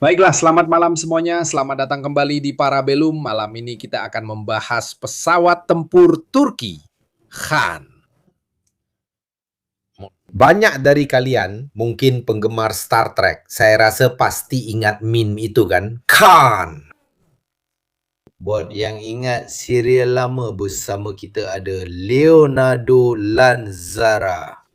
Baiklah, selamat malam semuanya. Selamat datang kembali di Parabellum. Malam ini kita akan membahas pesawat tempur Turki, Khan. Banyak dari kalian mungkin penggemar Star Trek. Saya rasa pasti ingat meme itu kan? Khan! Buat yang ingat serial lama bersama kita ada Leonardo Lanzara.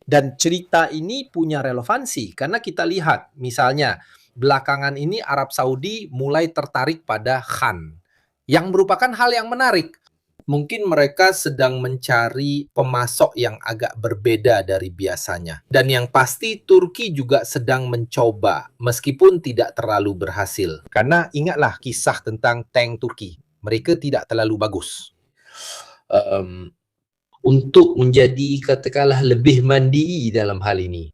Dan cerita ini punya relevansi karena kita lihat misalnya belakangan ini Arab Saudi mulai tertarik pada Khan yang merupakan hal yang menarik. Mungkin mereka sedang mencari pemasok yang agak berbeda dari biasanya. Dan yang pasti Turki juga sedang mencoba meskipun tidak terlalu berhasil. Karena ingatlah kisah tentang tank Turki. Mereka tidak terlalu bagus. Untuk menjadi katakanlah lebih mandiri dalam hal ini,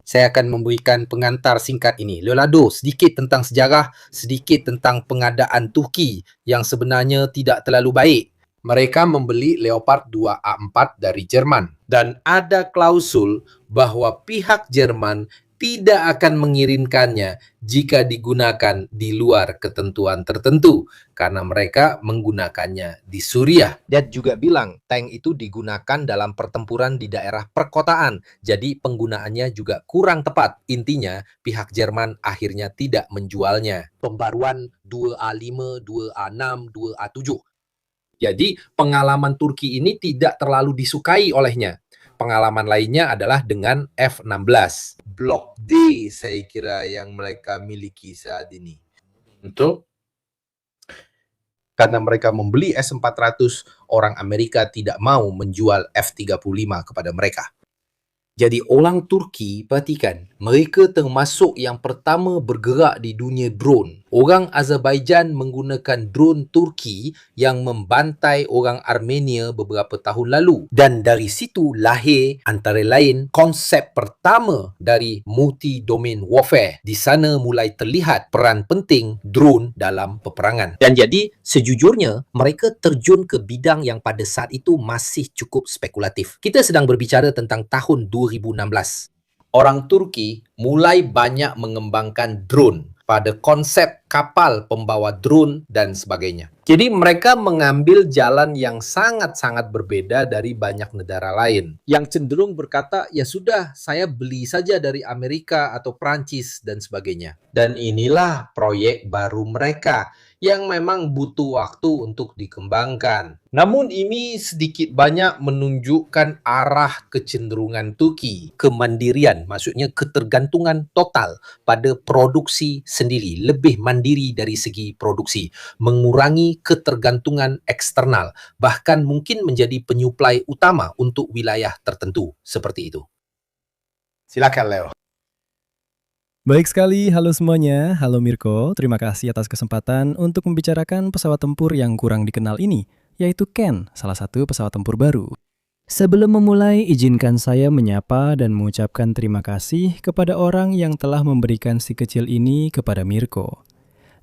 saya akan memberikan pengantar singkat ini. Leonardo, sedikit tentang sejarah, sedikit tentang pengadaan Turki yang sebenarnya tidak terlalu baik. Mereka membeli Leopard 2A4 dari Jerman. Dan ada klausul bahwa pihak Jerman tidak akan mengirimkannya jika digunakan di luar ketentuan tertentu karena mereka menggunakannya di Suriah. Dia juga bilang tank itu digunakan dalam pertempuran di daerah perkotaan, jadi penggunaannya juga kurang tepat. Intinya pihak Jerman akhirnya tidak menjualnya. Pembaruan 2A5, 2A6, 2A7. Jadi pengalaman Turki ini tidak terlalu disukai olehnya. Pengalaman lainnya adalah dengan F-16. Blok D saya kira yang mereka miliki saat ini. Betul. Karena mereka membeli S-400, orang Amerika tidak mau menjual F-35 kepada mereka. Jadi orang Turki, perhatikan, mereka termasuk yang pertama bergerak di dunia drone. Orang Azerbaijan menggunakan drone Turki yang membantai orang Armenia beberapa tahun lalu. Dan dari situ lahir antara lain konsep pertama dari multi-domain warfare. Di sana mulai terlihat peran penting drone dalam peperangan. Dan jadi sejujurnya mereka terjun ke bidang yang pada saat itu masih cukup spekulatif. Kita sedang berbicara tentang tahun 2016. Orang Turki mulai banyak mengembangkan drone pada konsep kapal pembawa drone dan sebagainya. Jadi mereka mengambil jalan yang sangat-sangat berbeda dari banyak negara lain. Yang cenderung berkata, ya sudah, saya beli saja dari Amerika atau Prancis dan sebagainya. Dan inilah proyek baru mereka yang memang butuh waktu untuk dikembangkan. Namun ini sedikit banyak menunjukkan arah kecenderungan Turki, kemandirian, maksudnya ketergantungan total pada produksi sendiri, lebih mandiri dari segi produksi, mengurangi ketergantungan eksternal, bahkan mungkin menjadi penyuplai utama untuk wilayah tertentu, seperti itu. Silakan Leo. Baik sekali, halo semuanya. Halo Mirko, terima kasih atas kesempatan untuk membicarakan pesawat tempur yang kurang dikenal ini, yaitu Ken, salah satu pesawat tempur baru. Sebelum memulai, izinkan saya menyapa dan mengucapkan terima kasih kepada orang yang telah memberikan si kecil ini kepada Mirko.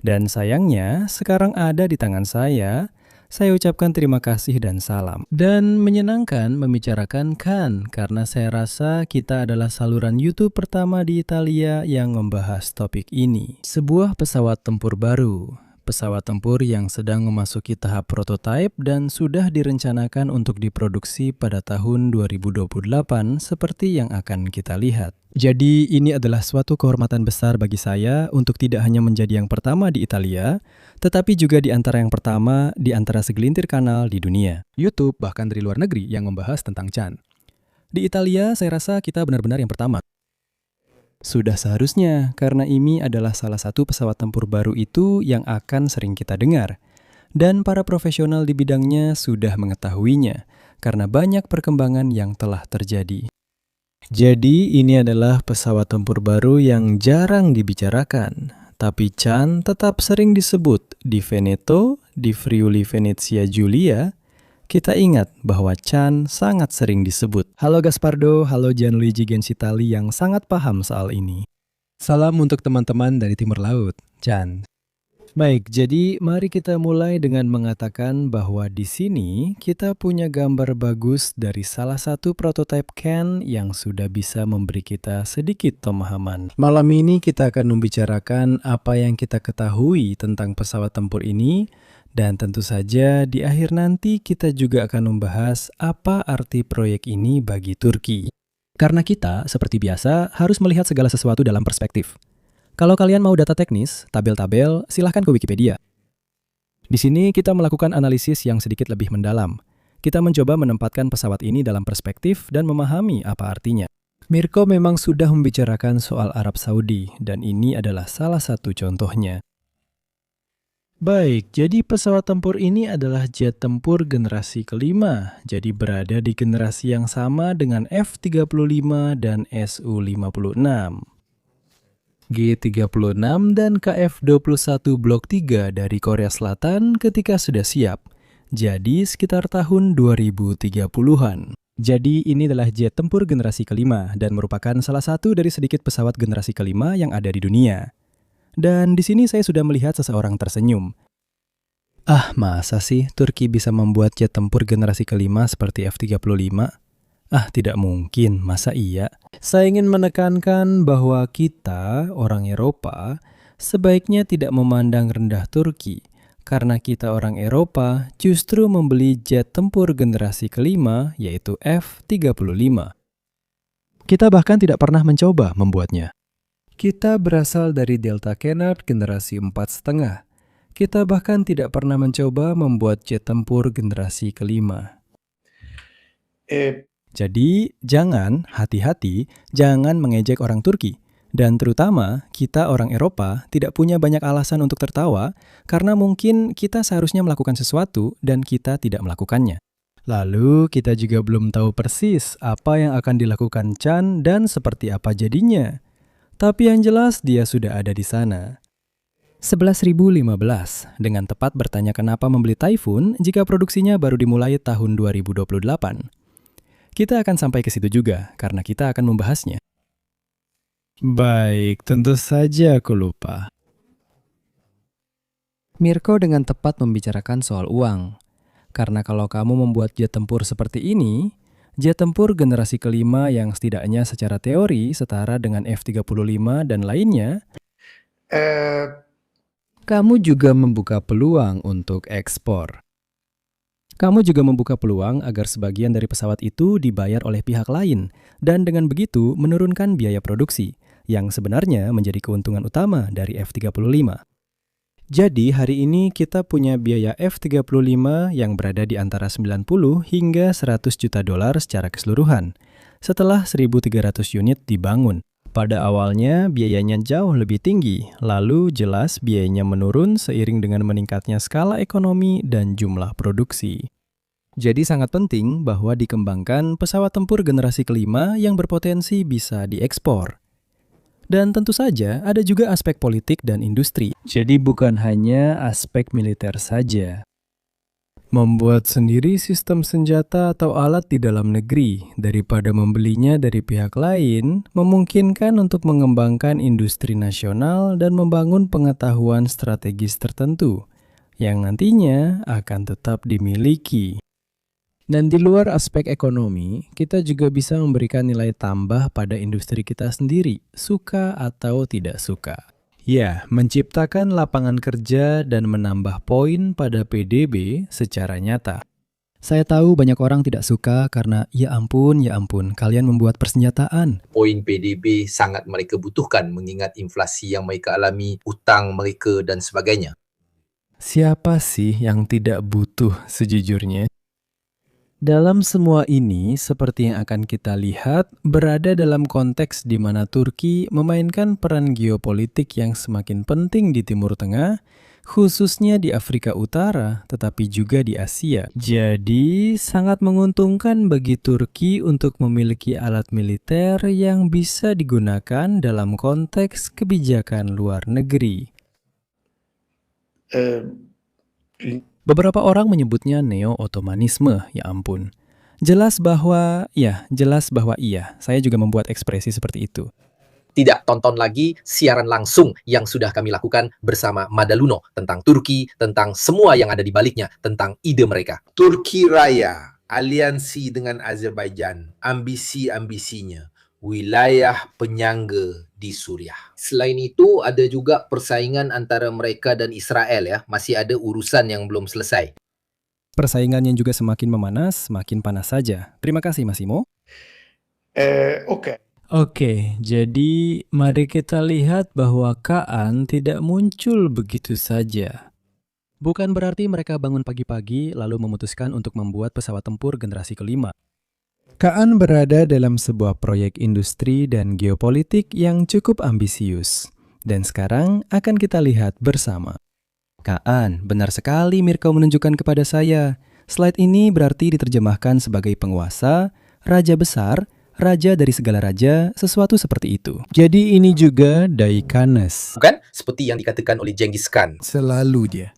Dan sayangnya, sekarang ada di tangan saya ucapkan terima kasih dan salam. Dan menyenangkan membicarakan Khan, karena saya rasa kita adalah saluran YouTube pertama di Italia yang membahas topik ini. Sebuah pesawat tempur baru. Pesawat tempur yang sedang memasuki tahap prototipe dan sudah direncanakan untuk diproduksi pada tahun 2028 seperti yang akan kita lihat. Jadi ini adalah suatu kehormatan besar bagi saya untuk tidak hanya menjadi yang pertama di Italia, tetapi juga di antara yang pertama di antara segelintir kanal di dunia, YouTube bahkan dari luar negeri yang membahas tentang Chan. Di Italia saya rasa kita benar-benar yang pertama. Sudah seharusnya, karena ini adalah salah satu pesawat tempur baru itu yang akan sering kita dengar. Dan para profesional di bidangnya sudah mengetahuinya, karena banyak perkembangan yang telah terjadi. Jadi ini adalah pesawat tempur baru yang jarang dibicarakan, tapi Chan tetap sering disebut di Veneto, di Friuli Venezia Giulia. Kita ingat bahwa Chan sangat sering disebut. Halo Gaspardo, halo Gianluigi Gensitali yang sangat paham soal ini. Salam untuk teman-teman dari Timur Laut, Chan. Baik, jadi mari kita mulai dengan mengatakan bahwa di sini kita punya gambar bagus dari salah satu prototipe Ken yang sudah bisa memberi kita sedikit pemahaman. Malam ini kita akan membicarakan apa yang kita ketahui tentang pesawat tempur ini, dan tentu saja di akhir nanti kita juga akan membahas apa arti proyek ini bagi Turki. Karena kita, seperti biasa, harus melihat segala sesuatu dalam perspektif. Kalau kalian mau data teknis, tabel-tabel, silahkan ke Wikipedia. Di sini kita melakukan analisis yang sedikit lebih mendalam. Kita mencoba menempatkan pesawat ini dalam perspektif dan memahami apa artinya. Mirko memang sudah membicarakan soal Arab Saudi, dan ini adalah salah satu contohnya. Baik, jadi pesawat tempur ini adalah jet tempur generasi kelima, jadi berada di generasi yang sama dengan F-35 dan Su-56. G-36 dan KF-21 Blok 3 dari Korea Selatan ketika sudah siap, jadi sekitar tahun 2030-an. Jadi ini adalah jet tempur generasi kelima dan merupakan salah satu dari sedikit pesawat generasi kelima yang ada di dunia. Dan di sini saya sudah melihat seseorang tersenyum. Ah, masa sih Turki bisa membuat jet tempur generasi kelima seperti F-35? Ah, tidak mungkin, masa iya? Saya ingin menekankan bahwa kita, orang Eropa, sebaiknya tidak memandang rendah Turki, karena kita orang Eropa justru membeli jet tempur generasi kelima, yaitu F-35. Kita bahkan tidak pernah mencoba membuatnya. Kita berasal dari Delta Kennard generasi 4,5. Kita bahkan tidak pernah mencoba membuat jet tempur generasi kelima. Jadi, hati-hati, jangan mengejek orang Turki. Dan terutama, kita orang Eropa tidak punya banyak alasan untuk tertawa karena mungkin kita seharusnya melakukan sesuatu dan kita tidak melakukannya. Lalu, kita juga belum tahu persis apa yang akan dilakukan Chan dan seperti apa jadinya. Tapi yang jelas dia sudah ada di sana. 11.015, dengan tepat bertanya kenapa membeli Typhoon jika produksinya baru dimulai tahun 2028. Kita akan sampai ke situ juga, karena kita akan membahasnya. Baik, tentu saja aku lupa. Mirko dengan tepat membicarakan soal uang. Karena kalau kamu membuat jet tempur seperti ini, jet tempur generasi kelima yang setidaknya secara teori setara dengan F-35 dan lainnya, kamu juga membuka peluang untuk ekspor. Kamu juga membuka peluang agar sebagian dari pesawat itu dibayar oleh pihak lain, dan dengan begitu menurunkan biaya produksi, yang sebenarnya menjadi keuntungan utama dari F-35. Jadi hari ini kita punya biaya F-35 yang berada di antara 90 hingga 100 juta dolar secara keseluruhan, setelah 1.300 unit dibangun. Pada awalnya biayanya jauh lebih tinggi, lalu jelas biayanya menurun seiring dengan meningkatnya skala ekonomi dan jumlah produksi. Jadi sangat penting bahwa dikembangkan pesawat tempur generasi kelima yang berpotensi bisa diekspor. Dan tentu saja ada juga aspek politik dan industri. Jadi bukan hanya aspek militer saja. Membuat sendiri sistem senjata atau alat di dalam negeri daripada membelinya dari pihak lain memungkinkan untuk mengembangkan industri nasional dan membangun pengetahuan strategis tertentu yang nantinya akan tetap dimiliki. Dan di luar aspek ekonomi, kita juga bisa memberikan nilai tambah pada industri kita sendiri, suka atau tidak suka. Ya, menciptakan lapangan kerja dan menambah poin pada PDB secara nyata. Saya tahu banyak orang tidak suka karena ya ampun, kalian membuat persenjataan. Poin PDB sangat mereka butuhkan mengingat inflasi yang mereka alami, utang mereka dan sebagainya. Siapa sih yang tidak butuh sejujurnya? Dalam semua ini, seperti yang akan kita lihat, berada dalam konteks di mana Turki memainkan peran geopolitik yang semakin penting di Timur Tengah, khususnya di Afrika Utara, tetapi juga di Asia. Jadi, sangat menguntungkan bagi Turki untuk memiliki alat militer yang bisa digunakan dalam konteks kebijakan luar negeri. Beberapa orang menyebutnya neo-Ottomanisme, ya ampun. Jelas bahwa iya, saya juga membuat ekspresi seperti itu. Tidak tonton lagi siaran langsung yang sudah kami lakukan bersama Madaluno tentang Turki, tentang semua yang ada di baliknya, tentang ide mereka. Turki Raya, aliansi dengan Azerbaijan, ambisi-ambisinya, wilayah penyangga di Suriah. Selain itu, ada juga persaingan antara mereka dan Israel ya. Masih ada urusan yang belum selesai. Persaingan yang juga semakin memanas, semakin panas saja. Terima kasih, Mas Imo. Oke, jadi mari kita lihat bahwa Kaan tidak muncul begitu saja. Bukan berarti mereka bangun pagi-pagi lalu memutuskan untuk membuat pesawat tempur generasi kelima. Kaan berada dalam sebuah proyek industri dan geopolitik yang cukup ambisius. Dan sekarang akan kita lihat bersama. Kaan, benar sekali Mirko menunjukkan kepada saya. Slide ini berarti diterjemahkan sebagai penguasa, raja besar, raja dari segala raja, sesuatu seperti itu. Jadi ini juga Daikanes. Bukan? Seperti yang dikatakan oleh Genghis Khan. Selalu dia.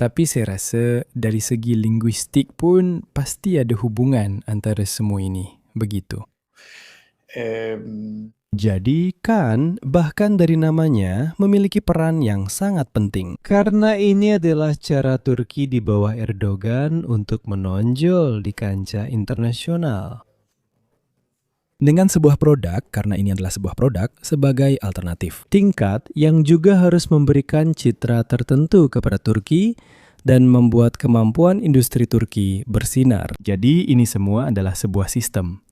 Tapi saya rasa dari segi linguistik pun pasti ada hubungan antara semua ini. Begitu. Jadi Khan, bahkan dari namanya, memiliki peran yang sangat penting. Karena ini adalah cara Turki di bawah Erdogan untuk menonjol di kancah internasional. Dengan sebuah produk, karena ini adalah sebuah produk, sebagai alternatif. Tingkat yang juga harus memberikan citra tertentu kepada Turki dan membuat kemampuan industri Turki bersinar. Jadi ini semua adalah sebuah sistem.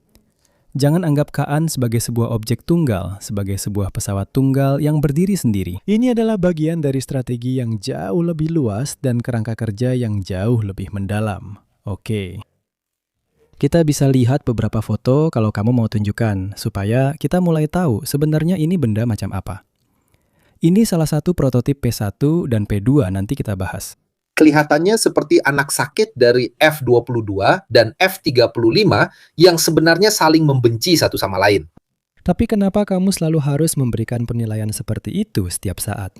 Jangan anggap Kaan sebagai sebuah objek tunggal, sebagai sebuah pesawat tunggal yang berdiri sendiri. Ini adalah bagian dari strategi yang jauh lebih luas dan kerangka kerja yang jauh lebih mendalam. Oke. Kita bisa lihat beberapa foto kalau kamu mau tunjukkan, supaya kita mulai tahu sebenarnya ini benda macam apa. Ini salah satu prototip P1 dan P2 nanti kita bahas. Kelihatannya seperti anak sakit dari F-22 dan F-35 yang sebenarnya saling membenci satu sama lain. Tapi kenapa kamu selalu harus memberikan penilaian seperti itu setiap saat?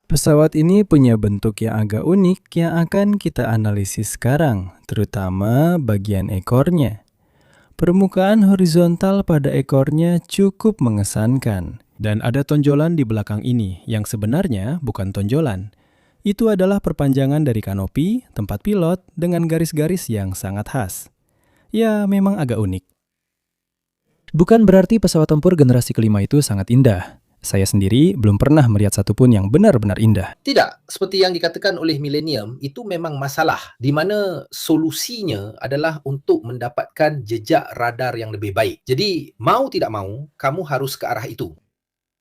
Pesawat ini punya bentuk yang agak unik yang akan kita analisis sekarang, terutama bagian ekornya. Permukaan horizontal pada ekornya cukup mengesankan. Dan ada tonjolan di belakang ini yang sebenarnya bukan tonjolan. Itu adalah perpanjangan dari kanopi, tempat pilot, dengan garis-garis yang sangat khas. Ya, memang agak unik. Bukan berarti pesawat tempur generasi kelima itu sangat indah. Saya sendiri belum pernah melihat satupun yang benar-benar indah. Tidak, seperti yang dikatakan oleh Millennium, itu memang masalah, di mana solusinya adalah untuk mendapatkan jejak radar yang lebih baik. Jadi, mau tidak mau, kamu harus ke arah itu.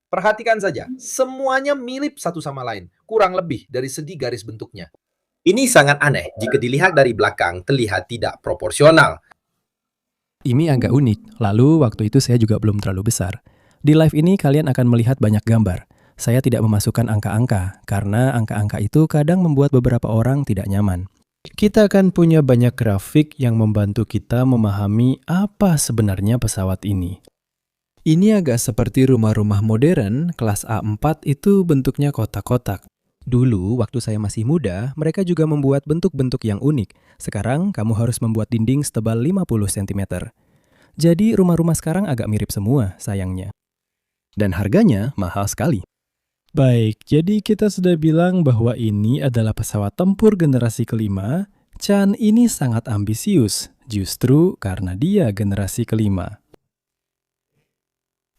Perhatikan saja, semuanya mirip satu sama lain, kurang lebih dari segi garis bentuknya. Ini sangat aneh, jika dilihat dari belakang, terlihat tidak proporsional. Ini agak unik, lalu waktu itu saya juga belum terlalu besar. Di live ini kalian akan melihat banyak gambar. Saya tidak memasukkan angka-angka, karena angka-angka itu kadang membuat beberapa orang tidak nyaman. Kita akan punya banyak grafik yang membantu kita memahami apa sebenarnya pesawat ini. Ini agak seperti rumah-rumah modern, kelas A4 itu bentuknya kotak-kotak. Dulu, waktu saya masih muda, mereka juga membuat bentuk-bentuk yang unik. Sekarang, kamu harus membuat dinding setebal 50 cm. Jadi, rumah-rumah sekarang agak mirip semua, sayangnya. Dan harganya mahal sekali. Baik, jadi kita sudah bilang bahwa ini adalah pesawat tempur generasi kelima. Chan ini sangat ambisius, justru karena dia generasi kelima.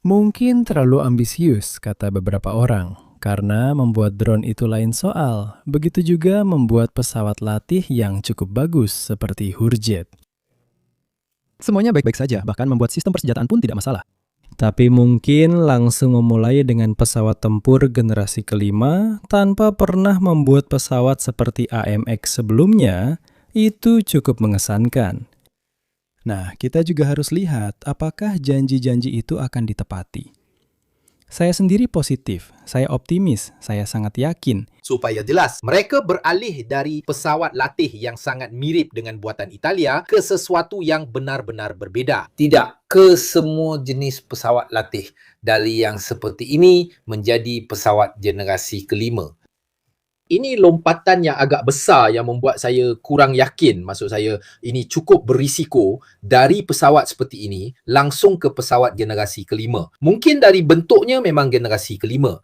Mungkin terlalu ambisius, kata beberapa orang, karena membuat drone itu lain soal. Begitu juga membuat pesawat latih yang cukup bagus, seperti Hurjet. Semuanya baik-baik saja, bahkan membuat sistem persenjataan pun tidak masalah. Tapi mungkin langsung memulai dengan pesawat tempur generasi kelima tanpa pernah membuat pesawat seperti AMX sebelumnya, itu cukup mengesankan. Nah, kita juga harus lihat apakah janji-janji itu akan ditepati. Saya sendiri positif, saya optimis, saya sangat yakin. Supaya jelas, mereka beralih dari pesawat latih yang sangat mirip dengan buatan Italia ke sesuatu yang benar-benar berbeda. Tidak ke semua jenis pesawat latih, dari yang seperti ini menjadi pesawat generasi kelima. Ini lompatan yang agak besar yang membuat saya kurang yakin. Maksud saya, ini cukup berisiko dari pesawat seperti ini langsung ke pesawat generasi kelima. Mungkin dari bentuknya memang generasi kelima.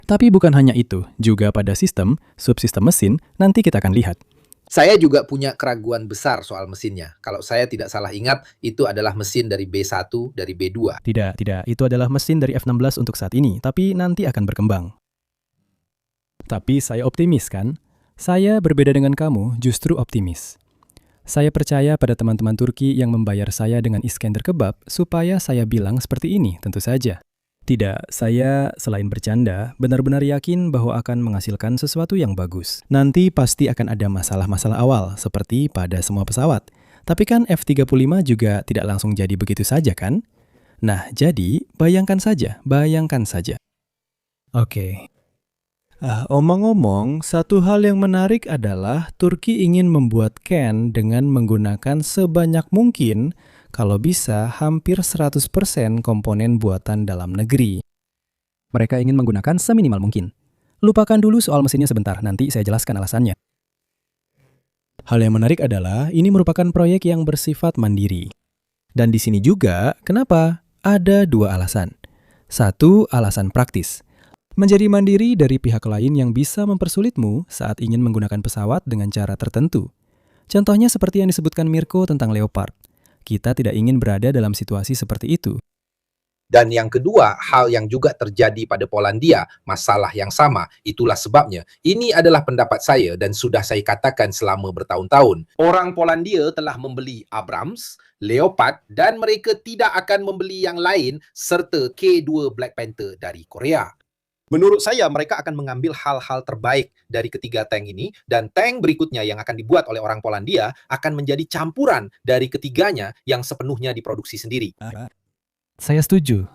Tapi bukan hanya itu, juga pada sistem, subsistem mesin, nanti kita akan lihat. Saya juga punya keraguan besar soal mesinnya. Kalau saya tidak salah ingat, itu adalah mesin dari B1, dari B2. Tidak, itu adalah mesin dari F-16 untuk saat ini, tapi nanti akan berkembang. Tapi saya optimis kan? Saya berbeda dengan kamu, justru optimis. Saya percaya pada teman-teman Turki yang membayar saya dengan Iskender kebab supaya saya bilang seperti ini, tentu saja. Tidak, saya selain bercanda, benar-benar yakin bahwa akan menghasilkan sesuatu yang bagus. Nanti pasti akan ada masalah-masalah awal, seperti pada semua pesawat. Tapi kan F-35 juga tidak langsung jadi begitu saja kan? Nah, jadi bayangkan saja. Oke. Omong-omong, satu hal yang menarik adalah Turki ingin membuat Ken dengan menggunakan sebanyak mungkin, kalau bisa hampir 100% komponen buatan dalam negeri. Mereka ingin menggunakan seminimal mungkin. Lupakan dulu soal mesinnya sebentar, nanti saya jelaskan alasannya. Hal yang menarik adalah ini merupakan proyek yang bersifat mandiri. Dan di sini juga, kenapa? Ada dua alasan. Satu, alasan praktis. Menjadi mandiri dari pihak lain yang bisa mempersulitmu saat ingin menggunakan pesawat dengan cara tertentu. Contohnya seperti yang disebutkan Mirko tentang Leopard. Kita tidak ingin berada dalam situasi seperti itu. Dan yang kedua, hal yang juga terjadi pada Polandia, masalah yang sama. Itulah sebabnya. Ini adalah pendapat saya dan sudah saya katakan selama bertahun-tahun. Orang Polandia telah membeli Abrams, Leopard dan mereka tidak akan membeli yang lain serta K2 Black Panther dari Korea. Menurut saya, mereka akan mengambil hal-hal terbaik dari ketiga tank ini, dan tank berikutnya yang akan dibuat oleh orang Polandia akan menjadi campuran dari ketiganya yang sepenuhnya diproduksi sendiri. Saya setuju.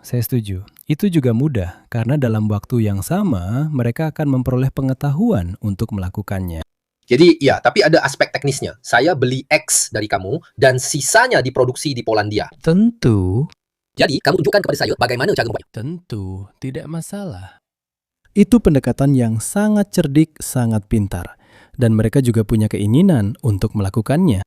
Itu juga mudah, karena dalam waktu yang sama, mereka akan memperoleh pengetahuan untuk melakukannya. Jadi, ya, tapi ada aspek teknisnya. Saya beli X dari kamu, dan sisanya diproduksi di Polandia. Tentu. Jadi, kamu tunjukkan kepada saya bagaimana cara membuatnya. Tentu, tidak masalah. Itu pendekatan yang sangat cerdik, sangat pintar. Dan mereka juga punya keinginan untuk melakukannya.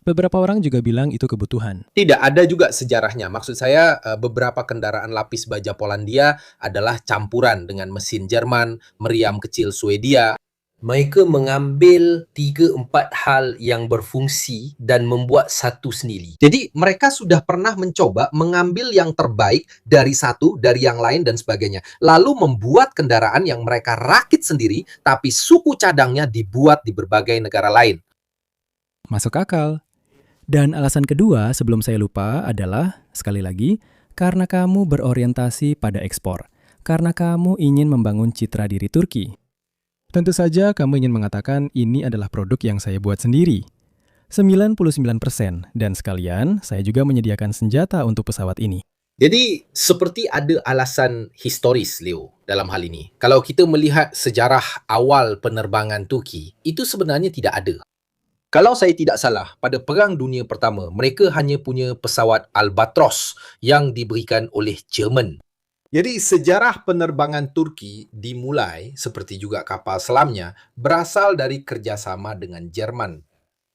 Beberapa orang juga bilang itu kebutuhan. Tidak ada juga sejarahnya. Maksud saya, beberapa kendaraan lapis baja Polandia adalah campuran dengan mesin Jerman, meriam kecil Swedia. Mereka mengambil 3-4 hal yang berfungsi dan membuat satu sendiri. Jadi mereka sudah pernah mencoba mengambil yang terbaik dari satu, dari yang lain dan sebagainya. Lalu membuat kendaraan yang mereka rakit sendiri, tapi suku cadangnya dibuat di berbagai negara lain. Masuk akal. Dan alasan kedua sebelum saya lupa adalah, sekali lagi, karena kamu berorientasi pada ekspor. Karena kamu ingin membangun citra diri Turki. Tentu saja kamu ingin mengatakan ini adalah produk yang saya buat sendiri. 99%, dan sekalian saya juga menyediakan senjata untuk pesawat ini. Jadi seperti ada alasan historis, Leo, dalam hal ini. Kalau kita melihat sejarah awal penerbangan Turki, itu sebenarnya tidak ada. Kalau saya tidak salah, pada Perang Dunia Pertama, mereka hanya punya pesawat Albatros yang diberikan oleh Jerman. Jadi sejarah penerbangan Turki dimulai, seperti juga kapal selamnya, berasal dari kerjasama dengan Jerman.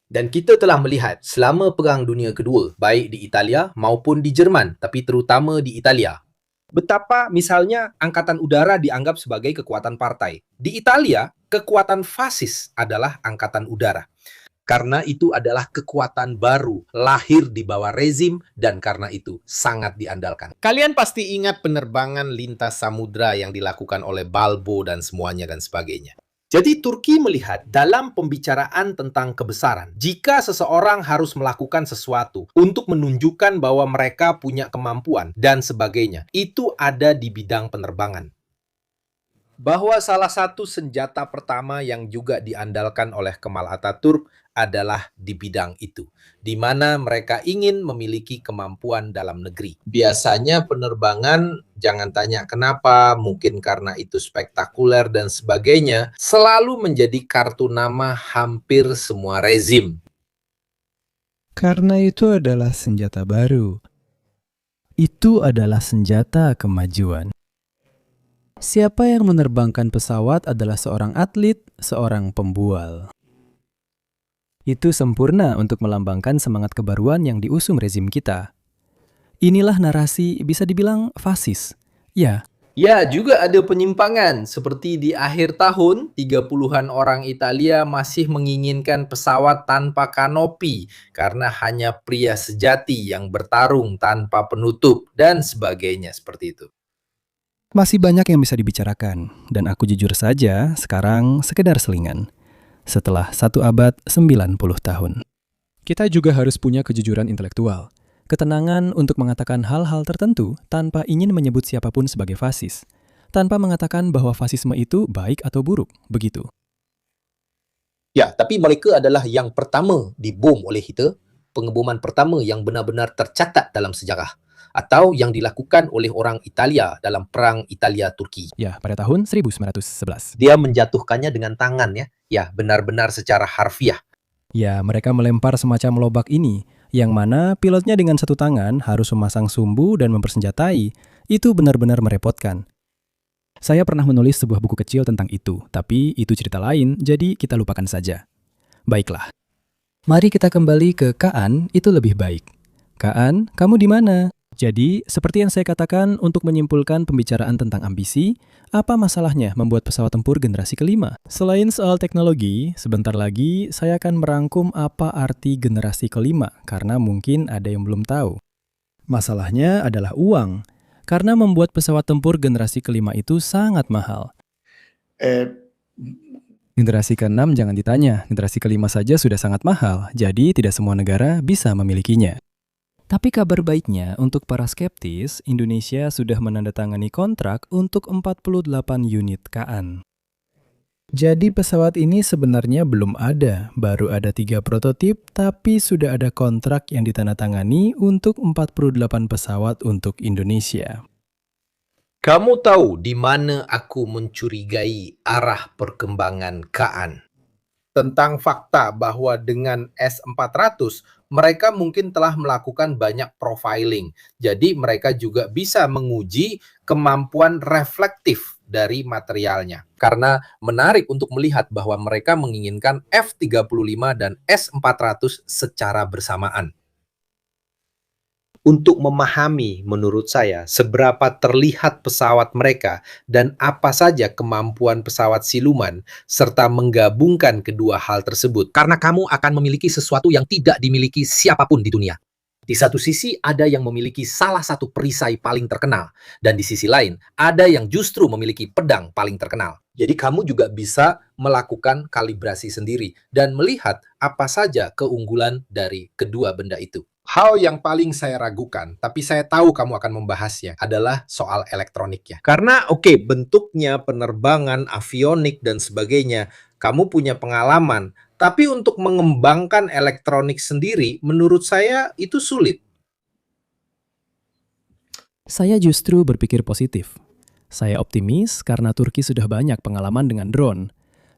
Dan kita telah melihat selama Perang Dunia Kedua, baik di Italia maupun di Jerman, tapi terutama di Italia, betapa misalnya Angkatan Udara dianggap sebagai kekuatan partai. Di Italia, kekuatan fasis adalah Angkatan Udara. Karena itu adalah kekuatan baru, lahir di bawah rezim, dan karena itu sangat diandalkan. Kalian pasti ingat penerbangan lintas samudra yang dilakukan oleh Balbo dan semuanya dan sebagainya. Jadi Turki melihat dalam pembicaraan tentang kebesaran, jika seseorang harus melakukan sesuatu untuk menunjukkan bahwa mereka punya kemampuan dan sebagainya, itu ada di bidang penerbangan. Bahwa salah satu senjata pertama yang juga diandalkan oleh Kemal Atatürk adalah di bidang itu, di mana mereka ingin memiliki kemampuan dalam negeri. Biasanya penerbangan, jangan tanya kenapa, mungkin karena itu spektakuler dan sebagainya, selalu menjadi kartu nama hampir semua rezim. Karena itu adalah senjata baru. Itu adalah senjata kemajuan. Siapa yang menerbangkan pesawat adalah seorang atlet, seorang pembual. Itu sempurna untuk melambangkan semangat kebaruan yang diusung rezim kita. Inilah narasi bisa dibilang fasis. Ya, Ya, juga ada penyimpangan. Seperti di akhir tahun, 30-an orang Italia masih menginginkan pesawat tanpa kanopi karena hanya pria sejati yang bertarung tanpa penutup dan sebagainya seperti itu. Masih banyak yang bisa dibicarakan, dan aku jujur saja, sekarang sekedar selingan. Setelah 1 abad 90 tahun. Kita juga harus punya kejujuran intelektual. Ketenangan untuk mengatakan hal-hal tertentu tanpa ingin menyebut siapapun sebagai fasis. Tanpa mengatakan bahwa fasisme itu baik atau buruk, begitu. Ya, tapi mereka adalah yang pertama dibom oleh Hitler, pengeboman pertama yang benar-benar tercatat dalam sejarah, atau yang dilakukan oleh orang Italia dalam Perang Italia-Turki. Ya, pada tahun 1911. Dia menjatuhkannya dengan tangannya, ya benar-benar secara harfiah. Ya, mereka melempar semacam lobak ini, yang mana pilotnya dengan satu tangan harus memasang sumbu dan mempersenjatai. Itu benar-benar merepotkan. Saya pernah menulis sebuah buku kecil tentang itu, tapi itu cerita lain, jadi kita lupakan saja. Baiklah. Mari kita kembali ke Kaan, itu lebih baik. Kaan, kamu di mana? Jadi, seperti yang saya katakan untuk menyimpulkan pembicaraan tentang ambisi, apa masalahnya membuat pesawat tempur generasi kelima? Selain soal teknologi, sebentar lagi saya akan merangkum apa arti generasi kelima, karena mungkin ada yang belum tahu. Masalahnya adalah uang, karena membuat pesawat tempur generasi kelima itu sangat mahal. Generasi ke-6 jangan ditanya, generasi kelima saja sudah sangat mahal, jadi tidak semua negara bisa memilikinya. Tapi kabar baiknya untuk para skeptis, Indonesia sudah menandatangani kontrak untuk 48 unit Kaan. Jadi pesawat ini sebenarnya belum ada, baru ada 3 prototip, tapi sudah ada kontrak yang ditandatangani untuk 48 pesawat untuk Indonesia. Kamu tahu di mana aku mencurigai arah perkembangan Kaan? Tentang fakta bahwa dengan S400, mereka mungkin telah melakukan banyak profiling. Jadi mereka juga bisa menguji kemampuan reflektif dari materialnya. Karena menarik untuk melihat bahwa mereka menginginkan F-35 dan S-400 secara bersamaan. Untuk memahami, menurut saya, seberapa terlihat pesawat mereka dan apa saja kemampuan pesawat siluman, serta menggabungkan kedua hal tersebut. Karena kamu akan memiliki sesuatu yang tidak dimiliki siapapun di dunia. Di satu sisi, ada yang memiliki salah satu perisai paling terkenal. Dan di sisi lain, ada yang justru memiliki pedang paling terkenal. Jadi kamu juga bisa melakukan kalibrasi sendiri dan melihat apa saja keunggulan dari kedua benda itu. Hal yang paling saya ragukan, tapi saya tahu kamu akan membahasnya, adalah soal elektroniknya. Karena bentuknya, penerbangan, avionik, dan sebagainya, kamu punya pengalaman. Tapi untuk mengembangkan elektronik sendiri, menurut saya itu sulit. Saya justru berpikir positif. Saya optimis karena Turki sudah banyak pengalaman dengan drone.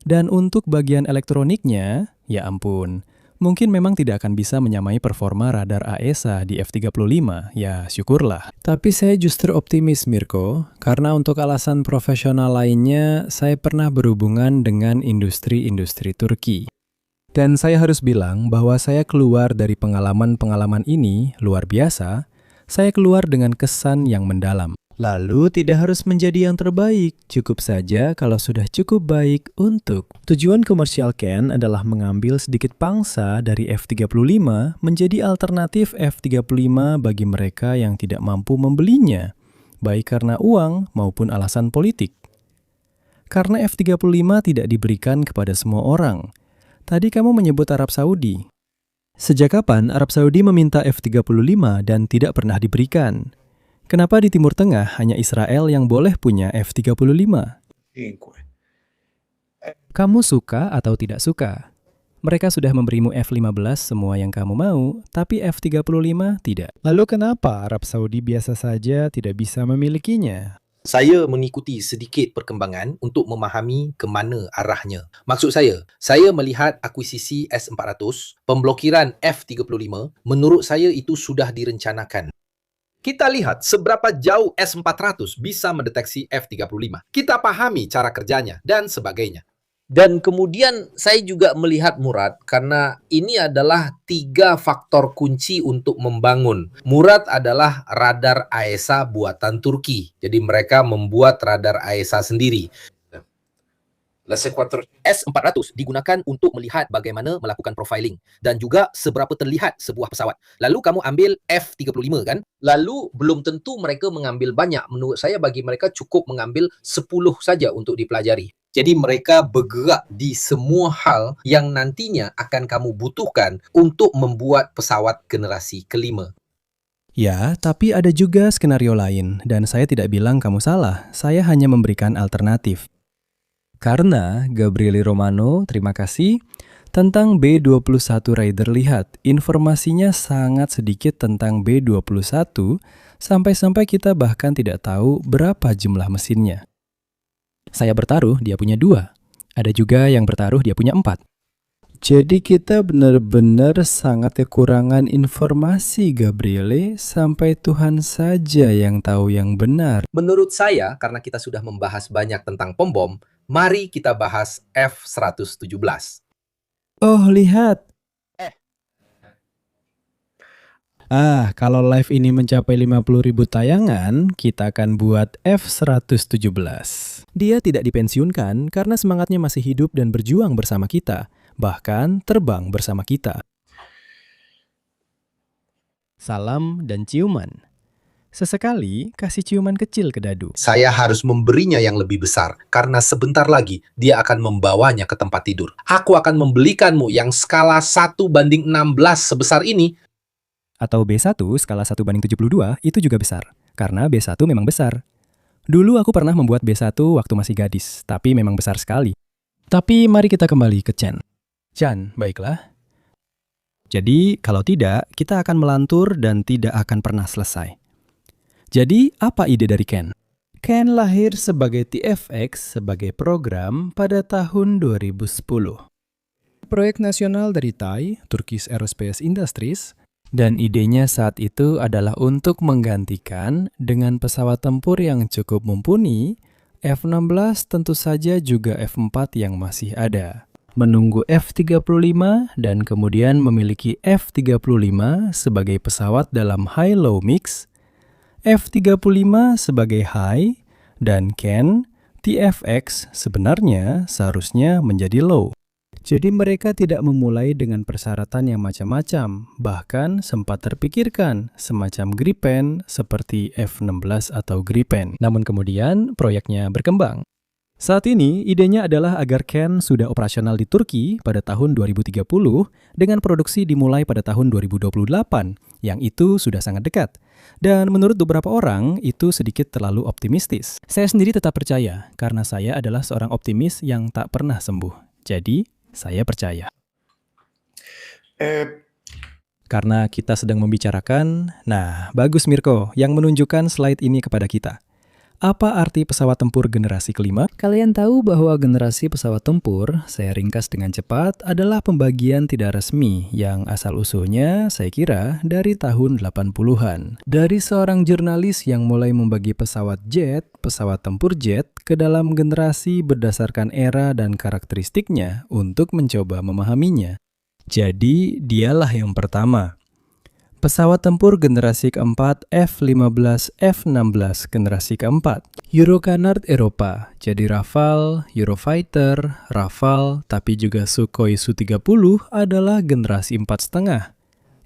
Dan untuk bagian elektroniknya, ya ampun, mungkin memang tidak akan bisa menyamai performa radar AESA di F-35, ya syukurlah. Tapi saya justru optimis, Mirko, karena untuk alasan profesional lainnya, saya pernah berhubungan dengan industri-industri Turki. Dan saya harus bilang bahwa saya keluar dari pengalaman-pengalaman ini luar biasa, saya keluar dengan kesan yang mendalam. Lalu tidak harus menjadi yang terbaik, cukup saja kalau sudah cukup baik untuk. Tujuan komersial Ken adalah mengambil sedikit pangsa dari F-35 menjadi alternatif F-35 bagi mereka yang tidak mampu membelinya, baik karena uang maupun alasan politik. Karena F-35 tidak diberikan kepada semua orang. Tadi kamu menyebut Arab Saudi. Sejak kapan Arab Saudi meminta F-35 dan tidak pernah diberikan? Kenapa di Timur Tengah hanya Israel yang boleh punya F-35? Kamu suka atau tidak suka? Mereka sudah memberimu F-15 semua yang kamu mau, tapi F-35 tidak. Lalu kenapa Arab Saudi biasa saja tidak bisa memilikinya? Saya mengikuti sedikit perkembangan untuk memahami ke mana arahnya. Maksud saya melihat akuisisi S-400, pemblokiran F-35, menurut saya itu sudah direncanakan. Kita lihat seberapa jauh S-400 bisa mendeteksi F-35. Kita pahami cara kerjanya dan sebagainya. Dan kemudian saya juga melihat Murad, karena ini adalah 3 faktor kunci untuk membangun. Murad adalah radar AESA buatan Turki. Jadi mereka membuat radar AESA sendiri. S-400 digunakan untuk melihat bagaimana melakukan profiling dan juga seberapa terlihat sebuah pesawat. Lalu kamu ambil F-35 kan? Lalu belum tentu mereka mengambil banyak. Menurut saya bagi mereka cukup mengambil 10 saja untuk dipelajari. Jadi mereka bergerak di semua hal yang nantinya akan kamu butuhkan untuk membuat pesawat generasi kelima. Ya, tapi ada juga skenario lain, dan saya tidak bilang kamu salah, saya hanya memberikan alternatif. Karena Gabriele Romano, terima kasih, tentang B-21 Raider lihat, informasinya sangat sedikit tentang B-21, sampai-sampai kita bahkan tidak tahu berapa jumlah mesinnya. Saya bertaruh dia punya 2, ada juga yang bertaruh dia punya 4. Jadi kita benar-benar sangat kekurangan informasi, Gabriele, sampai Tuhan saja yang tahu yang benar. Menurut saya, karena kita sudah membahas banyak tentang pembom, mari kita bahas F-117. Oh, lihat. Kalau live ini mencapai 50.000 tayangan, kita akan buat F-117. Dia tidak dipensiunkan karena semangatnya masih hidup dan berjuang bersama kita, bahkan terbang bersama kita. Salam dan ciuman. Sesekali kasih ciuman kecil ke dadu. Saya harus memberinya yang lebih besar, karena sebentar lagi dia akan membawanya ke tempat tidur. Aku akan membelikanmu yang skala 1:16 sebesar ini. Atau B1 skala 1/72 itu juga besar, karena B1 memang besar. Dulu aku pernah membuat B1 waktu masih gadis, tapi memang besar sekali. Tapi mari kita kembali ke Chen. Chan, baiklah. Jadi, kalau tidak, kita akan melantur dan tidak akan pernah selesai. Jadi, apa ide dari Ken? Ken lahir sebagai TFX sebagai program pada tahun 2010. Proyek nasional dari TAI, Turkish Aerospace Industries, dan idenya saat itu adalah untuk menggantikan dengan pesawat tempur yang cukup mumpuni, F-16 tentu saja juga F-4 yang masih ada. Menunggu F-35 dan kemudian memiliki F-35 sebagai pesawat dalam high-low mix, F-35 sebagai high, dan Ken, TFX sebenarnya seharusnya menjadi low. Jadi mereka tidak memulai dengan persyaratan yang macam-macam, bahkan sempat terpikirkan semacam Gripen seperti F-16 atau Gripen. Namun kemudian proyeknya berkembang. Saat ini idenya adalah agar Ken sudah operasional di Turki pada tahun 2030 dengan produksi dimulai pada tahun 2028, yang itu sudah sangat dekat. Dan menurut beberapa orang itu sedikit terlalu optimistis. Saya sendiri tetap percaya karena saya adalah seorang optimis yang tak pernah sembuh. Jadi saya percaya. Karena kita sedang membicarakan, nah bagus Mirko yang menunjukkan slide ini kepada kita. Apa arti pesawat tempur generasi kelima? Kalian tahu bahwa generasi pesawat tempur, saya ringkas dengan cepat, adalah pembagian tidak resmi yang asal-usulnya saya kira dari tahun 80-an. Dari seorang jurnalis yang mulai membagi pesawat jet, pesawat tempur jet, ke dalam generasi berdasarkan era dan karakteristiknya untuk mencoba memahaminya. Jadi, dialah yang pertama. Pesawat tempur generasi keempat F-15, F-16 generasi keempat. Eurocanard Eropa, jadi Rafale, Eurofighter, Rafale, tapi juga Sukhoi Su-30 adalah generasi 4,5,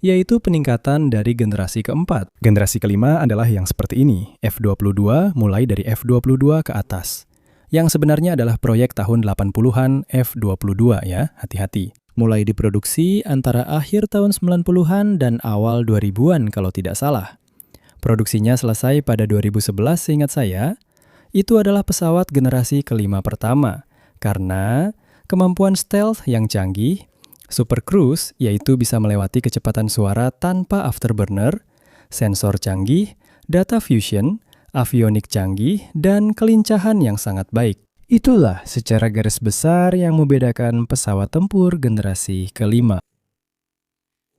yaitu peningkatan dari generasi keempat. Generasi kelima adalah yang seperti ini, F-22 mulai dari F-22 ke atas. Yang sebenarnya adalah proyek tahun 80-an F-22 ya, hati-hati. Mulai diproduksi antara akhir tahun 90-an dan awal 2000-an kalau tidak salah. Produksinya selesai pada 2011 seingat saya. Itu adalah pesawat generasi kelima pertama, karena kemampuan stealth yang canggih, super cruise yaitu bisa melewati kecepatan suara tanpa afterburner, sensor canggih, data fusion, avionik canggih, dan kelincahan yang sangat baik. Itulah secara garis besar yang membedakan pesawat tempur generasi kelima.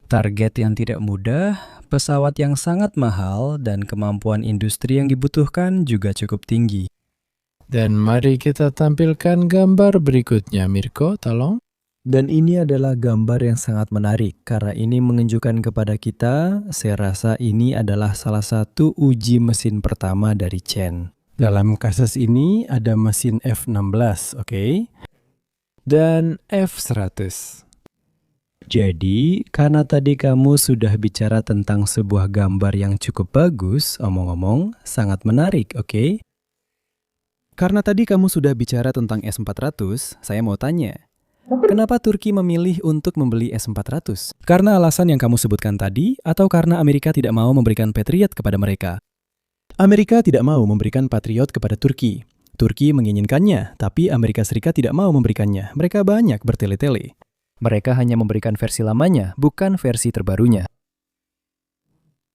Target yang tidak mudah, pesawat yang sangat mahal, dan kemampuan industri yang dibutuhkan juga cukup tinggi. Dan mari kita tampilkan gambar berikutnya, Mirko, tolong. Dan ini adalah gambar yang sangat menarik karena ini menunjukkan kepada kita, saya rasa ini adalah salah satu uji mesin pertama dari Chen. Dalam kasus ini ada mesin F-16, oke? Dan F-100. Jadi, karena tadi kamu sudah bicara tentang sebuah gambar yang cukup bagus, omong-omong, sangat menarik, oke? Karena tadi kamu sudah bicara tentang S-400, saya mau tanya, kenapa Turki memilih untuk membeli S-400? Karena alasan yang kamu sebutkan tadi, atau karena Amerika tidak mau memberikan Patriot kepada mereka? Amerika tidak mau memberikan Patriot kepada Turki. Turki menginginkannya, tapi Amerika Serikat tidak mau memberikannya. Mereka banyak bertele-tele. Mereka hanya memberikan versi lamanya, bukan versi terbarunya.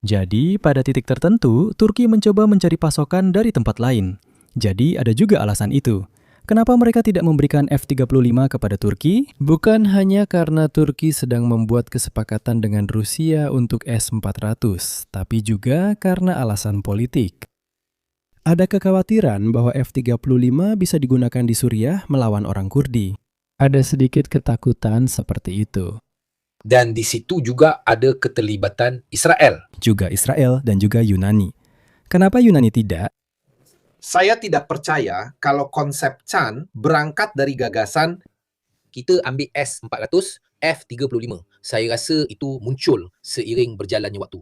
Jadi, pada titik tertentu, Turki mencoba mencari pasokan dari tempat lain. Jadi, ada juga alasan itu. Kenapa mereka tidak memberikan F-35 kepada Turki? Bukan hanya karena Turki sedang membuat kesepakatan dengan Rusia untuk S-400, tapi juga karena alasan politik. Ada kekhawatiran bahwa F-35 bisa digunakan di Suriah melawan orang Kurdi. Ada sedikit ketakutan seperti itu. Dan di situ juga ada keterlibatan Israel. Juga Israel dan juga Yunani. Kenapa Yunani tidak? Saya tidak percaya kalau konsep Chan berangkat dari gagasan kita ambil S-400, F-35. Saya rasa itu muncul seiring berjalannya waktu.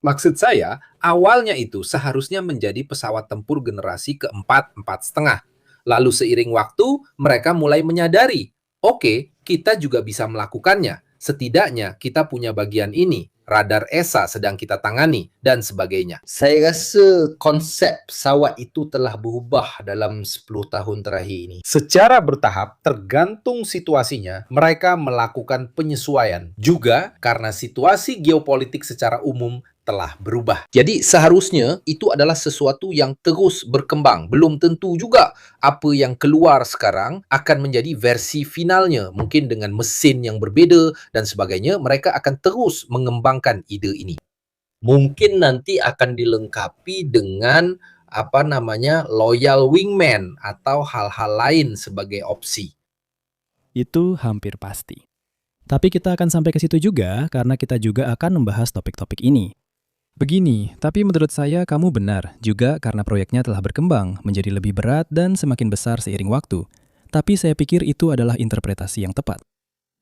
Maksud saya, awalnya itu seharusnya menjadi pesawat tempur generasi keempat, 4,5. Lalu seiring waktu, mereka mulai menyadari, oke, kita juga bisa melakukannya. Setidaknya kita punya bagian ini, radar ESA sedang kita tangani, dan sebagainya. Saya rasa konsep pesawat itu telah berubah dalam 10 tahun terakhir ini. Secara bertahap, tergantung situasinya, mereka melakukan penyesuaian. Juga karena situasi geopolitik secara umum telah berubah. Jadi seharusnya itu adalah sesuatu yang terus berkembang. Belum tentu juga apa yang keluar sekarang akan menjadi versi finalnya. Mungkin dengan mesin yang berbeza dan sebagainya, mereka akan terus mengembangkan ide ini. Mungkin nanti akan dilengkapi dengan loyal wingman atau hal-hal lain sebagai opsi. Itu hampir pasti. Tapi kita akan sampai ke situ juga karena kita juga akan membahas topik-topik ini. Begini, tapi menurut saya kamu benar juga karena proyeknya telah berkembang menjadi lebih berat dan semakin besar seiring waktu. Tapi saya pikir itu adalah interpretasi yang tepat.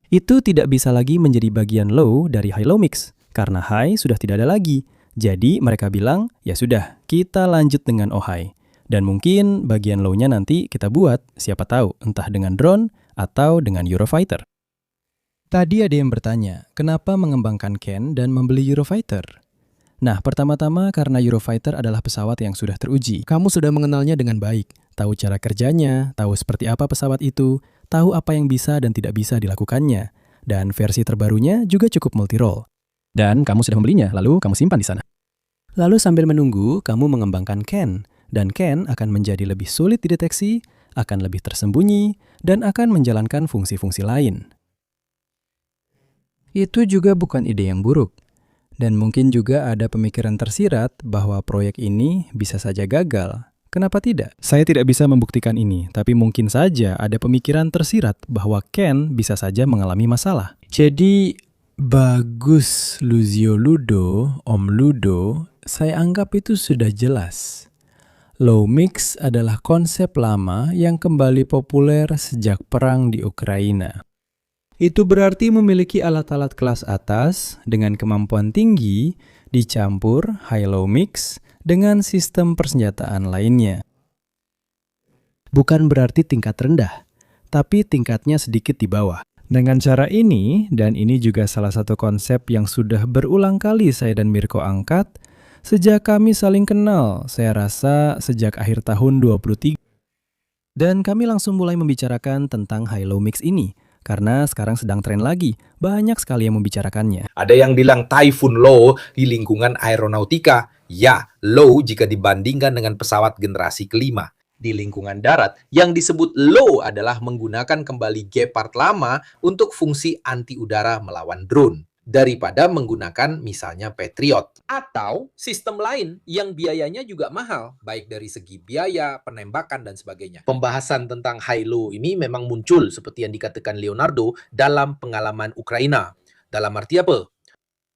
Itu tidak bisa lagi menjadi bagian low dari high-low mix karena high sudah tidak ada lagi. Jadi mereka bilang, ya sudah, kita lanjut dengan oh-high. Dan mungkin bagian low-nya nanti kita buat, siapa tahu, entah dengan drone atau dengan Eurofighter. Tadi ada yang bertanya, kenapa mengembangkan Ken dan membeli Eurofighter? Nah, pertama-tama karena Eurofighter adalah pesawat yang sudah teruji. Kamu sudah mengenalnya dengan baik, tahu cara kerjanya, tahu seperti apa pesawat itu, tahu apa yang bisa dan tidak bisa dilakukannya. Dan versi terbarunya juga cukup multi-role. Dan kamu sudah membelinya, lalu kamu simpan di sana. Lalu sambil menunggu, kamu mengembangkan Ken. Dan Ken akan menjadi lebih sulit dideteksi, akan lebih tersembunyi, dan akan menjalankan fungsi-fungsi lain. Itu juga bukan ide yang buruk. Dan mungkin juga ada pemikiran tersirat bahwa proyek ini bisa saja gagal. Kenapa tidak? Saya tidak bisa membuktikan ini, tapi mungkin saja ada pemikiran tersirat bahwa Ken bisa saja mengalami masalah. Jadi, bagus Luzio Ludo, Om Ludo, saya anggap itu sudah jelas. Low mix adalah konsep lama yang kembali populer sejak perang di Ukraina. Itu berarti memiliki alat-alat kelas atas dengan kemampuan tinggi dicampur high-low mix dengan sistem persenjataan lainnya. Bukan berarti tingkat rendah, tapi tingkatnya sedikit di bawah. Dengan cara ini, dan ini juga salah satu konsep yang sudah berulang kali saya dan Mirko angkat, sejak kami saling kenal, saya rasa sejak akhir tahun 23. Dan kami langsung mulai membicarakan tentang high-low mix ini. Karena sekarang sedang tren lagi, banyak sekali yang membicarakannya. Ada yang bilang Typhoon low di lingkungan aeronautika. Ya, low jika dibandingkan dengan pesawat generasi kelima. Di lingkungan darat, yang disebut low adalah menggunakan kembali Gepard lama untuk fungsi anti udara melawan drone, daripada menggunakan misalnya Patriot. Atau sistem lain yang biayanya juga mahal, baik dari segi biaya, penembakan, dan sebagainya. Pembahasan tentang high-low ini memang muncul seperti yang dikatakan Leonardo dalam pengalaman Ukraina. Dalam arti apa?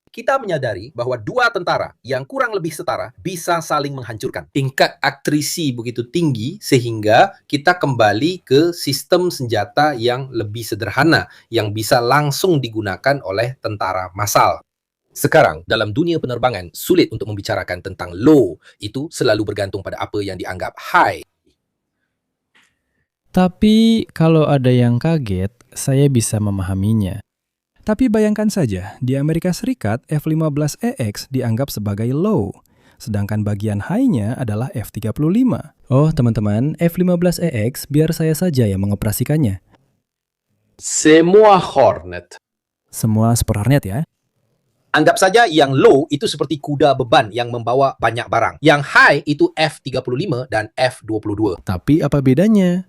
Kita menyadari bahwa dua tentara yang kurang lebih setara bisa saling menghancurkan. Tingkat atrisi begitu tinggi sehingga kita kembali ke sistem senjata yang lebih sederhana yang bisa langsung digunakan oleh tentara massal. Sekarang, dalam dunia penerbangan, sulit untuk membicarakan tentang low. Itu selalu bergantung pada apa yang dianggap high. Tapi kalau ada yang kaget, saya bisa memahaminya. Tapi bayangkan saja, di Amerika Serikat F-15EX dianggap sebagai low, sedangkan bagian high-nya adalah F-35. Oh teman-teman, F-15EX biar saya saja yang mengoperasikannya. Semua Hornet. Semua Super Hornet ya. Anggap saja yang low itu seperti kuda beban yang membawa banyak barang. Yang high itu F-35 dan F-22. Tapi apa bedanya?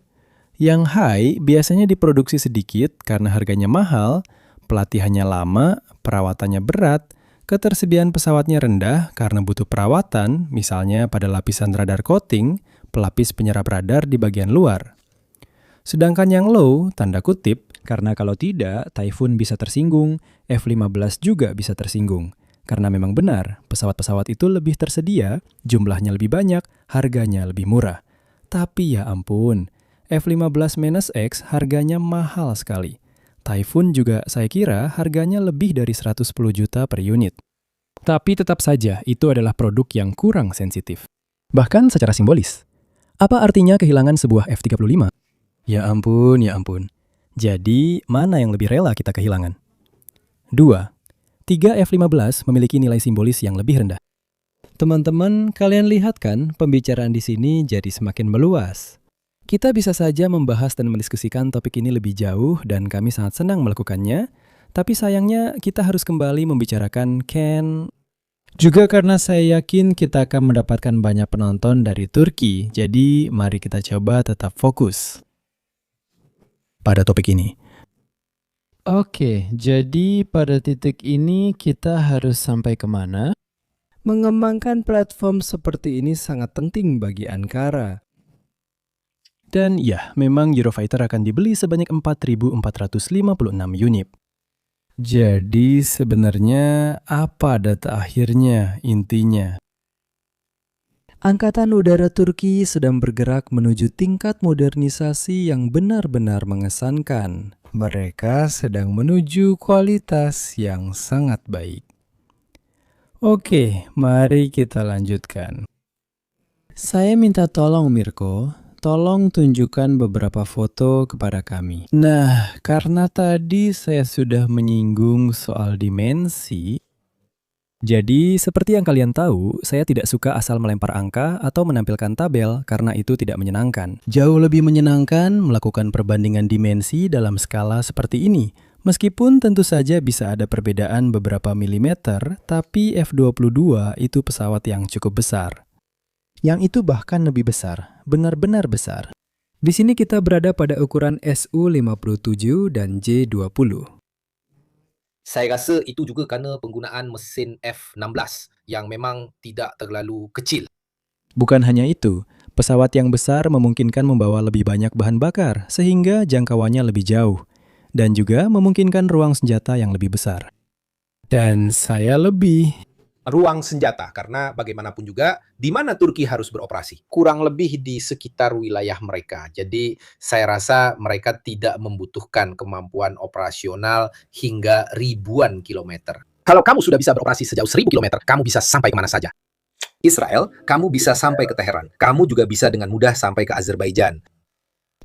Yang high biasanya diproduksi sedikit karena harganya mahal, pelatihannya lama, perawatannya berat, ketersediaan pesawatnya rendah karena butuh perawatan, misalnya pada lapisan radar coating, pelapis penyerap radar di bagian luar. Sedangkan yang low, tanda kutip, karena kalau tidak, Typhoon bisa tersinggung, F-15 juga bisa tersinggung. Karena memang benar, pesawat-pesawat itu lebih tersedia, jumlahnya lebih banyak, harganya lebih murah. Tapi ya ampun, F-15-X harganya mahal sekali. Typhoon juga saya kira harganya lebih dari 110 juta per unit. Tapi tetap saja itu adalah produk yang kurang sensitif. Bahkan secara simbolis. Apa artinya kehilangan sebuah F-35? Ya ampun, ya ampun. Jadi, mana yang lebih rela kita kehilangan? 2. 3 F-15 memiliki nilai simbolis yang lebih rendah. Teman-teman, kalian lihat kan pembicaraan di sini jadi semakin meluas. Kita bisa saja membahas dan mendiskusikan topik ini lebih jauh dan kami sangat senang melakukannya, tapi sayangnya kita harus kembali membicarakan Ken. Juga karena saya yakin kita akan mendapatkan banyak penonton dari Turki, jadi mari kita coba tetap fokus pada topik ini. Oke, jadi pada titik ini kita harus sampai kemana? Mengembangkan platform seperti ini sangat penting bagi Ankara. Dan ya, memang Eurofighter akan dibeli sebanyak 4.456 unit. Jadi sebenarnya apa data akhirnya intinya? Angkatan Udara Turki sedang bergerak menuju tingkat modernisasi yang benar-benar mengesankan. Mereka sedang menuju kualitas yang sangat baik. Oke, mari kita lanjutkan. Saya minta tolong Mirko, tolong tunjukkan beberapa foto kepada kami. Nah, karena tadi saya sudah menyinggung soal dimensi, jadi seperti yang kalian tahu, saya tidak suka asal melempar angka atau menampilkan tabel karena itu tidak menyenangkan. Jauh lebih menyenangkan melakukan perbandingan dimensi dalam skala seperti ini. Meskipun tentu saja bisa ada perbedaan beberapa milimeter, tapi F-22 itu pesawat yang cukup besar. Yang itu bahkan lebih besar, benar-benar besar. Di sini kita berada pada ukuran Su-57 dan J-20. Saya rasa itu juga kerana penggunaan mesin F-16 yang memang tidak terlalu kecil. Bukan hanya itu, pesawat yang besar memungkinkan membawa lebih banyak bahan bakar sehingga jangkauannya lebih jauh dan juga memungkinkan ruang senjata yang lebih besar. Dan saya lebih. Ruang senjata, karena bagaimanapun juga di mana Turki harus beroperasi. Kurang lebih di sekitar wilayah mereka. Jadi saya rasa mereka tidak membutuhkan kemampuan operasional hingga ribuan kilometer. Kalau kamu sudah bisa beroperasi sejauh 1.000 kilometer, kamu bisa sampai kemana saja. Israel, kamu bisa sampai ke Teheran. Kamu juga bisa dengan mudah sampai ke Azerbaijan.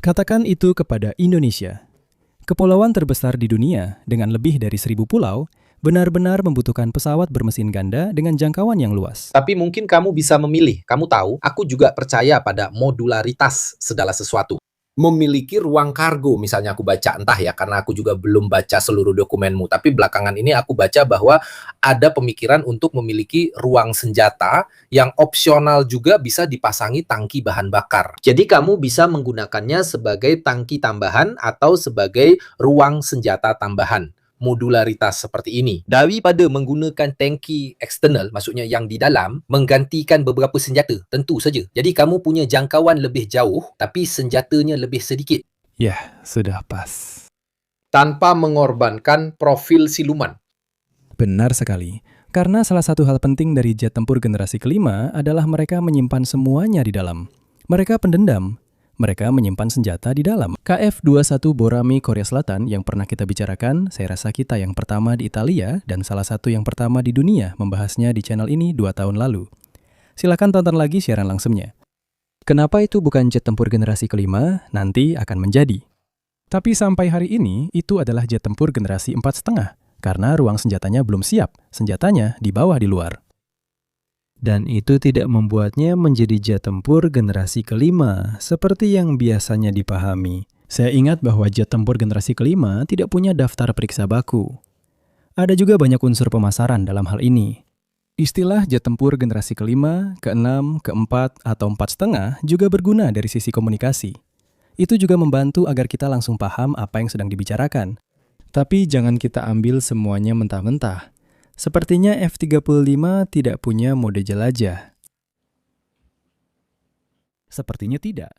Katakan itu kepada Indonesia. Kepulauan terbesar di dunia dengan lebih dari 1.000 pulau, benar-benar membutuhkan pesawat bermesin ganda dengan jangkauan yang luas. Tapi mungkin kamu bisa memilih. Kamu tahu, aku juga percaya pada modularitas segala sesuatu. memiliki ruang kargo. Misalnya aku baca, entah ya, karena aku juga belum baca seluruh dokumenmu, tapi belakangan ini aku baca bahwa ada pemikiran untuk memiliki ruang senjata yang opsional juga bisa dipasangi tangki bahan bakar. Jadi kamu bisa menggunakannya sebagai tangki tambahan atau sebagai ruang senjata tambahan. Modularitas seperti ini. Daripada menggunakan tangki eksternal, maksudnya yang di dalam, menggantikan beberapa senjata, tentu saja. Jadi kamu punya jangkauan lebih jauh, tapi senjatanya lebih sedikit. Yah, sudah pas. Tanpa mengorbankan profil siluman. Benar sekali. Karena salah satu hal penting dari jet tempur generasi kelima adalah mereka menyimpan semuanya di dalam. Mereka pendendam. Mereka menyimpan senjata di dalam. KF-21 Borami Korea Selatan yang pernah kita bicarakan, saya rasa kita yang pertama di Italia dan salah satu yang pertama di dunia membahasnya di channel ini 2 tahun lalu. Silakan tonton lagi siaran langsungnya. Kenapa itu bukan jet tempur generasi kelima? Nanti akan menjadi. Tapi sampai hari ini, itu adalah jet tempur generasi 4,5, karena ruang senjatanya belum siap, senjatanya di bawah di luar. Dan itu tidak membuatnya menjadi jet tempur generasi kelima, seperti yang biasanya dipahami. Saya ingat bahwa jet tempur generasi kelima tidak punya daftar periksa baku. Ada juga banyak unsur pemasaran dalam hal ini. Istilah jet tempur generasi kelima, keenam, keempat, atau 4,5 juga berguna dari sisi komunikasi. Itu juga membantu agar kita langsung paham apa yang sedang dibicarakan. Tapi jangan kita ambil semuanya mentah-mentah. Sepertinya F-35 tidak punya mode jelajah. Sepertinya tidak.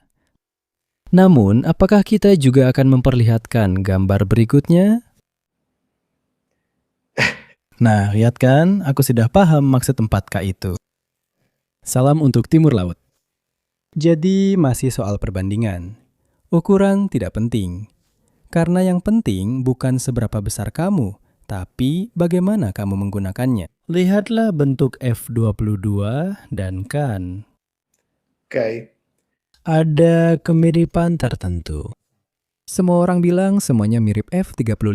Namun, apakah kita juga akan memperlihatkan gambar berikutnya? Nah, lihat kan? Aku sudah paham maksud 4K itu. Salam untuk Timur Laut. Jadi, masih soal perbandingan. Ukuran tidak penting. Karena yang penting bukan seberapa besar kamu, tapi bagaimana kamu menggunakannya. Lihatlah bentuk F-22 dan kan. Okay. Ada kemiripan tertentu. Semua orang bilang semuanya mirip F-35.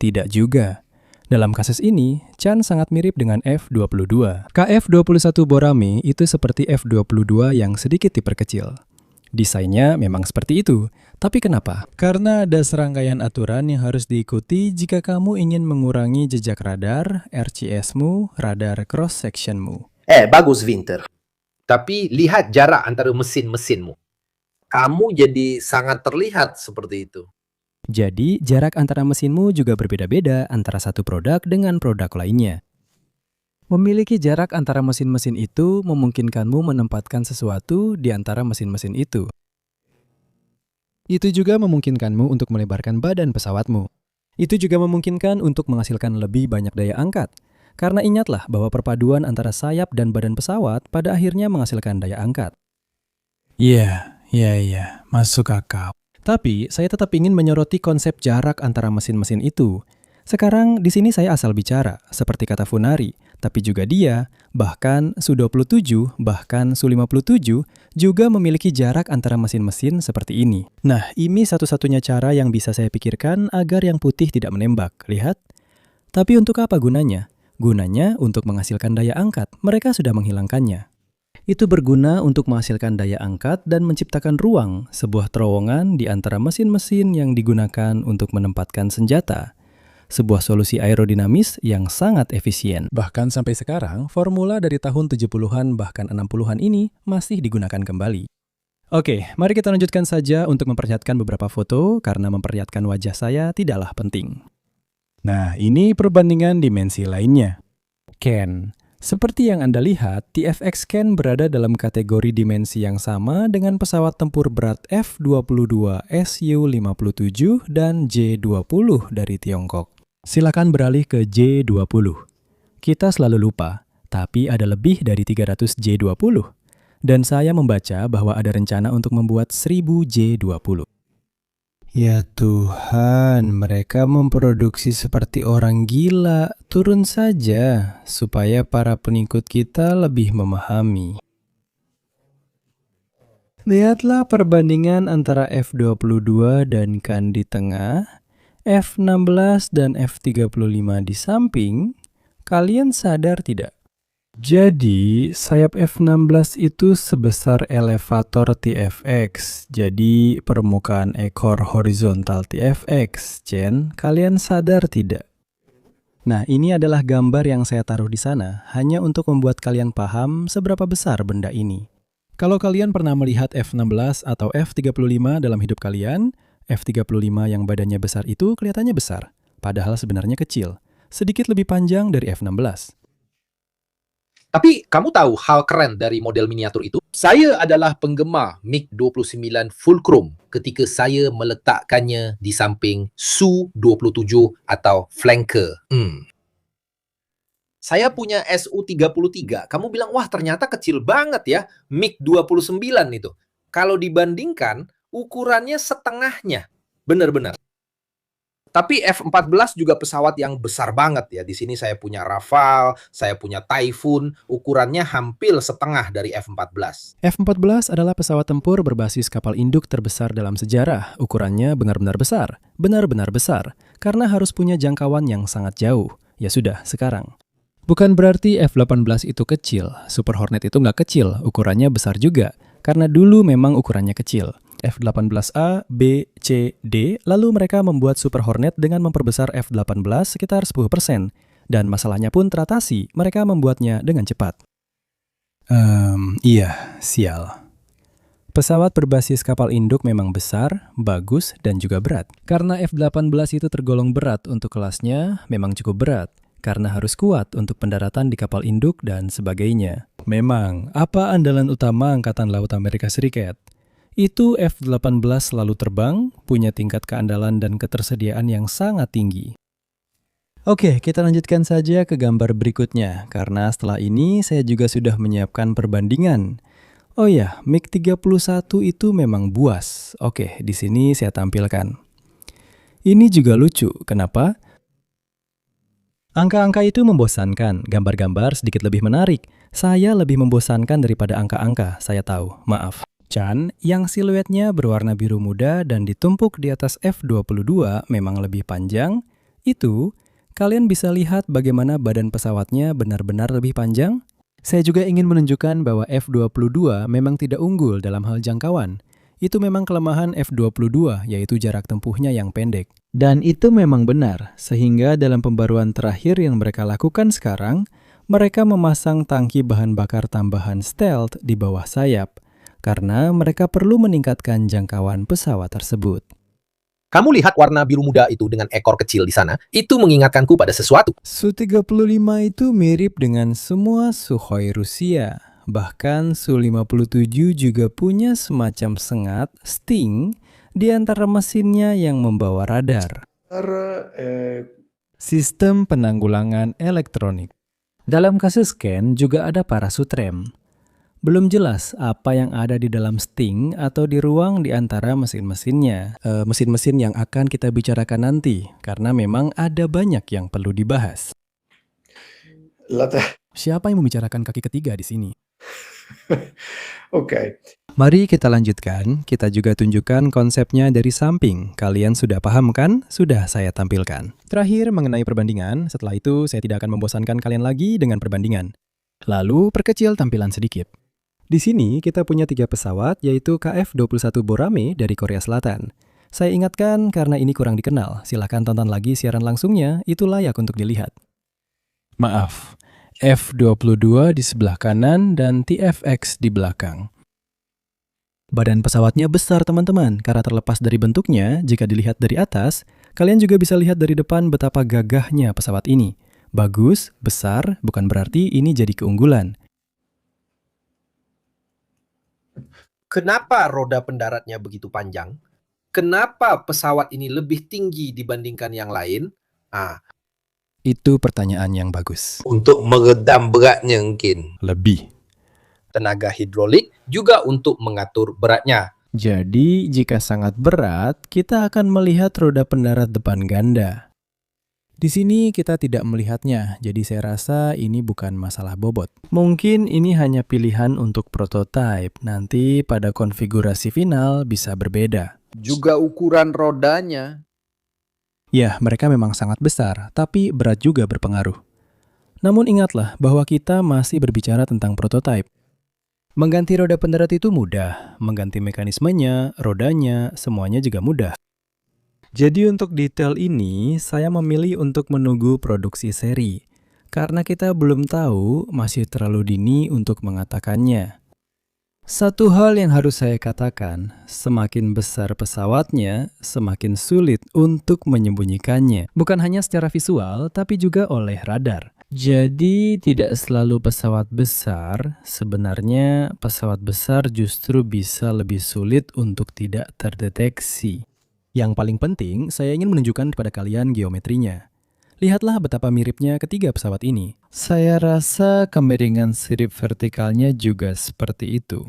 Tidak juga. Dalam kasus ini, Chan sangat mirip dengan F-22. KF-21 Borami itu seperti F-22 yang sedikit diperkecil. Desainnya memang seperti itu. Tapi kenapa? Karena ada serangkaian aturan yang harus diikuti jika kamu ingin mengurangi jejak radar, RCS-mu, radar cross-section-mu. Bagus, Winter. Tapi lihat jarak antara mesin-mesinmu. Kamu jadi sangat terlihat seperti itu. Jadi, jarak antara mesinmu juga berbeda-beda antara satu produk dengan produk lainnya. Memiliki jarak antara mesin-mesin itu memungkinkanmu menempatkan sesuatu di antara mesin-mesin itu. Itu juga memungkinkanmu untuk melebarkan badan pesawatmu. Itu juga memungkinkan untuk menghasilkan lebih banyak daya angkat. Karena ingatlah bahwa perpaduan antara sayap dan badan pesawat pada akhirnya menghasilkan daya angkat. Iya, masuk akal. Tapi saya tetap ingin menyoroti konsep jarak antara mesin-mesin itu. Sekarang di sini saya asal bicara, seperti kata Funari, tapi juga dia, bahkan Su-27, bahkan Su-57 juga memiliki jarak antara mesin-mesin seperti ini. Nah, ini satu-satunya cara yang bisa saya pikirkan agar yang putih tidak menembak. Lihat. Tapi untuk apa gunanya? Gunanya untuk menghasilkan daya angkat. Mereka sudah menghilangkannya. Itu berguna untuk menghasilkan daya angkat dan menciptakan ruang, sebuah terowongan di antara mesin-mesin yang digunakan untuk menempatkan senjata. Sebuah solusi aerodinamis yang sangat efisien. Bahkan sampai sekarang, formula dari tahun 70-an bahkan 60-an ini masih digunakan kembali. Oke, mari kita lanjutkan saja untuk memperlihatkan beberapa foto karena memperlihatkan wajah saya tidaklah penting. Nah, ini perbandingan dimensi lainnya. Ken. Seperti yang Anda lihat, TFX Ken berada dalam kategori dimensi yang sama dengan pesawat tempur berat F-22 Su-57 dan J-20 dari Tiongkok. Silakan beralih ke J-20. Kita selalu lupa, tapi ada lebih dari 300 J-20. Dan saya membaca bahwa ada rencana untuk membuat 1000 J-20. Ya Tuhan, mereka memproduksi seperti orang gila. Turun saja, supaya para pengikut kita lebih memahami. Lihatlah perbandingan antara F-22 dan Kan di tengah, F-16 dan F-35 di samping. Kalian sadar tidak? Jadi, sayap F16 itu sebesar elevator TFX. Jadi, permukaan ekor horizontal TFX. Chen, kalian sadar tidak? Nah, ini adalah gambar yang saya taruh di sana hanya untuk membuat kalian paham seberapa besar benda ini. Kalau kalian pernah melihat F16 atau F35 dalam hidup kalian, F35 yang badannya besar itu kelihatannya besar, padahal sebenarnya kecil, sedikit lebih panjang dari F16. Tapi kamu tahu hal keren dari model miniatur itu? Saya adalah penggemar MiG-29 Fulcrum ketika saya meletakkannya di samping Su-27 atau Flanker. Saya punya Su-33. Kamu bilang, wah ternyata kecil banget ya MiG-29 itu. Kalau dibandingkan, ukurannya setengahnya. Benar-benar. Tapi F-14 juga pesawat yang besar banget ya. Di sini saya punya Rafale, saya punya Typhoon, ukurannya hampir setengah dari F-14. F-14 adalah pesawat tempur berbasis kapal induk terbesar dalam sejarah. Ukurannya benar-benar besar, karena harus punya jangkauan yang sangat jauh. Ya sudah, sekarang. Bukan berarti F-18 itu kecil, Super Hornet itu nggak kecil, ukurannya besar juga, karena dulu memang ukurannya kecil. F-18A, B, C, D, lalu mereka membuat Super Hornet dengan memperbesar F-18 sekitar 10%. Dan masalahnya pun teratasi, mereka membuatnya dengan cepat. Iya, sial. Pesawat berbasis kapal induk memang besar, bagus, dan juga berat. Karena F-18 itu tergolong berat untuk kelasnya, memang cukup berat. Karena harus kuat untuk pendaratan di kapal induk dan sebagainya. Memang, apa andalan utama Angkatan Laut Amerika Serikat? Itu F-18 selalu terbang, punya tingkat keandalan dan ketersediaan yang sangat tinggi. Oke, kita lanjutkan saja ke gambar berikutnya, karena setelah ini saya juga sudah menyiapkan perbandingan. Oh ya, MiG-31 itu memang buas. Oke, di sini saya tampilkan. Ini juga lucu, kenapa? Angka-angka itu membosankan, gambar-gambar sedikit lebih menarik. Saya lebih membosankan daripada angka-angka, saya tahu, maaf. Chan, yang siluetnya berwarna biru muda dan ditumpuk di atas F-22 memang lebih panjang, itu kalian bisa lihat bagaimana badan pesawatnya benar-benar lebih panjang. Saya juga ingin menunjukkan bahwa F-22 memang tidak unggul dalam hal jangkauan. Itu memang kelemahan F-22, yaitu jarak tempuhnya yang pendek. Dan itu memang benar, sehingga dalam pembaruan terakhir yang mereka lakukan sekarang, mereka memasang tangki bahan bakar tambahan stealth di bawah sayap, karena mereka perlu meningkatkan jangkauan pesawat tersebut. Kamu lihat warna biru muda itu dengan ekor kecil di sana? Itu mengingatkanku pada sesuatu. Su-35 itu mirip dengan semua Sukhoi Rusia. Bahkan Su-57 juga punya semacam sengat, sting, di antara mesinnya yang membawa radar. Sistem penanggulangan elektronik. Dalam kasus Ken juga ada parasut rem. Belum jelas apa yang ada di dalam sting atau di ruang di antara mesin-mesinnya. Mesin-mesin yang akan kita bicarakan nanti, karena memang ada banyak yang perlu dibahas. Siapa yang membicarakan kaki ketiga di sini? Oke. Mari kita lanjutkan. Kita juga tunjukkan konsepnya dari samping. Kalian sudah paham kan? Sudah saya tampilkan. Terakhir mengenai perbandingan, setelah itu saya tidak akan membosankan kalian lagi dengan perbandingan. Lalu perkecil tampilan sedikit. Di sini kita punya 3 pesawat, yaitu KF-21 Borame dari Korea Selatan. Saya ingatkan karena ini kurang dikenal, silahkan tonton lagi siaran langsungnya, itu layak untuk dilihat. Maaf, F-22 di sebelah kanan dan TFX di belakang. Badan pesawatnya besar teman-teman, karena terlepas dari bentuknya, jika dilihat dari atas, kalian juga bisa lihat dari depan betapa gagahnya pesawat ini. Bagus, besar, bukan berarti ini jadi keunggulan. Kenapa roda pendaratnya begitu panjang? Kenapa pesawat ini lebih tinggi dibandingkan yang lain? Itu pertanyaan yang bagus. Untuk meredam beratnya mungkin. Lebih. Tenaga hidrolik juga untuk mengatur beratnya. Jadi, jika sangat berat, kita akan melihat roda pendarat depan ganda. Di sini kita tidak melihatnya, jadi saya rasa ini bukan masalah bobot. Mungkin ini hanya pilihan untuk prototipe, nanti pada konfigurasi final bisa berbeda. Juga ukuran rodanya. Ya, mereka memang sangat besar, tapi berat juga berpengaruh. Namun ingatlah bahwa kita masih berbicara tentang prototipe. Mengganti roda pendarat itu mudah, mengganti mekanismenya, rodanya, semuanya juga mudah. Jadi untuk detail ini, saya memilih untuk menunggu produksi seri. Karena kita belum tahu, masih terlalu dini untuk mengatakannya. Satu hal yang harus saya katakan, semakin besar pesawatnya, semakin sulit untuk menyembunyikannya. Bukan hanya secara visual, tapi juga oleh radar. Jadi tidak selalu pesawat besar, sebenarnya pesawat besar justru bisa lebih sulit untuk tidak terdeteksi. Yang paling penting, saya ingin menunjukkan kepada kalian geometrinya. Lihatlah betapa miripnya ketiga pesawat ini. Saya rasa kemiringan sirip vertikalnya juga seperti itu.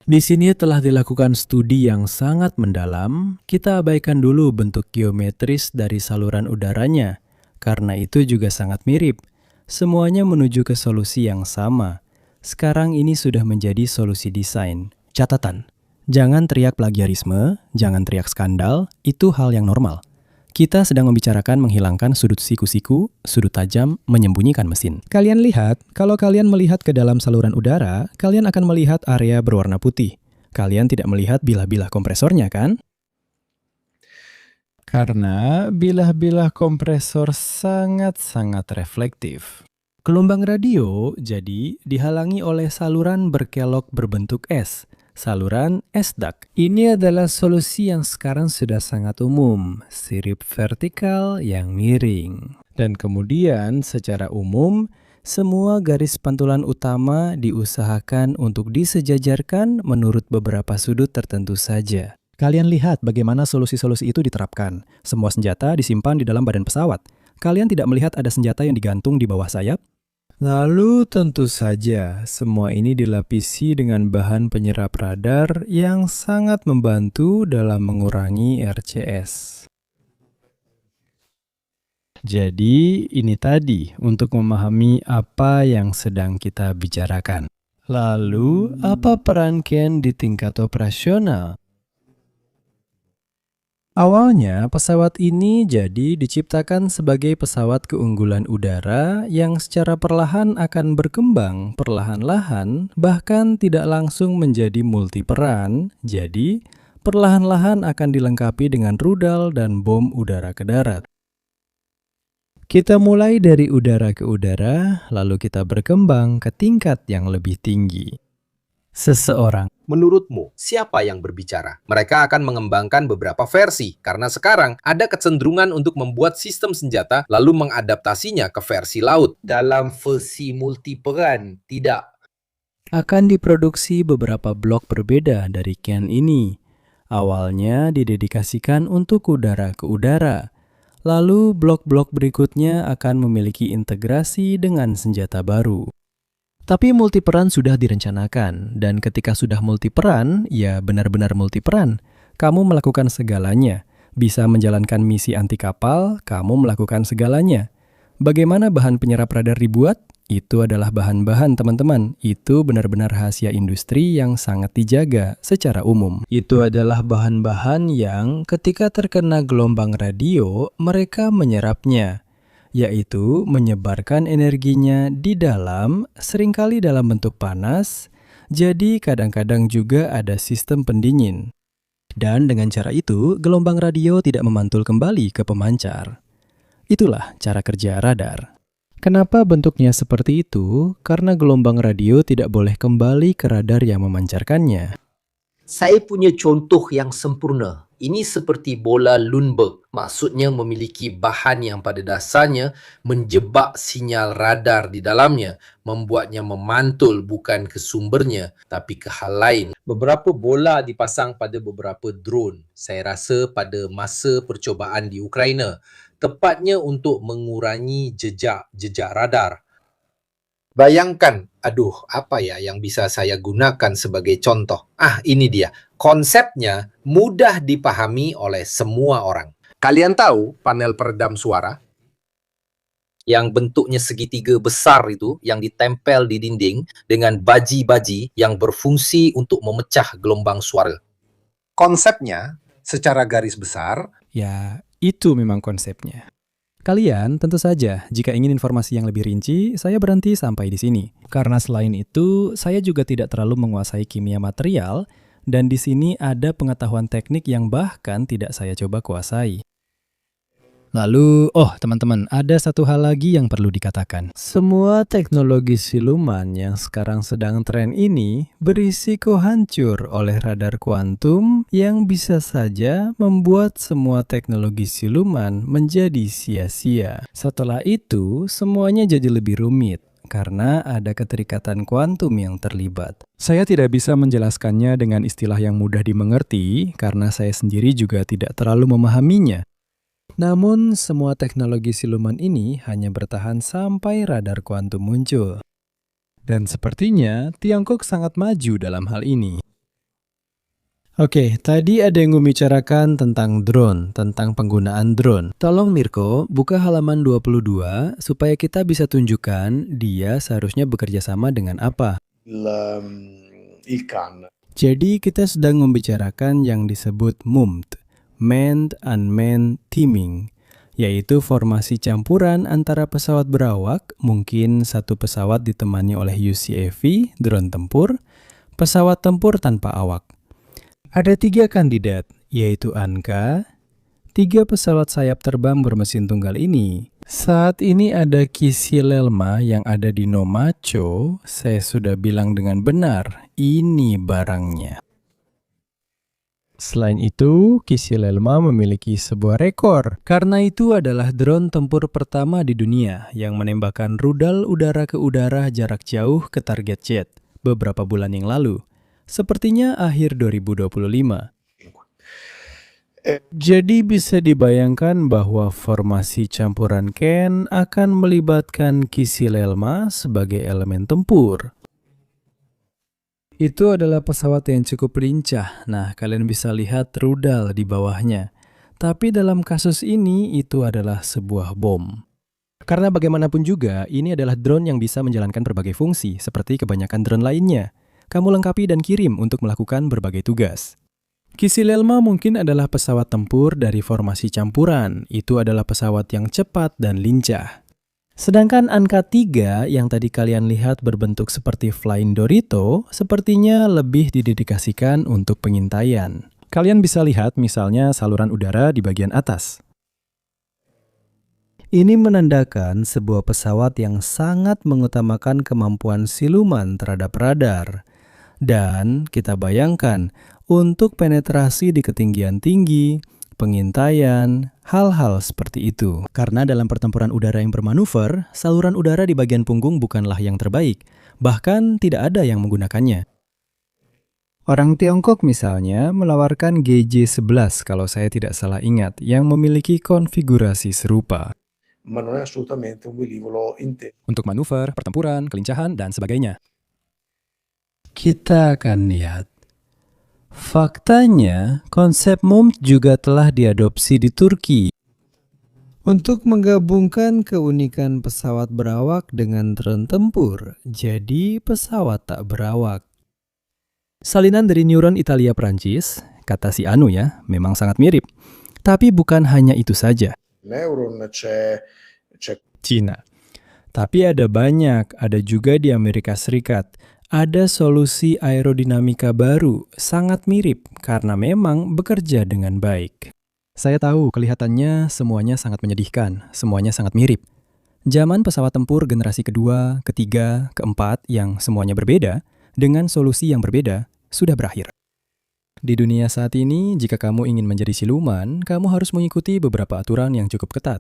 Di sini telah dilakukan studi yang sangat mendalam. Kita abaikan dulu bentuk geometris dari saluran udaranya, karena itu juga sangat mirip. Semuanya menuju ke solusi yang sama. Sekarang ini sudah menjadi solusi desain. Catatan, jangan teriak plagiarisme, jangan teriak skandal, itu hal yang normal. Kita sedang membicarakan menghilangkan sudut siku-siku, sudut tajam, menyembunyikan mesin. Kalian lihat, kalau kalian melihat ke dalam saluran udara, kalian akan melihat area berwarna putih. Kalian tidak melihat bilah-bilah kompresornya, kan? Karena bilah-bilah kompresor sangat-sangat reflektif. Gelombang radio jadi dihalangi oleh saluran berkelok berbentuk S, saluran S-duct. Ini adalah solusi yang sekarang sudah sangat umum, sirip vertikal yang miring. Dan kemudian secara umum, semua garis pantulan utama diusahakan untuk disejajarkan menurut beberapa sudut tertentu saja. Kalian lihat bagaimana solusi-solusi itu diterapkan. Semua senjata disimpan di dalam badan pesawat. Kalian tidak melihat ada senjata yang digantung di bawah sayap? Lalu tentu saja semua ini dilapisi dengan bahan penyerap radar yang sangat membantu dalam mengurangi RCS. Jadi ini tadi untuk memahami apa yang sedang kita bicarakan. Lalu apa peran Ken di tingkat operasional? Awalnya, pesawat ini jadi diciptakan sebagai pesawat keunggulan udara yang secara perlahan akan berkembang perlahan-lahan, bahkan tidak langsung menjadi multiperan, jadi perlahan-lahan akan dilengkapi dengan rudal dan bom udara ke darat. Kita mulai dari udara ke udara, lalu kita berkembang ke tingkat yang lebih tinggi. Seseorang. Menurutmu, siapa yang berbicara? Mereka akan mengembangkan beberapa versi, karena sekarang ada kecenderungan untuk membuat sistem senjata lalu mengadaptasinya ke versi laut. Dalam versi multiperan, tidak. Akan diproduksi beberapa blok berbeda dari Ken ini. Awalnya didedikasikan untuk udara ke udara. Lalu blok-blok berikutnya akan memiliki integrasi dengan senjata baru. Tapi multiperan sudah direncanakan, dan ketika sudah multiperan, ya benar-benar multiperan. Kamu melakukan segalanya. Bisa menjalankan misi anti kapal, kamu melakukan segalanya. Bagaimana bahan penyerap radar dibuat? Itu adalah bahan-bahan, teman-teman. Itu benar-benar rahasia industri yang sangat dijaga secara umum. Itu adalah bahan-bahan yang ketika terkena gelombang radio, mereka menyerapnya, yaitu menyebarkan energinya di dalam, seringkali dalam bentuk panas, jadi kadang-kadang juga ada sistem pendingin. Dan dengan cara itu, gelombang radio tidak memantul kembali ke pemancar. Itulah cara kerja radar. Kenapa bentuknya seperti itu? Karena gelombang radio tidak boleh kembali ke radar yang memancarkannya. Saya punya contoh yang sempurna. Ini seperti bola Lundberg. Maksudnya memiliki bahan yang pada dasarnya menjebak sinyal radar di dalamnya, membuatnya memantul bukan ke sumbernya, tapi ke hal lain. Beberapa bola dipasang pada beberapa drone. Saya rasa pada masa percobaan di Ukraina, tepatnya untuk mengurangi jejak radar. Bayangkan, apa ya yang bisa saya gunakan sebagai contoh? Ini dia. Konsepnya mudah dipahami oleh semua orang. Kalian tahu panel peredam suara? Yang bentuknya segitiga besar itu, yang ditempel di dinding dengan baji-baji yang berfungsi untuk memecah gelombang suara. Konsepnya, secara garis besar, Ya, itu memang konsepnya. Kalian tentu saja, jika ingin informasi yang lebih rinci, saya berhenti sampai di sini. Karena selain itu, saya juga tidak terlalu menguasai kimia material, dan di sini ada pengetahuan teknik yang bahkan tidak saya coba kuasai. Lalu, teman-teman, ada satu hal lagi yang perlu dikatakan. Semua teknologi siluman yang sekarang sedang tren ini berisiko hancur oleh radar kuantum yang bisa saja membuat semua teknologi siluman menjadi sia-sia. Setelah itu, semuanya jadi lebih rumit karena ada keterikatan kuantum yang terlibat. Saya tidak bisa menjelaskannya dengan istilah yang mudah dimengerti karena saya sendiri juga tidak terlalu memahaminya. Namun, semua teknologi siluman ini hanya bertahan sampai radar kuantum muncul. Dan sepertinya Tiongkok sangat maju dalam hal ini. Oke, tadi ada yang membicarakan tentang drone, tentang penggunaan drone. Tolong Mirko, buka halaman 22 supaya kita bisa tunjukkan dia seharusnya bekerja sama dengan apa. il CAN. Jadi kita sedang membicarakan yang disebut MUMT, Manned-Unmanned Teaming, yaitu formasi campuran antara pesawat berawak, mungkin satu pesawat ditemani oleh UCAV, drone tempur, pesawat tempur tanpa awak. Ada 3 kandidat, yaitu ANKA, 3 pesawat sayap terbang bermesin tunggal ini. Saat ini ada Kisilelma yang ada di Nomacho, saya sudah bilang dengan benar, ini barangnya. Selain itu, Kisilelma memiliki sebuah rekor. Karena itu adalah drone tempur pertama di dunia yang menembakkan rudal udara ke udara jarak jauh ke target jet beberapa bulan yang lalu. Sepertinya akhir 2025. Jadi bisa dibayangkan bahwa formasi campuran Ken akan melibatkan Kisilelma sebagai elemen tempur. Itu adalah pesawat yang cukup lincah. Nah, kalian bisa lihat rudal di bawahnya. Tapi dalam kasus ini, itu adalah sebuah bom. Karena bagaimanapun juga, ini adalah drone yang bisa menjalankan berbagai fungsi, seperti kebanyakan drone lainnya. Kamu lengkapi dan kirim untuk melakukan berbagai tugas. Kisilelma mungkin adalah pesawat tempur dari formasi campuran. Itu adalah pesawat yang cepat dan lincah. Sedangkan angka 3 yang tadi kalian lihat berbentuk seperti Flying Dorito, sepertinya lebih didedikasikan untuk pengintaian. Kalian bisa lihat misalnya saluran udara di bagian atas. Ini menandakan sebuah pesawat yang sangat mengutamakan kemampuan siluman terhadap radar. Dan kita bayangkan, untuk penetrasi di ketinggian tinggi, pengintaian, hal-hal seperti itu. Karena dalam pertempuran udara yang bermanuver, saluran udara di bagian punggung bukanlah yang terbaik, bahkan tidak ada yang menggunakannya. Orang Tiongkok misalnya menawarkan GJ-11 kalau saya tidak salah ingat, yang memiliki konfigurasi serupa. Ma non è assolutamente un velivolo intero. Untuk manuver, pertempuran, kelincahan, dan sebagainya. Kita akan lihat. Faktanya, konsep MUMT juga telah diadopsi di Turki. Untuk menggabungkan keunikan pesawat berawak dengan drone tempur, jadi pesawat tak berawak. Salinan dari neuron Italia Prancis, kata si Anu ya, memang sangat mirip. Tapi bukan hanya itu saja. Neuron c'è Cina. Tapi ada banyak, ada juga di Amerika Serikat. Ada solusi aerodinamika baru, sangat mirip karena memang bekerja dengan baik. Saya tahu kelihatannya semuanya sangat menyedihkan, semuanya sangat mirip. Zaman pesawat tempur generasi kedua, ketiga, keempat yang semuanya berbeda, dengan solusi yang berbeda, sudah berakhir. Di dunia saat ini, jika kamu ingin menjadi siluman, kamu harus mengikuti beberapa aturan yang cukup ketat.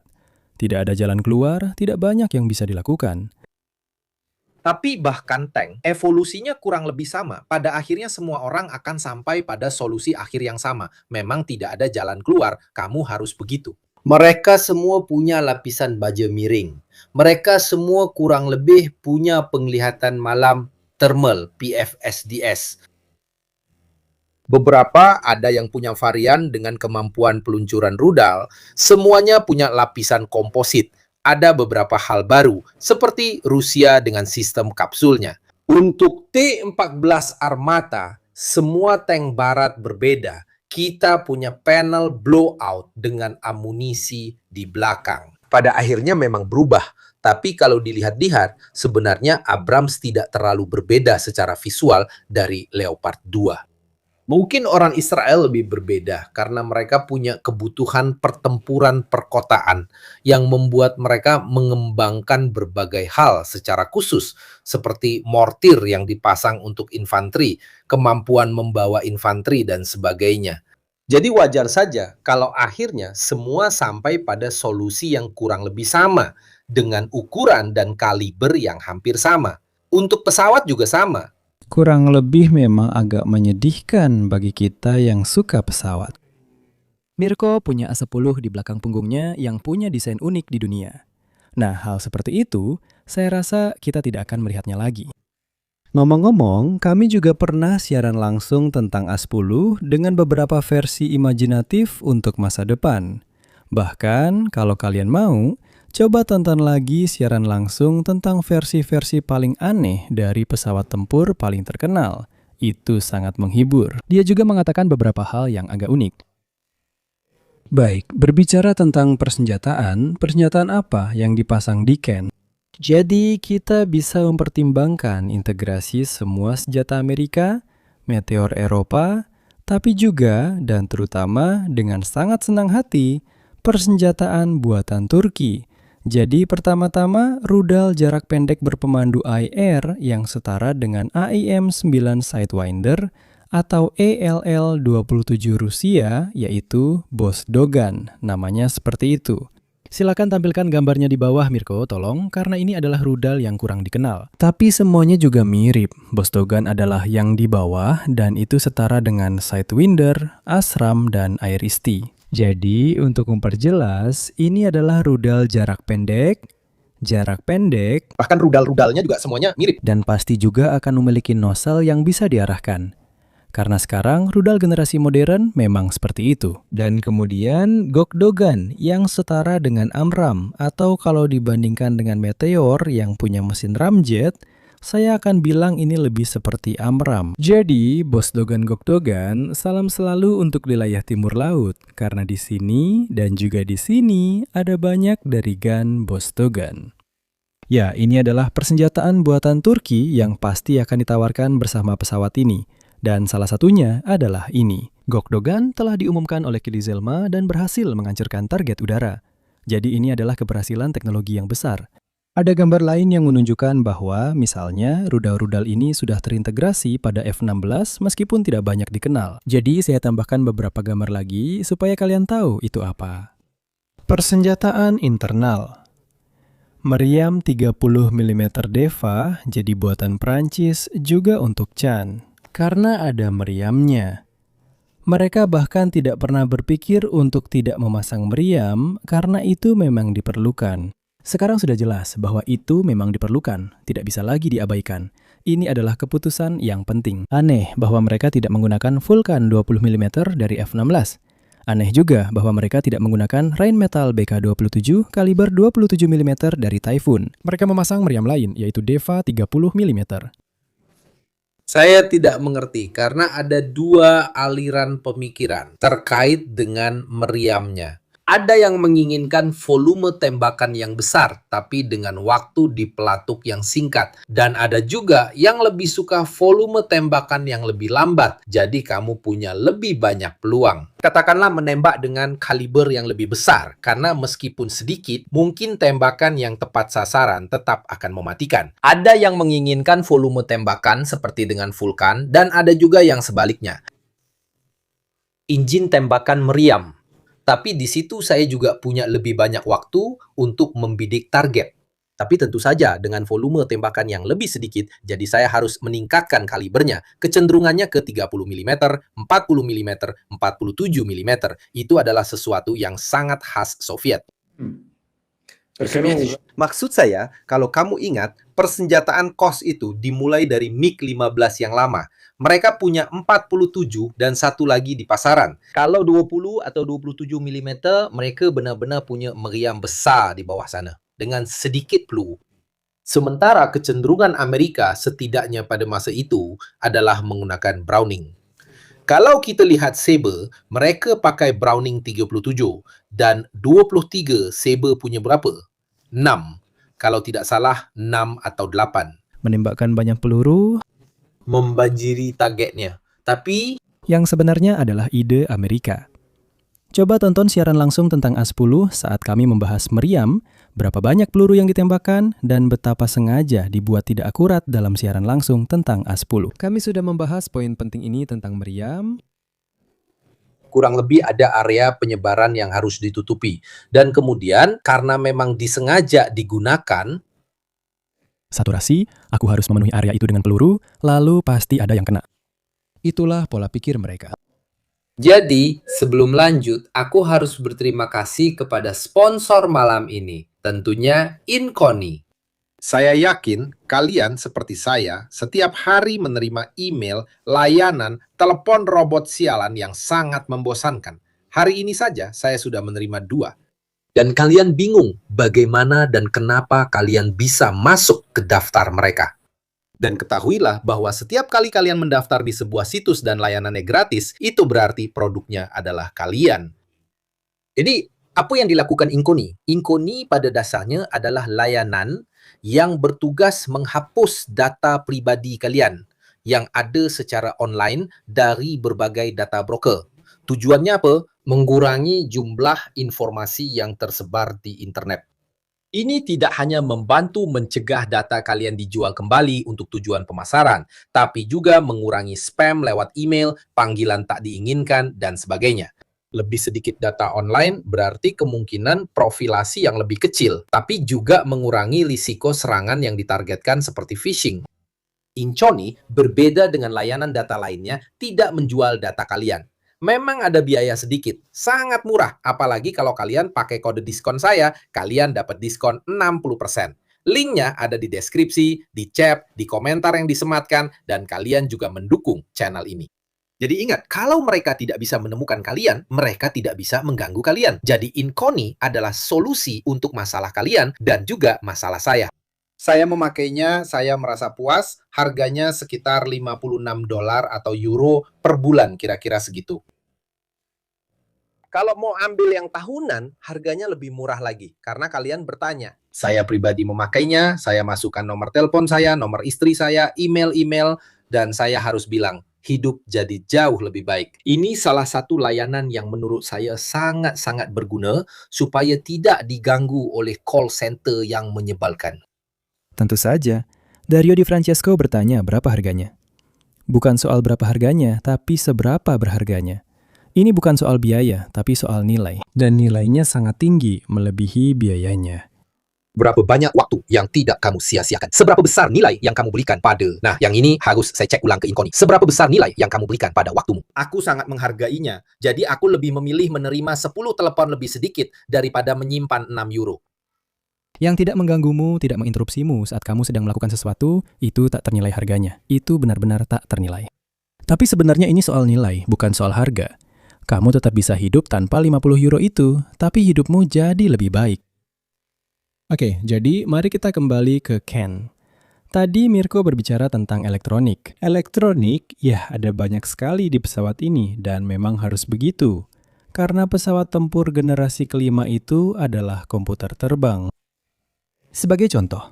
Tidak ada jalan keluar, tidak banyak yang bisa dilakukan. Tapi bahkan tank, evolusinya kurang lebih sama. Pada akhirnya semua orang akan sampai pada solusi akhir yang sama. Memang tidak ada jalan keluar, kamu harus begitu. Mereka semua punya lapisan baja miring. Mereka semua kurang lebih punya penglihatan malam thermal, PFSDS. Beberapa ada yang punya varian dengan kemampuan peluncuran rudal. Semuanya punya lapisan komposit. Ada beberapa hal baru, seperti Rusia dengan sistem kapsulnya. Untuk T-14 Armata, semua tank barat berbeda. Kita punya panel blowout dengan amunisi di belakang. pada akhirnya memang berubah. Tapi kalau dilihat-lihat, sebenarnya Abrams tidak terlalu berbeda secara visual dari Leopard 2. Mungkin orang Israel lebih berbeda karena mereka punya kebutuhan pertempuran perkotaan yang membuat mereka mengembangkan berbagai hal secara khusus, seperti mortir yang dipasang untuk infanteri, kemampuan membawa infanteri, dan sebagainya. Jadi wajar saja kalau akhirnya semua sampai pada solusi yang kurang lebih sama, dengan ukuran dan kaliber yang hampir sama. Untuk pesawat juga sama. Kurang lebih memang agak menyedihkan bagi kita yang suka pesawat. Mirko punya A10 di belakang punggungnya yang punya desain unik di dunia. Nah, hal seperti itu, saya rasa kita tidak akan melihatnya lagi. Ngomong-ngomong, kami juga pernah siaran langsung tentang A10 dengan beberapa versi imajinatif untuk masa depan. Bahkan, kalau kalian mau, coba tonton lagi siaran langsung tentang versi-versi paling aneh dari pesawat tempur paling terkenal. Itu sangat menghibur. Dia juga mengatakan beberapa hal yang agak unik. Baik, berbicara tentang persenjataan apa yang dipasang di Ken? Jadi kita bisa mempertimbangkan integrasi semua senjata Amerika, Meteor Eropa, tapi juga dan terutama dengan sangat senang hati, persenjataan buatan Turki. Jadi pertama-tama rudal jarak pendek berpemandu IR yang setara dengan AIM-9 Sidewinder atau ELL-27 Rusia, yaitu Bosdogan, namanya seperti itu. Silakan tampilkan gambarnya di bawah, Mirko, tolong, karena ini adalah rudal yang kurang dikenal. Tapi semuanya juga mirip. Bosdogan adalah yang di bawah dan itu setara dengan Sidewinder, Asram, dan Air-Isti. Jadi untuk memperjelas, ini adalah rudal jarak pendek, Bahkan rudal-rudalnya juga semuanya mirip. dan pasti juga akan memiliki nozzle yang bisa diarahkan. Karena sekarang rudal generasi modern memang seperti itu. Dan kemudian Gokdogan yang setara dengan Amram, atau kalau dibandingkan dengan Meteor yang punya mesin ramjet, saya akan bilang ini lebih seperti Amram. Jadi, Bosdogan Gokdogan, salam selalu untuk wilayah timur laut, karena di sini dan juga di sini ada banyak dari gun Bosdogan. Ya, ini adalah persenjataan buatan Turki yang pasti akan ditawarkan bersama pesawat ini. Dan salah satunya adalah ini. Gokdogan telah diumumkan oleh Kili Zelma dan berhasil menghancurkan target udara. Jadi ini adalah keberhasilan teknologi yang besar. Ada gambar lain yang menunjukkan bahwa misalnya rudal-rudal ini sudah terintegrasi pada F-16 meskipun tidak banyak dikenal. Jadi saya tambahkan beberapa gambar lagi supaya kalian tahu itu apa. Persenjataan internal. Meriam 30 mm Deva jadi buatan Prancis juga untuk Chan. Karena ada meriamnya. Mereka bahkan tidak pernah berpikir untuk tidak memasang meriam karena itu memang diperlukan. Sekarang sudah jelas bahwa itu memang diperlukan, tidak bisa lagi diabaikan. Ini adalah keputusan yang penting. Aneh bahwa mereka tidak menggunakan Vulcan 20 mm dari F-16. Aneh juga bahwa mereka tidak menggunakan Rheinmetall BK-27 kaliber 27 mm dari Typhoon. Mereka memasang meriam lain, yaitu Deva 30 mm. Saya tidak mengerti karena ada dua aliran pemikiran terkait dengan meriamnya. Ada yang menginginkan volume tembakan yang besar, tapi dengan waktu di pelatuk yang singkat. Dan ada juga yang lebih suka volume tembakan yang lebih lambat, jadi kamu punya lebih banyak peluang. Katakanlah menembak dengan kaliber yang lebih besar, karena meskipun sedikit, mungkin tembakan yang tepat sasaran tetap akan mematikan. Ada yang menginginkan volume tembakan seperti dengan Vulcan, dan ada juga yang sebaliknya. Injin tembakan meriam. Tapi di situ saya juga punya lebih banyak waktu untuk membidik target. Tapi tentu saja dengan volume tembakan yang lebih sedikit, jadi saya harus meningkatkan kalibernya, kecenderungannya ke 30 mm, 40 mm, 47 mm. Itu adalah sesuatu yang sangat khas Soviet. Perché non usa- Maksud saya, kalau kamu ingat, persenjataan KOS itu dimulai dari MiG-15 yang lama. Mereka punya 47 dan satu lagi di pasaran. Kalau 20 atau 27 mm, mereka benar-benar punya meriam besar di bawah sana, dengan sedikit peluru. Sementara kecenderungan Amerika setidaknya pada masa itu adalah menggunakan Browning. Kalau kita lihat Sabre, mereka pakai Browning 37 dan 23 Sabre punya berapa? 6. Kalau tidak salah, 6 atau 8. Menembakkan banyak peluru Membanjiri targetnya. Tapi yang sebenarnya adalah ide Amerika. Coba tonton siaran langsung tentang A-10 saat kami membahas meriam, berapa banyak peluru yang ditembakkan, dan betapa sengaja dibuat tidak akurat dalam siaran langsung tentang A-10. Kami sudah membahas poin penting ini tentang meriam. Kurang lebih ada area penyebaran yang harus ditutupi. Dan kemudian, karena memang disengaja digunakan, Saturasi, aku harus memenuhi area itu dengan peluru, lalu pasti ada yang kena. Itulah pola pikir mereka. jadi, sebelum lanjut, aku harus berterima kasih kepada sponsor malam ini. Tentunya Inconi. saya yakin kalian seperti saya setiap hari menerima email, layanan, telepon robot sialan yang sangat membosankan. Hari ini saja saya sudah menerima 2. Dan kalian bingung bagaimana dan kenapa kalian bisa masuk ke daftar mereka. Dan ketahuilah bahwa setiap kali kalian mendaftar di sebuah situs dan layanannya gratis, itu berarti produknya adalah kalian. Jadi, apa yang dilakukan Inconi? Inconi pada dasarnya adalah layanan yang bertugas menghapus data pribadi kalian yang ada secara online dari berbagai data broker. Tujuannya apa? Mengurangi jumlah informasi yang tersebar di internet. Ini tidak hanya membantu mencegah data kalian dijual kembali untuk tujuan pemasaran, tapi juga mengurangi spam lewat email, panggilan tak diinginkan, dan sebagainya. Lebih sedikit data online berarti kemungkinan profilasi yang lebih kecil, tapi juga mengurangi risiko serangan yang ditargetkan seperti phishing. Inconi berbeda dengan layanan data lainnya, tidak menjual data kalian. Memang ada biaya sedikit, sangat murah, apalagi kalau kalian pakai kode diskon saya, kalian dapat diskon 60%. Linknya ada di deskripsi, di chat, di komentar yang disematkan, dan kalian juga mendukung channel ini. Jadi ingat, kalau mereka tidak bisa menemukan kalian, mereka tidak bisa mengganggu kalian. Jadi Inconi adalah solusi untuk masalah kalian dan juga masalah saya. Saya memakainya, saya merasa puas, harganya sekitar $56 atau euro per bulan, kira-kira segitu. Kalau mau ambil yang tahunan, harganya lebih murah lagi, karena kalian bertanya. Saya pribadi memakainya, saya masukkan nomor telepon saya, nomor istri saya, email, dan saya harus bilang, hidup jadi jauh lebih baik. Ini salah satu layanan yang menurut saya sangat-sangat berguna, supaya tidak diganggu oleh call center yang menyebalkan. Tentu saja, Dario Di Francesco bertanya berapa harganya. Bukan soal berapa harganya, tapi seberapa berharganya. Ini bukan soal biaya, tapi soal nilai. Dan nilainya sangat tinggi, melebihi biayanya. Berapa banyak waktu yang tidak kamu sia-siakan? Seberapa besar nilai yang kamu berikan pada... Nah, yang ini harus saya cek ulang ke Inconi. Seberapa besar nilai yang kamu berikan pada waktumu? Aku sangat menghargainya. Jadi aku lebih memilih menerima 10 telepon lebih sedikit daripada menyimpan 6 euro. Yang tidak mengganggumu, tidak menginterupsimu saat kamu sedang melakukan sesuatu, itu tak ternilai harganya. Itu benar-benar tak ternilai. Tapi sebenarnya ini soal nilai, bukan soal harga. Kamu tetap bisa hidup tanpa 50 euro itu, tapi hidupmu jadi lebih baik. Oke, jadi mari kita kembali ke Ken. Tadi Mirko berbicara tentang elektronik. Elektronik, ya ada banyak sekali di pesawat ini, dan memang harus begitu. Karena pesawat tempur generasi kelima itu adalah komputer terbang. Sebagai contoh,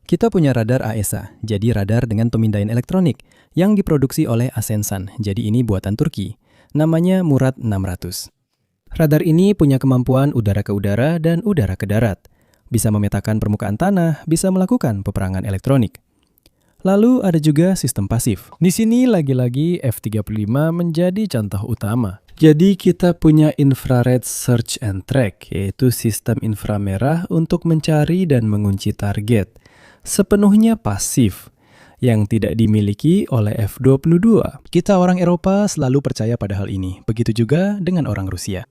kita punya radar AESA, jadi radar dengan pemindaian elektronik, yang diproduksi oleh Aselsan, jadi ini buatan Turki. Namanya Murat 600. Radar ini punya kemampuan udara ke udara dan udara ke darat. Bisa memetakan permukaan tanah, bisa melakukan peperangan elektronik. Lalu ada juga sistem pasif. Di sini lagi-lagi F-35 menjadi contoh utama. Jadi kita punya infrared search and track, yaitu sistem inframerah untuk mencari dan mengunci target. Sepenuhnya pasif, yang tidak dimiliki oleh F-22. Kita orang Eropa selalu percaya pada hal ini. Begitu juga dengan orang Rusia.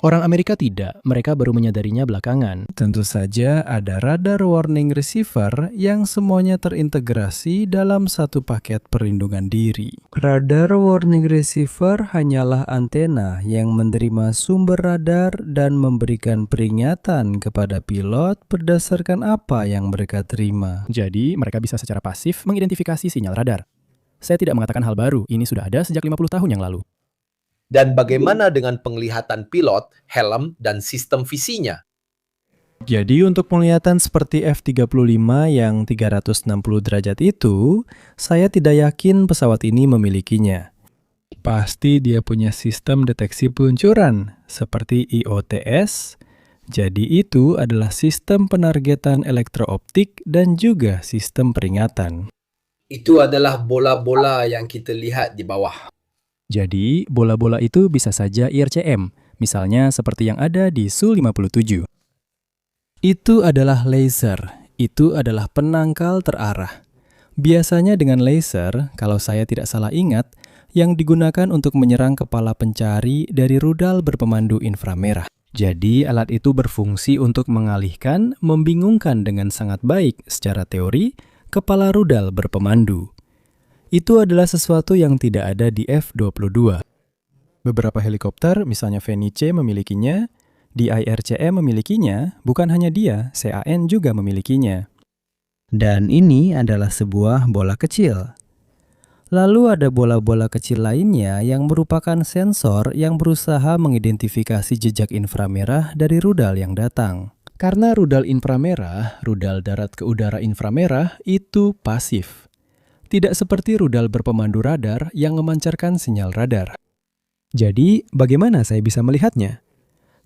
Orang Amerika tidak, mereka baru menyadarinya belakangan. Tentu saja ada radar warning receiver yang semuanya terintegrasi dalam satu paket perlindungan diri. Radar warning receiver hanyalah antena yang menerima sumber radar dan memberikan peringatan kepada pilot berdasarkan apa yang mereka terima. Jadi, mereka bisa secara pasif mengidentifikasi sinyal radar. Saya tidak mengatakan hal baru, ini sudah ada sejak 50 tahun yang lalu. Dan bagaimana dengan penglihatan pilot, helm, dan sistem visinya? Jadi untuk penglihatan seperti F-35 yang 360 derajat itu, saya tidak yakin pesawat ini memilikinya. Pasti dia punya sistem deteksi peluncuran, seperti IOTS. Jadi itu adalah sistem penargetan elektrooptik dan juga sistem peringatan. Itu adalah bola-bola yang kita lihat di bawah. Jadi, bola-bola itu bisa saja IRCM, misalnya seperti yang ada di Su-57. Itu adalah laser. Itu adalah penangkal terarah. Biasanya dengan laser, kalau saya tidak salah ingat, yang digunakan untuk menyerang kepala pencari dari rudal berpemandu inframerah. Jadi alat itu berfungsi untuk mengalihkan, membingungkan dengan sangat baik secara teori, kepala rudal berpemandu. Itu adalah sesuatu yang tidak ada di F-22. Beberapa helikopter, misalnya Fenice memilikinya, di IRCM memilikinya, bukan hanya dia, CAN juga memilikinya. Dan ini adalah sebuah bola kecil. Lalu ada bola-bola kecil lainnya yang merupakan sensor yang berusaha mengidentifikasi jejak inframerah dari rudal yang datang. Karena rudal inframerah, rudal darat ke udara inframerah itu pasif. Tidak seperti rudal berpemandu radar yang memancarkan sinyal radar. Jadi, bagaimana saya bisa melihatnya?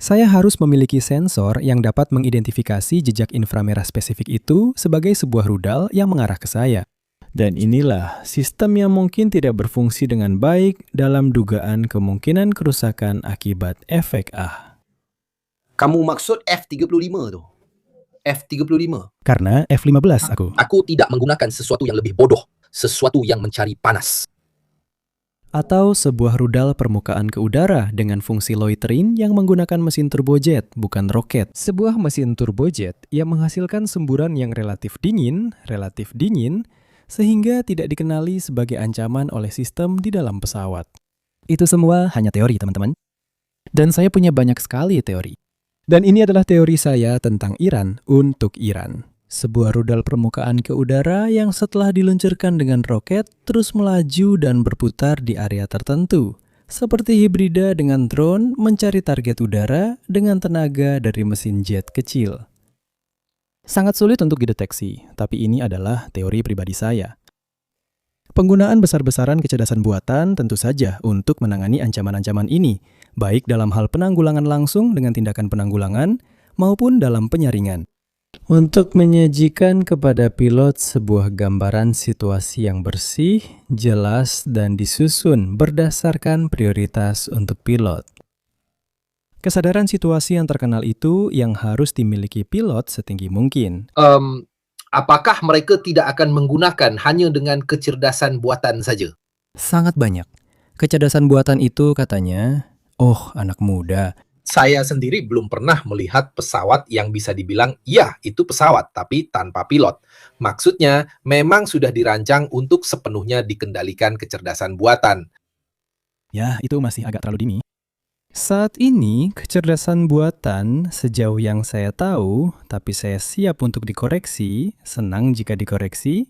Saya harus memiliki sensor yang dapat mengidentifikasi jejak inframerah spesifik itu sebagai sebuah rudal yang mengarah ke saya. Dan inilah sistem yang mungkin tidak berfungsi dengan baik dalam dugaan kemungkinan kerusakan akibat efek A. Kamu maksud F-35 tu? F-35? Karena F-15 aku. Aku tidak menggunakan sesuatu yang lebih bodoh, sesuatu yang mencari panas. Atau sebuah rudal permukaan ke udara dengan fungsi loitering yang menggunakan mesin turbojet, bukan roket. Sebuah mesin turbojet yang menghasilkan semburan yang relatif dingin, sehingga tidak dikenali sebagai ancaman oleh sistem di dalam pesawat. Itu semua hanya teori, teman-teman. Dan saya punya banyak sekali teori. Dan ini adalah teori saya tentang Iran untuk Iran. Sebuah rudal permukaan ke udara yang setelah diluncurkan dengan roket terus melaju dan berputar di area tertentu. Seperti hibrida dengan drone mencari target udara dengan tenaga dari mesin jet kecil. Sangat sulit untuk dideteksi, tapi ini adalah teori pribadi saya. Penggunaan besar-besaran kecerdasan buatan tentu saja untuk menangani ancaman-ancaman ini, baik dalam hal penanggulangan langsung dengan tindakan penanggulangan, maupun dalam penyaringan. Untuk menyajikan kepada pilot sebuah gambaran situasi yang bersih, jelas, dan disusun berdasarkan prioritas untuk pilot. Kesadaran situasi yang terkenal itu yang harus dimiliki pilot setinggi mungkin. Apakah mereka tidak akan menggunakan hanya dengan kecerdasan buatan saja? Sangat banyak. Kecerdasan buatan itu katanya, oh anak muda. Saya sendiri belum pernah melihat pesawat yang bisa dibilang, ya itu pesawat, tapi tanpa pilot. Maksudnya, memang sudah dirancang untuk sepenuhnya dikendalikan kecerdasan buatan. Ya, itu masih agak terlalu dini. Saat ini, kecerdasan buatan sejauh yang saya tahu, tapi saya siap untuk dikoreksi, senang jika dikoreksi.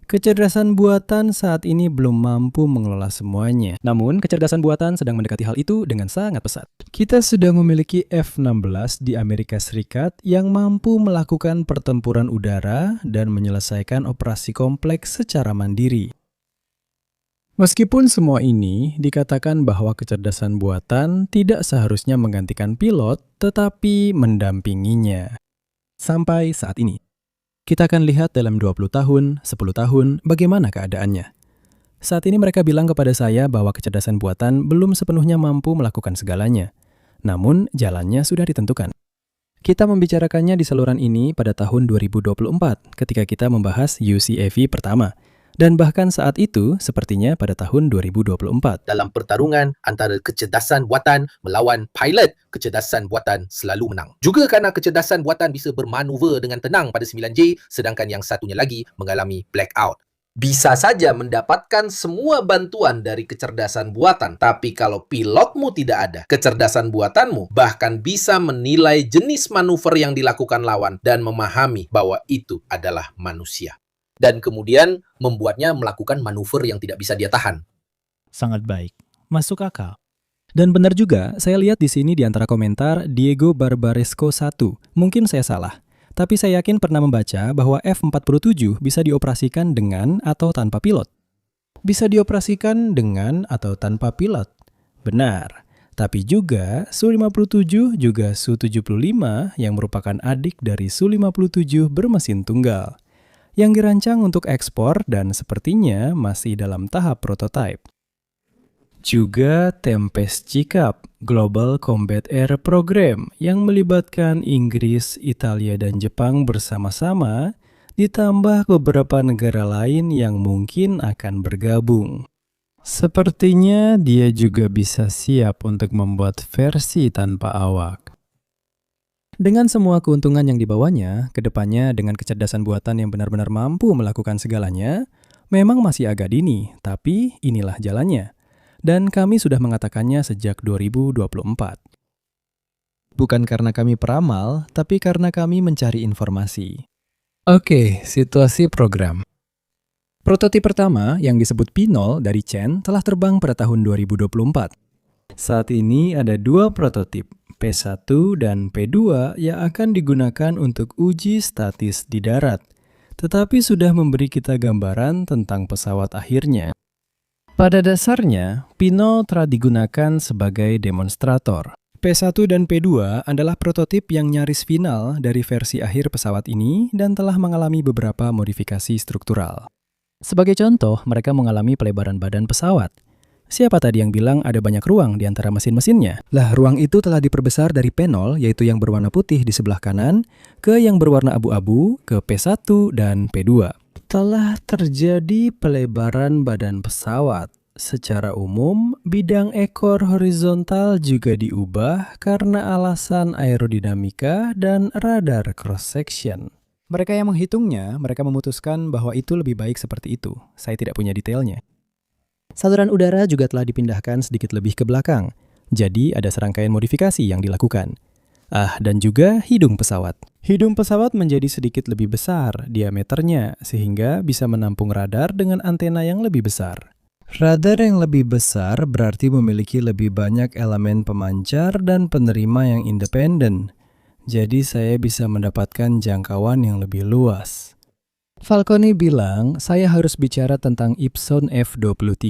Kecerdasan buatan saat ini belum mampu mengelola semuanya. Namun, kecerdasan buatan sedang mendekati hal itu dengan sangat pesat. Kita sudah memiliki F-16 di Amerika Serikat yang mampu melakukan pertempuran udara dan menyelesaikan operasi kompleks secara mandiri. Meskipun semua ini dikatakan bahwa kecerdasan buatan tidak seharusnya menggantikan pilot, tetapi mendampinginya. Sampai saat ini. Kita akan lihat dalam 20 tahun, 10 tahun, bagaimana keadaannya. Saat ini mereka bilang kepada saya bahwa kecerdasan buatan belum sepenuhnya mampu melakukan segalanya. Namun, jalannya sudah ditentukan. Kita membicarakannya di saluran ini pada tahun 2024 ketika kita membahas UCAV pertama. Dan bahkan saat itu, sepertinya pada tahun 2024. Dalam pertarungan antara kecerdasan buatan melawan pilot, kecerdasan buatan selalu menang. Juga kerana kecerdasan buatan bisa bermanuver dengan tenang pada 9J, sedangkan yang satunya lagi mengalami blackout. Bisa saja mendapatkan semua bantuan dari kecerdasan buatan, tapi kalau pilotmu tidak ada, kecerdasan buatanmu bahkan bisa menilai jenis manuver yang dilakukan lawan dan memahami bahwa itu adalah manusia. dan kemudian membuatnya melakukan manuver yang tidak bisa dia tahan. Sangat baik. Masuk akal. Dan benar juga, saya lihat di sini di antara komentar Diego Barbaresco 1. Mungkin saya salah, tapi saya yakin pernah membaca bahwa F-47 bisa dioperasikan dengan atau tanpa pilot. Bisa dioperasikan dengan atau tanpa pilot. Benar. Tapi juga Su-57 juga Su-75 yang merupakan adik dari Su-57 bermesin tunggal, yang dirancang untuk ekspor dan sepertinya masih dalam tahap prototipe. Juga Tempest GCAP, Global Combat Air Program, yang melibatkan Inggris, Italia, dan Jepang bersama-sama, ditambah beberapa negara lain yang mungkin akan bergabung. Sepertinya dia juga bisa siap untuk membuat versi tanpa awak. Dengan semua keuntungan yang dibawanya, kedepannya dengan kecerdasan buatan yang benar-benar mampu melakukan segalanya, memang masih agak dini, tapi inilah jalannya. Dan kami sudah mengatakannya sejak 2024. Bukan karena kami peramal, tapi karena kami mencari informasi. Oke, situasi program. Prototip pertama yang disebut P0 dari Chen telah terbang pada tahun 2024. Saat ini ada dua prototip, P1 dan P2 yang akan digunakan untuk uji statis di darat, tetapi sudah memberi kita gambaran tentang pesawat akhirnya. Pada dasarnya, P0 telah digunakan sebagai demonstrator. P1 dan P2 adalah prototip yang nyaris final dari versi akhir pesawat ini dan telah mengalami beberapa modifikasi struktural. Sebagai contoh, mereka mengalami pelebaran badan pesawat. Siapa tadi yang bilang ada banyak ruang di antara mesin-mesinnya? Lah, ruang itu telah diperbesar dari P0, yaitu yang berwarna putih di sebelah kanan, ke yang berwarna abu-abu, ke P1 dan P2. Telah terjadi pelebaran badan pesawat. Secara umum, bidang ekor horizontal juga diubah karena alasan aerodinamika dan radar cross-section. Mereka yang menghitungnya, mereka memutuskan bahwa itu lebih baik seperti itu. Saya tidak punya detailnya. Saluran udara juga telah dipindahkan sedikit lebih ke belakang. Jadi ada serangkaian modifikasi yang dilakukan. Dan juga hidung pesawat. Hidung pesawat menjadi sedikit lebih besar diameternya, sehingga bisa menampung radar dengan antena yang lebih besar. Radar yang lebih besar berarti memiliki lebih banyak elemen pemancar dan penerima yang independen. Jadi saya bisa mendapatkan jangkauan yang lebih luas. Falcone bilang, saya harus bicara tentang Epson F-23.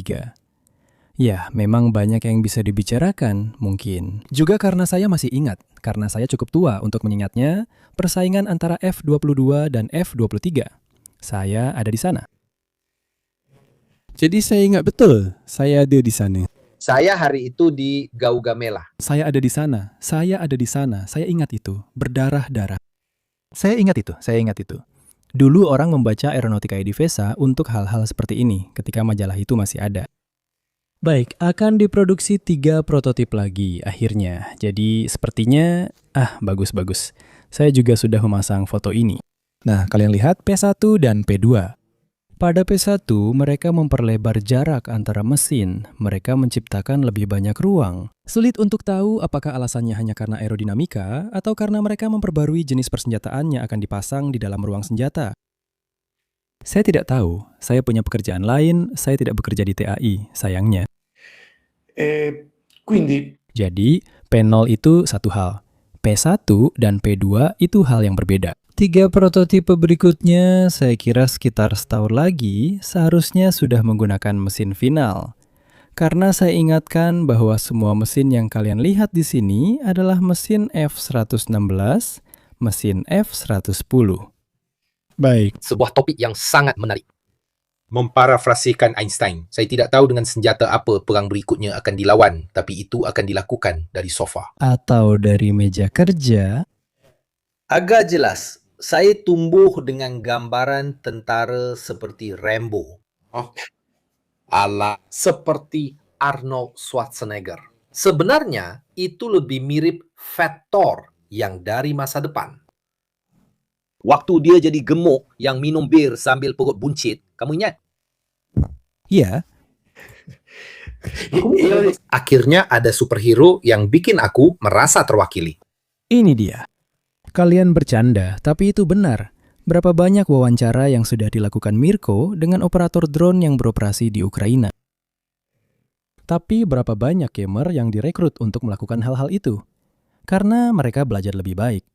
Ya, memang banyak yang bisa dibicarakan, mungkin. Juga karena saya masih ingat, karena saya cukup tua untuk mengingatnya, persaingan antara F-22 dan F-23. Saya ada di sana. Jadi saya ingat betul, saya ada di sana. Saya hari itu di Gaugamela. Saya ada di sana, saya ada di sana, saya ingat itu, berdarah-darah. Saya ingat itu. Dulu orang membaca Aeronautica Edivesa untuk hal-hal seperti ini ketika majalah itu masih ada. Baik, akan diproduksi 3 prototip lagi akhirnya. Jadi sepertinya, bagus-bagus. Saya juga sudah memasang foto ini. Nah, kalian lihat P1 dan P2. Pada P1, mereka memperlebar jarak antara mesin. Mereka menciptakan lebih banyak ruang. Sulit untuk tahu apakah alasannya hanya karena aerodinamika atau karena mereka memperbarui jenis persenjataan yang akan dipasang di dalam ruang senjata. Saya tidak tahu. Saya punya pekerjaan lain. Saya tidak bekerja di TAI, sayangnya. Quindi Jadi, P0 itu satu hal. P1 dan P2 itu hal yang berbeda. 3 prototipe berikutnya saya kira sekitar setahun lagi seharusnya sudah menggunakan mesin final. Karena saya ingatkan bahwa semua mesin yang kalian lihat di sini adalah mesin F-116, mesin F-110. Baik. Sebuah topik yang sangat menarik. Memparafrasikan Einstein, saya tidak tahu dengan senjata apa perang berikutnya akan dilawan, tapi itu akan dilakukan dari sofa. Atau dari meja kerja. Agak jelas, saya tumbuh dengan gambaran tentara seperti Rambo. Seperti Arnold Schwarzenegger. Sebenarnya, itu lebih mirip Fat Thor yang dari masa depan. Waktu dia jadi gemuk yang minum bir sambil perut buncit, kamu ingat? Iya, Akhirnya ada superhero yang bikin aku merasa terwakili. ini dia. Kalian bercanda, tapi itu benar. Berapa banyak wawancara yang sudah dilakukan Mirko dengan operator drone yang beroperasi di Ukraina? Tapi berapa banyak gamer yang direkrut untuk melakukan hal-hal itu? Karena mereka belajar lebih baik.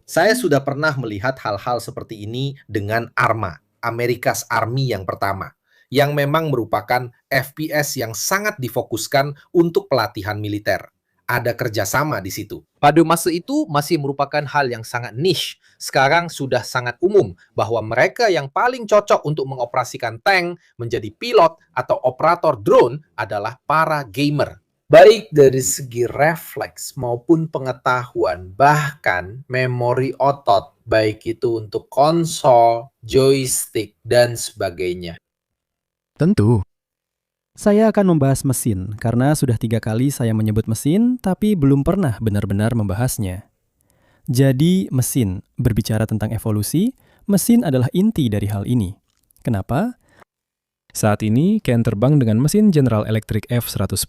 Saya sudah pernah melihat hal-hal seperti ini dengan ARMA, America's Army yang pertama, yang memang merupakan FPS yang sangat difokuskan untuk pelatihan militer. Ada kerjasama di situ. Pada masa itu masih merupakan hal yang sangat niche. Sekarang sudah sangat umum bahwa mereka yang paling cocok untuk mengoperasikan tank, menjadi pilot, atau operator drone adalah para gamer. Baik dari segi refleks maupun pengetahuan, bahkan memori otot, baik itu untuk konsol, joystick, dan sebagainya. Tentu. Saya akan membahas mesin, karena sudah 3 kali saya menyebut mesin, tapi belum pernah benar-benar membahasnya. Jadi, mesin, berbicara tentang evolusi, mesin adalah inti dari hal ini. Kenapa? Saat ini, Ken terbang dengan mesin General Electric F-110.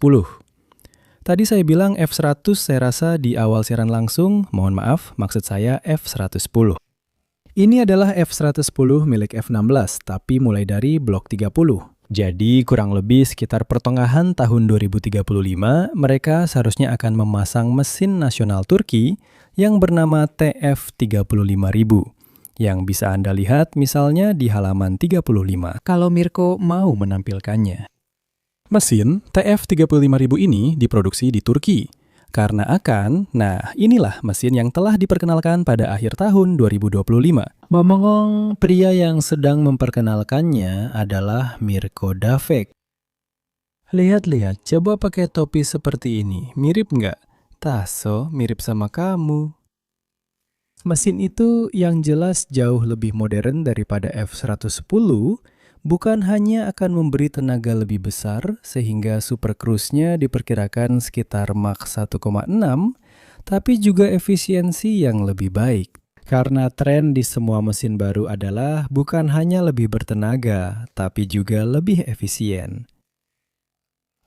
Tadi saya bilang F-100 saya rasa di awal siaran langsung, mohon maaf, maksud saya F-110. Ini adalah F-110 milik F-16, tapi mulai dari Blok 30. Jadi kurang lebih sekitar pertengahan tahun 2035, mereka seharusnya akan memasang mesin nasional Turki yang bernama TF35000, yang bisa Anda lihat misalnya di halaman 35, kalau Mirko mau menampilkannya. Mesin TF35000 ini diproduksi di Turki. Karena inilah mesin yang telah diperkenalkan pada akhir tahun 2025. Ngomong-ngomong, pria yang sedang memperkenalkannya adalah Mirko Davek. Lihat-lihat, coba pakai topi seperti ini. Mirip nggak? Taso, mirip sama kamu. Mesin itu yang jelas jauh lebih modern daripada F-110, bukan hanya akan memberi tenaga lebih besar sehingga Super Cruise-nya diperkirakan sekitar Mach 1,6, tapi juga efisiensi yang lebih baik. Karena tren di semua mesin baru adalah bukan hanya lebih bertenaga, tapi juga lebih efisien.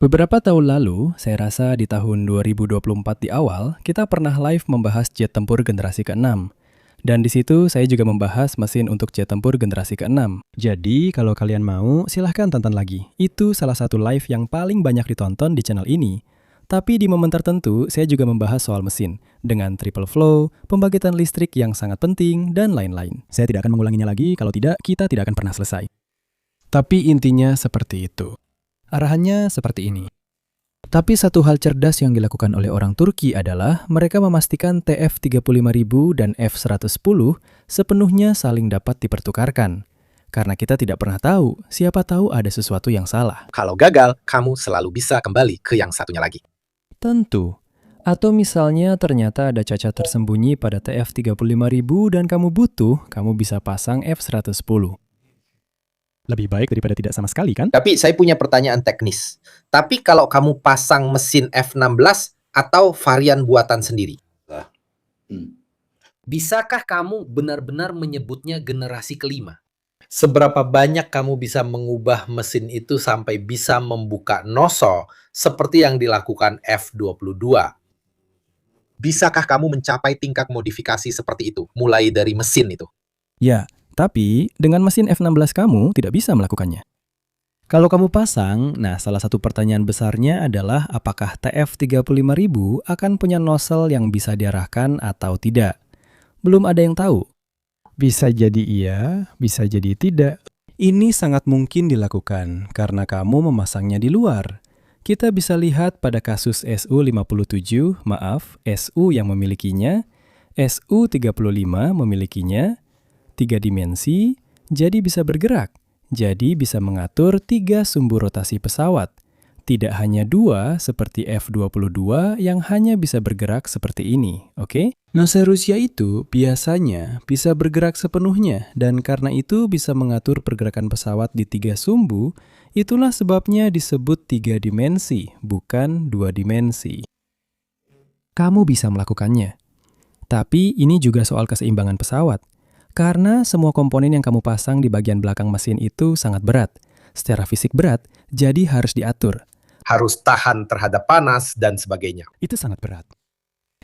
Beberapa tahun lalu, saya rasa di tahun 2024 di awal, kita pernah live membahas jet tempur generasi ke-6. Dan di situ saya juga membahas mesin untuk jet tempur generasi ke-6. Jadi kalau kalian mau, silahkan tonton lagi. Itu salah satu live yang paling banyak ditonton di channel ini. Tapi di momen tertentu, saya juga membahas soal mesin, dengan triple flow, pembangkitan listrik yang sangat penting, dan lain-lain. Saya tidak akan mengulanginya lagi, kalau tidak, kita tidak akan pernah selesai. Tapi intinya seperti itu. Arahannya seperti ini. Tapi satu hal cerdas yang dilakukan oleh orang Turki adalah mereka memastikan TF35000 dan F-110 sepenuhnya saling dapat dipertukarkan. Karena kita tidak pernah tahu, siapa tahu ada sesuatu yang salah. Kalau gagal, kamu selalu bisa kembali ke yang satunya lagi. Tentu. Atau misalnya ternyata ada cacat tersembunyi pada TF35000 dan kamu butuh, kamu bisa pasang F-110. Lebih baik daripada tidak sama sekali, kan? Tapi saya punya pertanyaan teknis. Tapi kalau kamu pasang mesin F-16 atau varian buatan sendiri, bisakah kamu benar-benar menyebutnya generasi kelima? Seberapa banyak kamu bisa mengubah mesin itu sampai bisa membuka nozzle seperti yang dilakukan F-22? Bisakah kamu mencapai tingkat modifikasi seperti itu, mulai dari mesin itu? Ya, tapi dengan mesin F-16 kamu tidak bisa melakukannya. Kalau kamu pasang, salah satu pertanyaan besarnya adalah apakah TF35000 akan punya nozzle yang bisa diarahkan atau tidak. Belum ada yang tahu. Bisa jadi iya, bisa jadi tidak. Ini sangat mungkin dilakukan karena kamu memasangnya di luar. Kita bisa lihat pada kasus SU-57, SU yang memilikinya, SU-35 memilikinya, 3 dimensi, jadi bisa bergerak. Jadi bisa mengatur 3 sumbu rotasi pesawat. Tidak hanya 2 seperti F-22 yang hanya bisa bergerak seperti ini, oke? Nozzle Rusia itu biasanya bisa bergerak sepenuhnya dan karena itu bisa mengatur pergerakan pesawat di 3 sumbu, itulah sebabnya disebut 3 dimensi, bukan 2 dimensi. Kamu bisa melakukannya. Tapi ini juga soal keseimbangan pesawat. Karena semua komponen yang kamu pasang di bagian belakang mesin itu sangat berat. Secara fisik berat, jadi harus diatur. Harus tahan terhadap panas dan sebagainya. Itu sangat berat.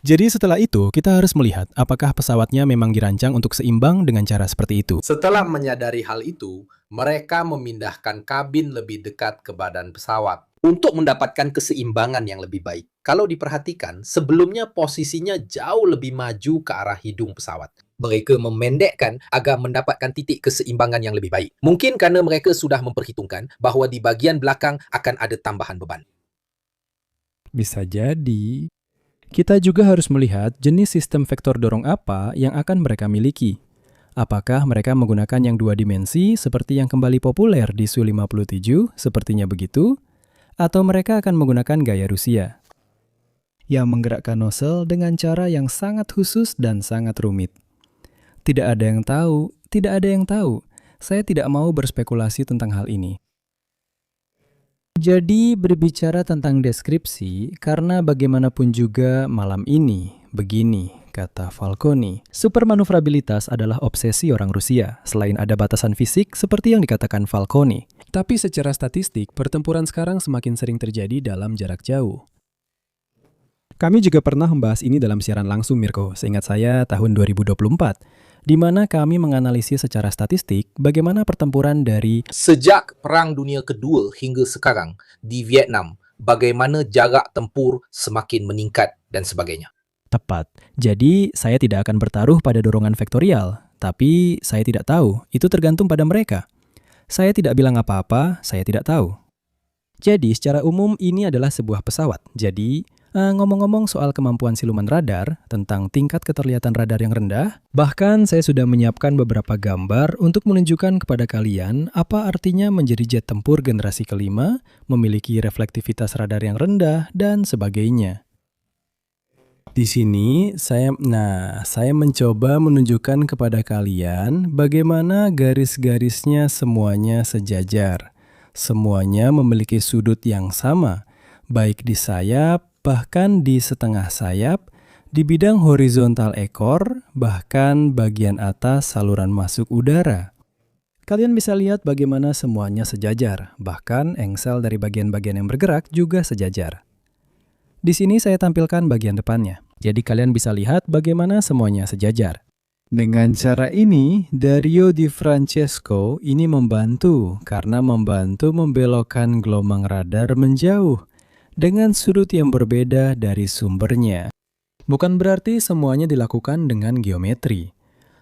Jadi setelah itu, kita harus melihat apakah pesawatnya memang dirancang untuk seimbang dengan cara seperti itu. Setelah menyadari hal itu, mereka memindahkan kabin lebih dekat ke badan pesawat untuk mendapatkan keseimbangan yang lebih baik. Kalau diperhatikan, sebelumnya posisinya jauh lebih maju ke arah hidung pesawat. Mereka memendekkan agar mendapatkan titik keseimbangan yang lebih baik. Mungkin karena mereka sudah memperhitungkan bahawa di bahagian belakang akan ada tambahan beban. Bisa jadi. Kita juga harus melihat jenis sistem vektor dorong apa yang akan mereka miliki. Apakah mereka menggunakan yang dua dimensi seperti yang kembali populer di Su-57, sepertinya begitu? Atau mereka akan menggunakan gaya Rusia, yang menggerakkan nozzle dengan cara yang sangat khusus dan sangat rumit? Tidak ada yang tahu, tidak ada yang tahu. Saya tidak mau berspekulasi tentang hal ini. Jadi berbicara tentang deskripsi, karena bagaimanapun juga malam ini, begini, kata Falconi, supermaneuvrabilitas adalah obsesi orang Rusia, selain ada batasan fisik seperti yang dikatakan Falconi. Tapi secara statistik, pertempuran sekarang semakin sering terjadi dalam jarak jauh. Kami juga pernah membahas ini dalam siaran langsung, Mirko, seingat saya tahun 2024, di mana kami menganalisis secara statistik bagaimana pertempuran dari Sejak Perang Dunia Kedua hingga sekarang di Vietnam, bagaimana jarak tempur semakin meningkat dan sebagainya. tepat. Jadi, saya tidak akan bertaruh pada dorongan vektorial, tapi saya tidak tahu, itu tergantung pada mereka. Saya tidak bilang apa-apa, saya tidak tahu. Jadi, secara umum ini adalah sebuah pesawat. Jadi, ngomong-ngomong soal kemampuan siluman radar, tentang tingkat keterlihatan radar yang rendah, bahkan saya sudah menyiapkan beberapa gambar untuk menunjukkan kepada kalian apa artinya menjadi jet tempur generasi kelima, memiliki reflektivitas radar yang rendah, dan sebagainya. Di sini, saya mencoba menunjukkan kepada kalian bagaimana garis-garisnya semuanya sejajar. Semuanya memiliki sudut yang sama, baik di sayap, bahkan di setengah sayap, di bidang horizontal ekor, bahkan bagian atas saluran masuk udara. Kalian bisa lihat bagaimana semuanya sejajar, bahkan engsel dari bagian-bagian yang bergerak juga sejajar. Di sini saya tampilkan bagian depannya, jadi kalian bisa lihat bagaimana semuanya sejajar. Dengan cara ini, Dario Di Francesco ini membantu karena membantu membelokkan gelombang radar menjauh dengan sudut yang berbeda dari sumbernya. Bukan berarti semuanya dilakukan dengan geometri.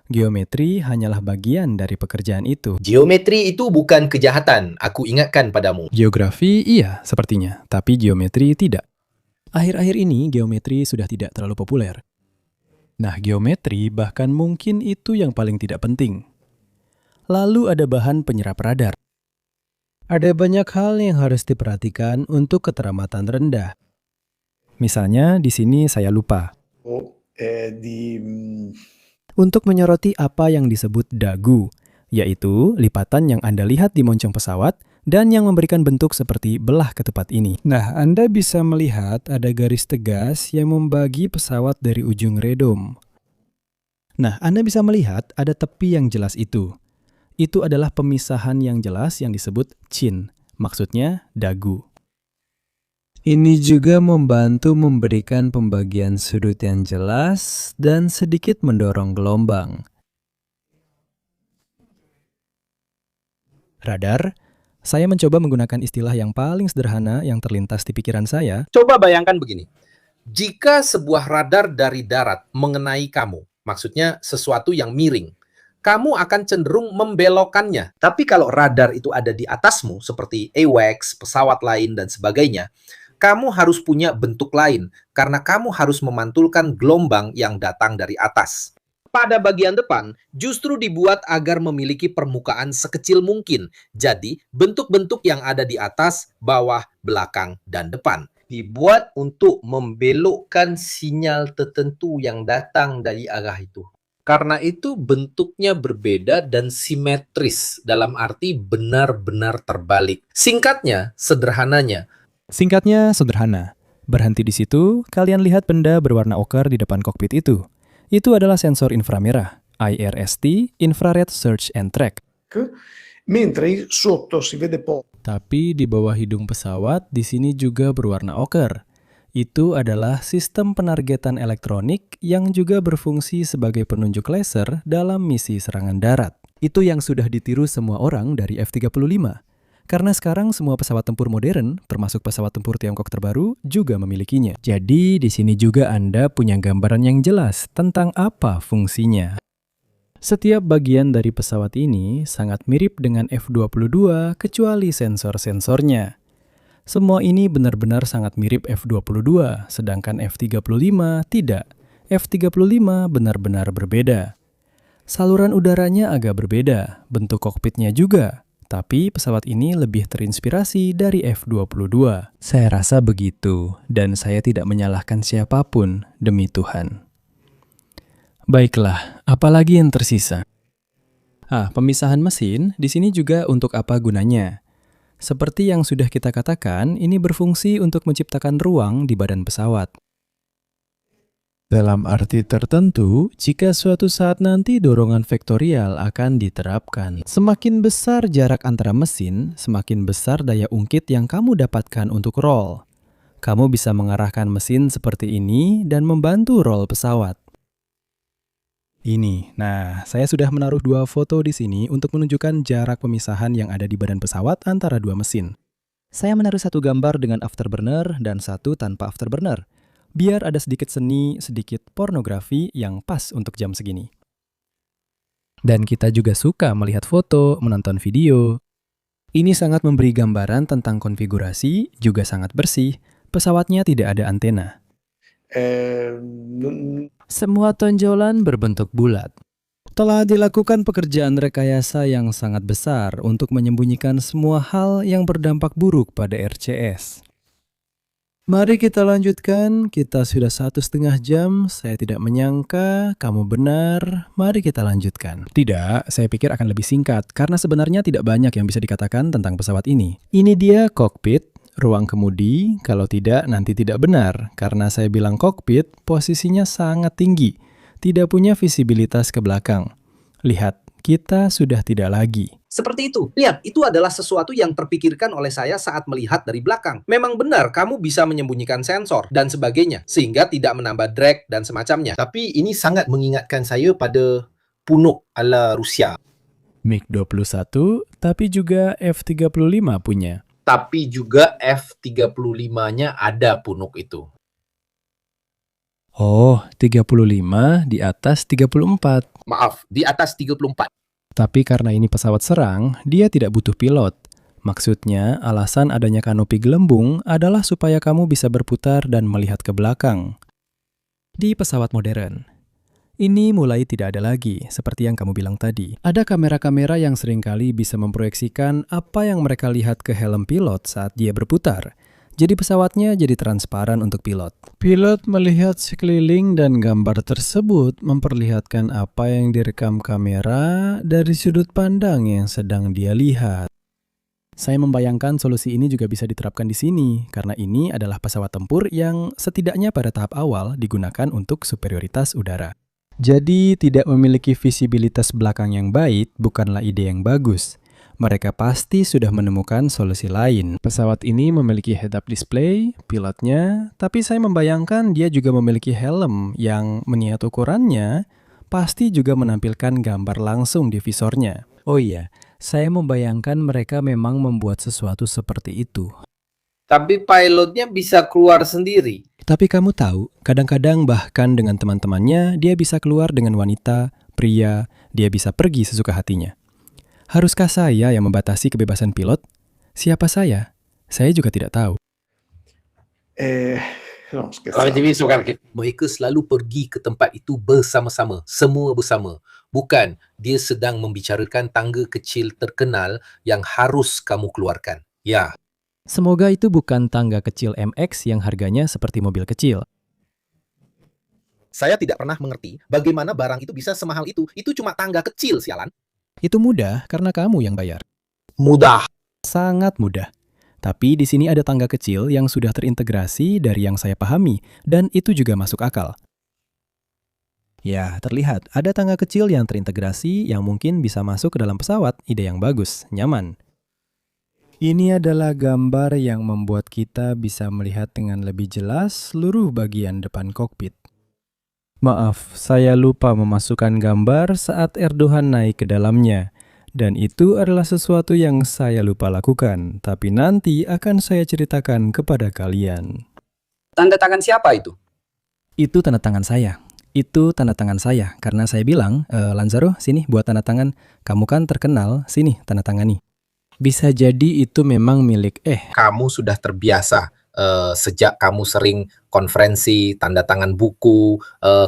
Geometri hanyalah bagian dari pekerjaan itu. Geometri itu bukan kejahatan, aku ingatkan padamu. Geografi iya sepertinya, tapi geometri tidak. Akhir-akhir ini geometri sudah tidak terlalu populer. Nah, geometri bahkan mungkin itu yang paling tidak penting. Lalu ada bahan penyerap radar. Ada banyak hal yang harus diperhatikan untuk keteramatan rendah. Misalnya di sini saya lupa. Untuk menyoroti apa yang disebut dagu, yaitu lipatan yang Anda lihat di moncong pesawat dan yang memberikan bentuk seperti belah ketupat ini. Nah, Anda bisa melihat ada garis tegas yang membagi pesawat dari ujung redom. Nah, Anda bisa melihat ada tepi yang jelas itu. Itu adalah pemisahan yang jelas yang disebut chin, maksudnya dagu. Ini juga membantu memberikan pembagian sudut yang jelas dan sedikit mendorong gelombang. Radar, saya mencoba menggunakan istilah yang paling sederhana yang terlintas di pikiran saya. Coba bayangkan begini. Jika sebuah radar dari darat mengenai kamu, maksudnya sesuatu yang miring, kamu akan cenderung membelokkannya. Tapi kalau radar itu ada di atasmu, seperti AWACS, pesawat lain, dan sebagainya, kamu harus punya bentuk lain, karena kamu harus memantulkan gelombang yang datang dari atas. Pada bagian depan, justru dibuat agar memiliki permukaan sekecil mungkin. Jadi, bentuk-bentuk yang ada di atas, bawah, belakang, dan depan dibuat untuk membelokkan sinyal tertentu yang datang dari arah itu. Karena itu bentuknya berbeda dan simetris, dalam arti benar-benar terbalik. Singkatnya, Sederhana. Berhenti di situ, kalian lihat benda berwarna oker di depan kokpit itu. Itu adalah sensor inframerah, IRST, Infrared Search and Track. mentre sotto si vede poco. Tapi di bawah hidung pesawat, di sini juga berwarna oker. Itu adalah sistem penargetan elektronik yang juga berfungsi sebagai penunjuk laser dalam misi serangan darat. Itu yang sudah ditiru semua orang dari F-35. Karena sekarang semua pesawat tempur modern, termasuk pesawat tempur Tiongkok terbaru, juga memilikinya. Jadi di sini juga Anda punya gambaran yang jelas tentang apa fungsinya. Setiap bagian dari pesawat ini sangat mirip dengan F-22 kecuali sensor-sensornya. Semua ini benar-benar sangat mirip F-22, sedangkan F-35 tidak. F-35 benar-benar berbeda. Saluran udaranya agak berbeda, bentuk kokpitnya juga. Tapi pesawat ini lebih terinspirasi dari F-22. Saya rasa begitu, dan saya tidak menyalahkan siapapun, demi Tuhan. Baiklah, apalagi yang tersisa? Pemisahan mesin di sini juga untuk apa gunanya? Seperti yang sudah kita katakan, ini berfungsi untuk menciptakan ruang di badan pesawat. Dalam arti tertentu, jika suatu saat nanti dorongan vektorial akan diterapkan, semakin besar jarak antara mesin, semakin besar daya ungkit yang kamu dapatkan untuk roll. Kamu bisa mengarahkan mesin seperti ini dan membantu roll pesawat. Ini, saya sudah menaruh 2 foto di sini untuk menunjukkan jarak pemisahan yang ada di badan pesawat antara 2 mesin. Saya menaruh satu gambar dengan afterburner dan satu tanpa afterburner. Biar ada sedikit seni, sedikit pornografi yang pas untuk jam segini. Dan kita juga suka melihat foto, menonton video. Ini sangat memberi gambaran tentang konfigurasi, juga sangat bersih. Pesawatnya tidak ada antena. Semua tonjolan berbentuk bulat. Telah dilakukan pekerjaan rekayasa yang sangat besar untuk menyembunyikan semua hal yang berdampak buruk pada RCS. Mari kita lanjutkan, kita sudah 1,5 jam, saya tidak menyangka, kamu benar, mari kita lanjutkan. Tidak, saya pikir akan lebih singkat, karena sebenarnya tidak banyak yang bisa dikatakan tentang pesawat ini. Ini dia kokpit, ruang kemudi, kalau tidak nanti tidak benar, karena saya bilang kokpit, posisinya sangat tinggi, tidak punya visibilitas ke belakang. Lihat, kita sudah tidak lagi. Seperti itu. Lihat, itu adalah sesuatu yang terpikirkan oleh saya saat melihat dari belakang. Memang benar, kamu bisa menyembunyikan sensor dan sebagainya, sehingga tidak menambah drag dan semacamnya. Tapi ini sangat mengingatkan saya pada punuk ala Rusia. MiG-21, tapi juga F-35 punya. Tapi juga F-35-nya ada punuk itu. Oh, 35 di atas 34. Maaf, di atas 34. Tapi karena ini pesawat serang, dia tidak butuh pilot. Maksudnya, alasan adanya kanopi gelembung adalah supaya kamu bisa berputar dan melihat ke belakang. Di pesawat modern, ini mulai tidak ada lagi, seperti yang kamu bilang tadi. Ada kamera-kamera yang seringkali bisa memproyeksikan apa yang mereka lihat ke helm pilot saat dia berputar. Jadi pesawatnya jadi transparan untuk pilot. Pilot melihat sekeliling dan gambar tersebut memperlihatkan apa yang direkam kamera dari sudut pandang yang sedang dia lihat. Saya membayangkan solusi ini juga bisa diterapkan di sini, karena ini adalah pesawat tempur yang setidaknya pada tahap awal digunakan untuk superioritas udara. Jadi tidak memiliki visibilitas belakang yang baik bukanlah ide yang bagus. Mereka pasti sudah menemukan solusi lain. Pesawat ini memiliki head-up display, pilotnya, tapi saya membayangkan dia juga memiliki helm yang menurut ukurannya pasti juga menampilkan gambar langsung di visornya. Oh iya, saya membayangkan mereka memang membuat sesuatu seperti itu. Tapi pilotnya bisa keluar sendiri. Tapi kamu tahu, kadang-kadang bahkan dengan teman-temannya dia bisa keluar dengan wanita, pria, dia bisa pergi sesuka hatinya. Haruskah saya yang membatasi kebebasan pilot? Siapa saya? Saya juga tidak tahu. No, scherzando. Mereka selalu pergi ke tempat itu bersama-sama, semua bersama. Bukan, dia sedang membicarakan tangga kecil terkenal yang harus kamu keluarkan. Ya. Semoga itu bukan tangga kecil MX yang harganya seperti mobil kecil. Saya tidak pernah mengerti bagaimana barang itu bisa semahal itu. Itu cuma tangga kecil, sialan. Itu mudah karena kamu yang bayar. Mudah. Sangat mudah. Tapi di sini ada tangga kecil yang sudah terintegrasi dari yang saya pahami, dan itu juga masuk akal. Ya, terlihat ada tangga kecil yang terintegrasi yang mungkin bisa masuk ke dalam pesawat. Ide yang bagus, nyaman. Ini adalah gambar yang membuat kita bisa melihat dengan lebih jelas seluruh bagian depan kokpit. Maaf, saya lupa memasukkan gambar saat Erdogan naik ke dalamnya. Dan itu adalah sesuatu yang saya lupa lakukan, tapi nanti akan saya ceritakan kepada kalian. Tanda tangan siapa itu? Itu tanda tangan saya. Itu tanda tangan saya. Karena saya bilang, Lanzaro, sini buat tanda tangan. Kamu kan terkenal, sini tanda tangani. Bisa jadi itu memang milik Kamu sudah terbiasa sejak kamu sering konferensi, tanda tangan buku,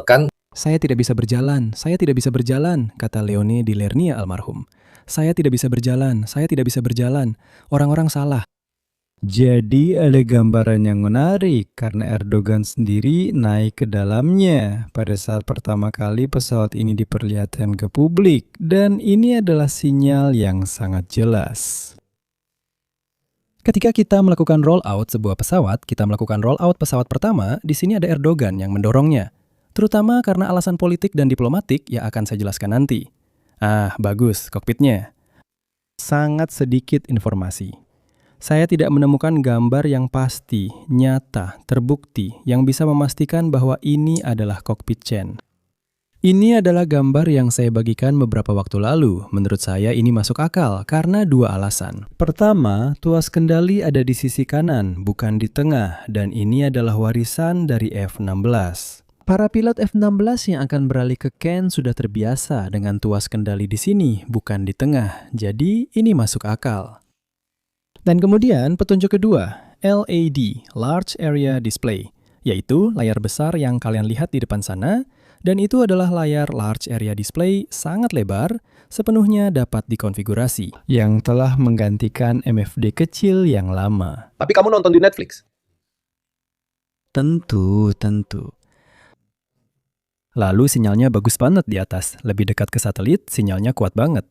kan? Saya tidak bisa berjalan, kata Leone di Lernia almarhum. Saya tidak bisa berjalan. Orang-orang salah. Jadi ada gambaran yang menarik karena Erdogan sendiri naik ke dalamnya pada saat pertama kali pesawat ini diperlihatkan ke publik, dan ini adalah sinyal yang sangat jelas. Ketika kita melakukan rollout sebuah pesawat, kita melakukan rollout pesawat pertama, di sini ada Erdogan yang mendorongnya. Terutama karena alasan politik dan diplomatik yang akan saya jelaskan nanti. Ah, bagus, kokpitnya. Sangat sedikit informasi. Saya tidak menemukan gambar yang pasti, nyata, terbukti, yang bisa memastikan bahwa ini adalah kokpit Chen. Ini adalah gambar yang saya bagikan beberapa waktu lalu. Menurut saya ini masuk akal karena dua alasan. Pertama, tuas kendali ada di sisi kanan, bukan di tengah, dan ini adalah warisan dari F-16. Para pilot F-16 yang akan beralih ke Ken sudah terbiasa dengan tuas kendali di sini, bukan di tengah. Jadi ini masuk akal. Dan kemudian petunjuk kedua, LAD, Large Area Display, yaitu layar besar yang kalian lihat di depan sana, dan itu adalah layar Large Area Display sangat lebar, sepenuhnya dapat dikonfigurasi. Yang telah menggantikan MFD kecil yang lama. Tapi kamu nonton di Netflix? Tentu. Lalu sinyalnya bagus banget di atas, lebih dekat ke satelit, sinyalnya kuat banget.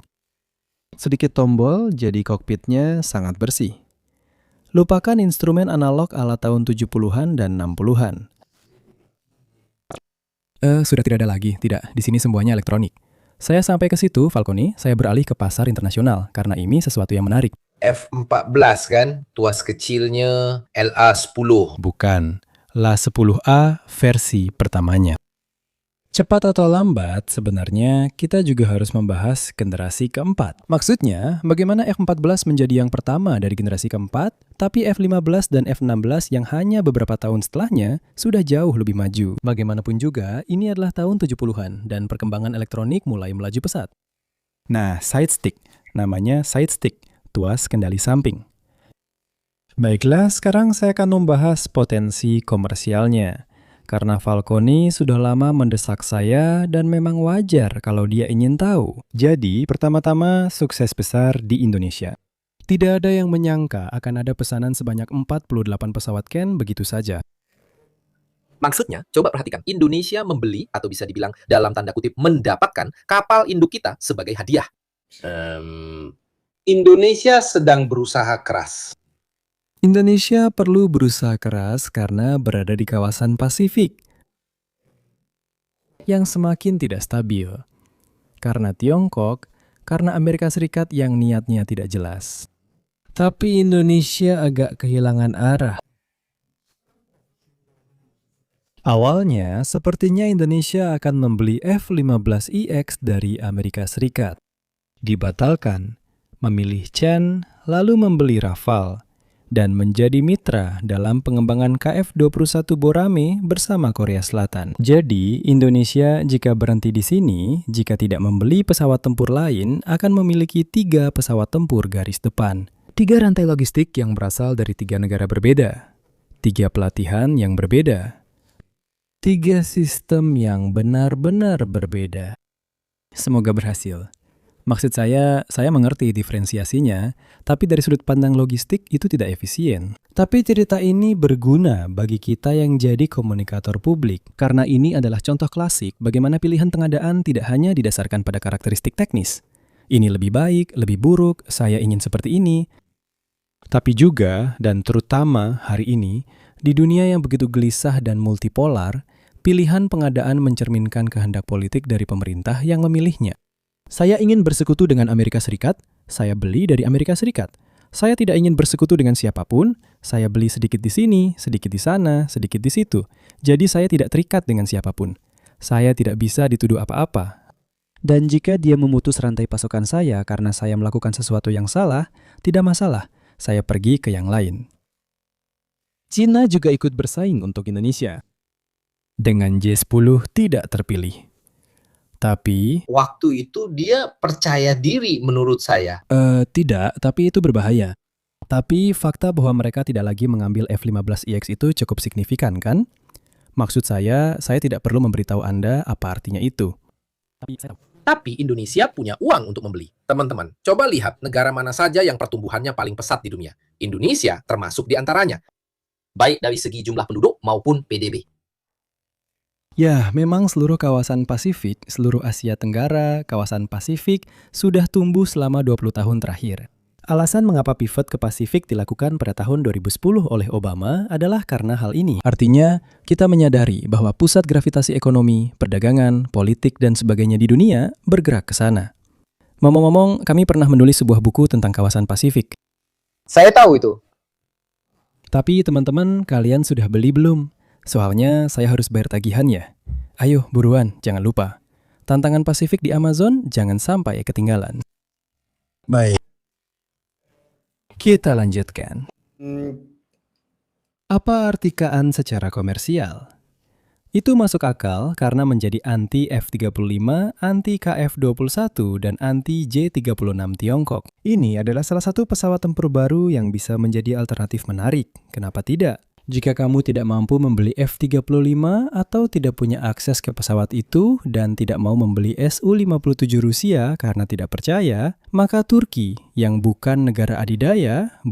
Sedikit tombol, jadi kokpitnya sangat bersih. Lupakan instrumen analog ala tahun 70-an dan 60-an. Sudah tidak ada lagi, tidak. Di sini semuanya elektronik. Saya sampai ke situ, Falcone, saya beralih ke pasar internasional, karena ini sesuatu yang menarik. F-14 kan? Tuas kecilnya LA-10. Bukan, LA-10A versi pertamanya. Cepat atau lambat, sebenarnya kita juga harus membahas generasi keempat. Maksudnya, bagaimana F-14 menjadi yang pertama dari generasi keempat, tapi F-15 dan F-16 yang hanya beberapa tahun setelahnya sudah jauh lebih maju. Bagaimanapun juga, ini adalah tahun 70-an, dan perkembangan elektronik mulai melaju pesat. Nah, side stick. Namanya side stick, tuas kendali samping. Baiklah, sekarang saya akan membahas potensi komersialnya. Karena Falcone sudah lama mendesak saya dan memang wajar kalau dia ingin tahu. Jadi, pertama-tama sukses besar di Indonesia. Tidak ada yang menyangka akan ada pesanan sebanyak 48 pesawat Ken begitu saja. Maksudnya, coba perhatikan, Indonesia membeli, atau bisa dibilang dalam tanda kutip, mendapatkan kapal induk kita sebagai hadiah. Indonesia sedang berusaha keras. Indonesia perlu berusaha keras karena berada di kawasan Pasifik yang semakin tidak stabil. Karena Tiongkok, karena Amerika Serikat yang niatnya tidak jelas. Tapi Indonesia agak kehilangan arah. Awalnya, sepertinya Indonesia akan membeli F-15IX dari Amerika Serikat. Dibatalkan, memilih Chen, lalu membeli Rafale, dan menjadi mitra dalam pengembangan KF-21 Borame bersama Korea Selatan. Jadi, Indonesia jika berhenti di sini, jika tidak membeli pesawat tempur lain, akan memiliki 3 pesawat tempur garis depan. 3 rantai logistik yang berasal dari 3 negara berbeda. 3 pelatihan yang berbeda. 3 sistem yang benar-benar berbeda. Semoga berhasil. Maksud saya mengerti diferensiasinya, tapi dari sudut pandang logistik itu tidak efisien. Tapi cerita ini berguna bagi kita yang jadi komunikator publik, karena ini adalah contoh klasik bagaimana pilihan pengadaan tidak hanya didasarkan pada karakteristik teknis. Ini lebih baik, lebih buruk, saya ingin seperti ini. Tapi juga, dan terutama hari ini, di dunia yang begitu gelisah dan multipolar, pilihan pengadaan mencerminkan kehendak politik dari pemerintah yang memilihnya. Saya ingin bersekutu dengan Amerika Serikat, saya beli dari Amerika Serikat. Saya tidak ingin bersekutu dengan siapapun, saya beli sedikit di sini, sedikit di sana, sedikit di situ. Jadi saya tidak terikat dengan siapapun. Saya tidak bisa dituduh apa-apa. Dan jika dia memutus rantai pasokan saya karena saya melakukan sesuatu yang salah, tidak masalah, saya pergi ke yang lain. Cina juga ikut bersaing untuk Indonesia. Dengan J10 tidak terpilih. Tapi, Waktu itu dia percaya diri menurut saya. tidak, tapi itu berbahaya. Tapi fakta bahwa mereka tidak lagi mengambil F-15IX itu cukup signifikan, kan? Maksud saya tidak perlu memberitahu Anda apa artinya itu. Tapi Indonesia punya uang untuk membeli. Teman-teman, coba lihat negara mana saja yang pertumbuhannya paling pesat di dunia. Indonesia termasuk di antaranya. Baik dari segi jumlah penduduk maupun PDB. Ya, memang seluruh kawasan Pasifik, seluruh Asia Tenggara, kawasan Pasifik sudah tumbuh selama 20 tahun terakhir. Alasan mengapa pivot ke Pasifik dilakukan pada tahun 2010 oleh Obama adalah karena hal ini. Artinya, kita menyadari bahwa pusat gravitasi ekonomi, perdagangan, politik, dan sebagainya di dunia bergerak ke sana. Ngomong-ngomong, kami pernah menulis sebuah buku tentang kawasan Pasifik. Saya tahu itu. Tapi teman-teman, kalian sudah beli belum? Soalnya saya harus bayar tagihannya. Ayo, buruan, jangan lupa. Tantangan Pasifik di Amazon jangan sampai ketinggalan. Baik. Kita lanjutkan. Apa arti KAN secara komersial? Itu masuk akal karena menjadi anti F-35, anti KF-21, dan anti J-36 Tiongkok. Ini adalah salah satu pesawat tempur baru yang bisa menjadi alternatif menarik. Kenapa tidak? Jika kamu tidak mampu membeli F-35 atau tidak punya akses ke pesawat itu dan tidak mau membeli Su-57 Rusia karena tidak percaya, maka Turki yang bukan negara adidaya,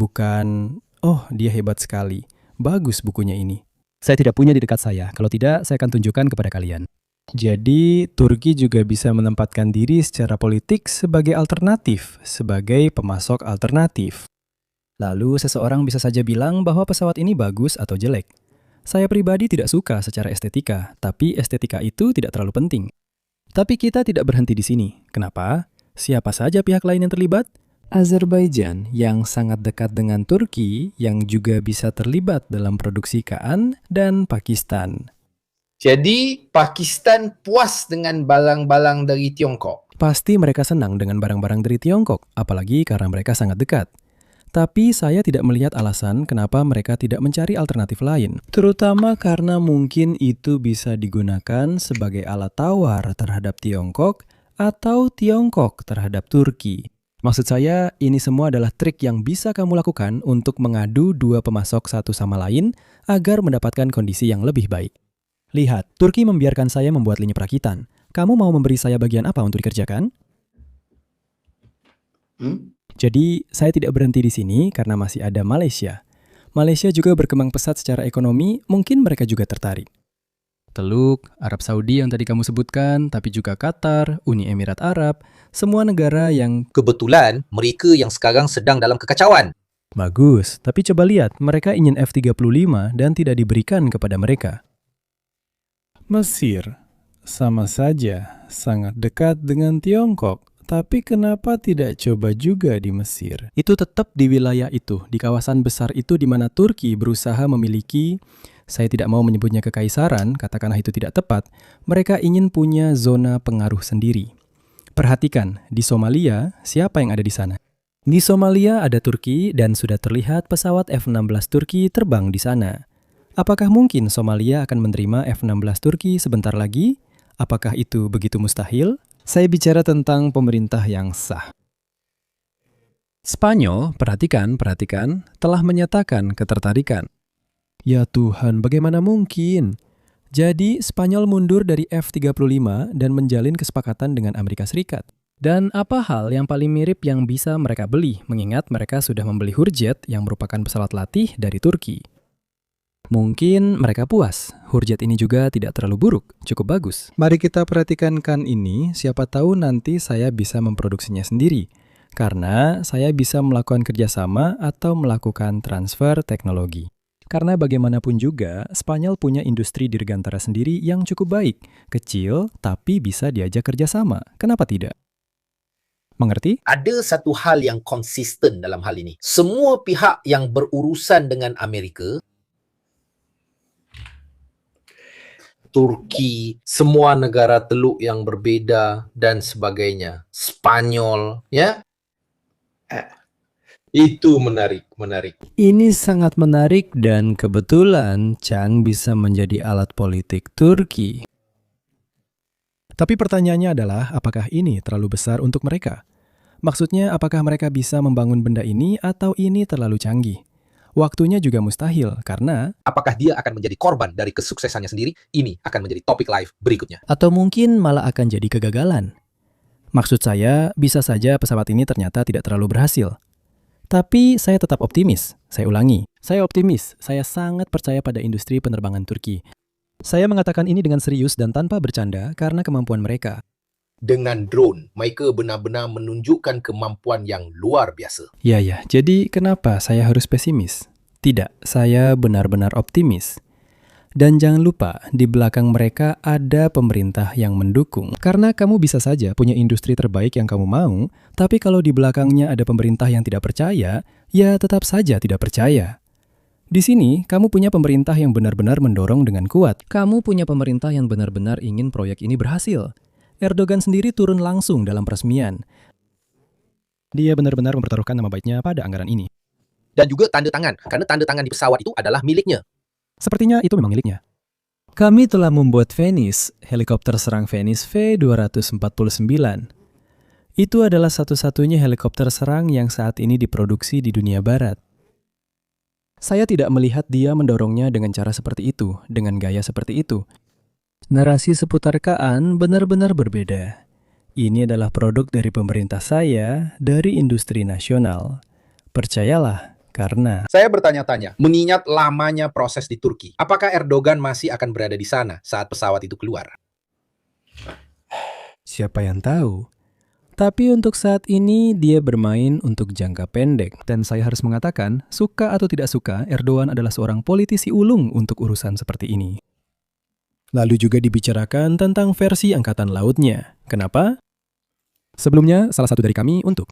dia hebat sekali. Bagus bukunya ini. Saya tidak punya di dekat saya, kalau tidak saya akan tunjukkan kepada kalian. Jadi, Turki juga bisa menempatkan diri secara politik sebagai alternatif, sebagai pemasok alternatif. Lalu seseorang bisa saja bilang bahwa pesawat ini bagus atau jelek. Saya pribadi tidak suka secara estetika, tapi estetika itu tidak terlalu penting. Tapi kita tidak berhenti di sini. Kenapa? Siapa saja pihak lain yang terlibat? Azerbaijan yang sangat dekat dengan Turki yang juga bisa terlibat dalam produksi KAN dan Pakistan. Jadi Pakistan puas dengan barang-barang dari Tiongkok. Pasti mereka senang dengan barang-barang dari Tiongkok, apalagi karena mereka sangat dekat. Tapi saya tidak melihat alasan kenapa mereka tidak mencari alternatif lain. Terutama karena mungkin itu bisa digunakan sebagai alat tawar terhadap Tiongkok atau Tiongkok terhadap Turki. Maksud saya, ini semua adalah trik yang bisa kamu lakukan untuk mengadu dua pemasok satu sama lain agar mendapatkan kondisi yang lebih baik. Lihat, Turki membiarkan saya membuat linyi perakitan. Kamu mau memberi saya bagian apa untuk dikerjakan? Jadi, saya tidak berhenti di sini karena masih ada Malaysia. Malaysia juga berkembang pesat secara ekonomi, mungkin mereka juga tertarik. Teluk, Arab Saudi yang tadi kamu sebutkan, tapi juga Qatar, Uni Emirat Arab, semua negara yang Kebetulan, mereka yang sekarang sedang dalam kekacauan. bagus. Tapi coba lihat, mereka ingin F-35 dan tidak diberikan kepada mereka. Mesir, sama saja, sangat dekat dengan Tiongkok. Tapi kenapa tidak coba juga di Mesir? Itu tetap di wilayah itu, di kawasan besar itu di mana Turki berusaha memiliki, saya tidak mau menyebutnya kekaisaran, katakanlah itu tidak tepat, mereka ingin punya zona pengaruh sendiri. Perhatikan, di Somalia, siapa yang ada di sana? Di Somalia ada Turki dan sudah terlihat pesawat F-16 Turki terbang di sana. Apakah mungkin Somalia akan menerima F-16 Turki sebentar lagi? Apakah itu begitu mustahil? Saya bicara tentang pemerintah yang sah. Spanyol, perhatikan, telah menyatakan ketertarikan. Ya Tuhan, bagaimana mungkin? Jadi, Spanyol mundur dari F-35 dan menjalin kesepakatan dengan Amerika Serikat. Dan apa hal yang paling mirip yang bisa mereka beli, mengingat mereka sudah membeli Hurjet yang merupakan pesawat latih dari Turki? Mungkin mereka puas. Hurjet ini juga tidak terlalu buruk, cukup bagus. Mari kita perhatikan KAN ini, siapa tahu nanti saya bisa memproduksinya sendiri. Karena saya bisa melakukan kerjasama atau melakukan transfer teknologi. Karena bagaimanapun juga, Spanyol punya industri dirgantara sendiri yang cukup baik. Kecil, tapi bisa diajak kerjasama. Kenapa tidak? Mengerti? Ada satu hal yang konsisten dalam hal ini. Semua pihak yang berurusan dengan Amerika, Turki, semua negara Teluk yang berbeza dan sebagainya, Spanyol, ya. Itu menarik. Ini sangat menarik dan kebetulan Chang bisa menjadi alat politik Turki. Tapi pertanyaannya adalah, apakah ini terlalu besar untuk mereka? Maksudnya, apakah mereka bisa membangun benda ini atau ini terlalu canggih? Waktunya juga mustahil, karena Apakah dia akan menjadi korban dari kesuksesannya sendiri? Ini akan menjadi topik live berikutnya. atau mungkin malah akan jadi kegagalan. Maksud saya, bisa saja pesawat ini ternyata tidak terlalu berhasil. Tapi saya tetap optimis. Saya ulangi, saya optimis. Saya sangat percaya pada industri penerbangan Turki. Saya mengatakan ini dengan serius dan tanpa bercanda karena kemampuan mereka. Dengan drone, mereka benar-benar menunjukkan kemampuan yang luar biasa. Ya, jadi kenapa saya harus pesimis? Tidak, saya benar-benar optimis. Dan jangan lupa, di belakang mereka ada pemerintah yang mendukung. Karena kamu bisa saja punya industri terbaik yang kamu mau, tapi kalau di belakangnya ada pemerintah yang tidak percaya, ya tetap saja tidak percaya. Di sini, kamu punya pemerintah yang benar-benar mendorong dengan kuat. Kamu punya pemerintah yang benar-benar ingin proyek ini berhasil. Erdogan sendiri turun langsung dalam peresmian. Dia benar-benar mempertaruhkan nama baiknya pada anggaran ini. Dan juga tanda tangan, karena tanda tangan di pesawat itu adalah miliknya. Sepertinya itu memang miliknya. Kami telah membuat Venice, helikopter serang Venice V249. Itu adalah satu-satunya helikopter serang yang saat ini diproduksi di dunia barat. Saya tidak melihat dia mendorongnya dengan cara seperti itu, dengan gaya seperti itu. Narasi seputar Kaan benar-benar berbeda. Ini adalah produk dari pemerintah saya, dari industri nasional. Percayalah, karena Saya bertanya-tanya, mengingat lamanya proses di Turki, apakah Erdogan masih akan berada di sana saat pesawat itu keluar? siapa yang tahu? Tapi untuk saat ini dia bermain untuk jangka pendek. Dan saya harus mengatakan, suka atau tidak suka, Erdogan adalah seorang politisi ulung untuk urusan seperti ini. Lalu juga dibicarakan tentang versi angkatan lautnya. Kenapa? Sebelumnya, salah satu dari kami untuk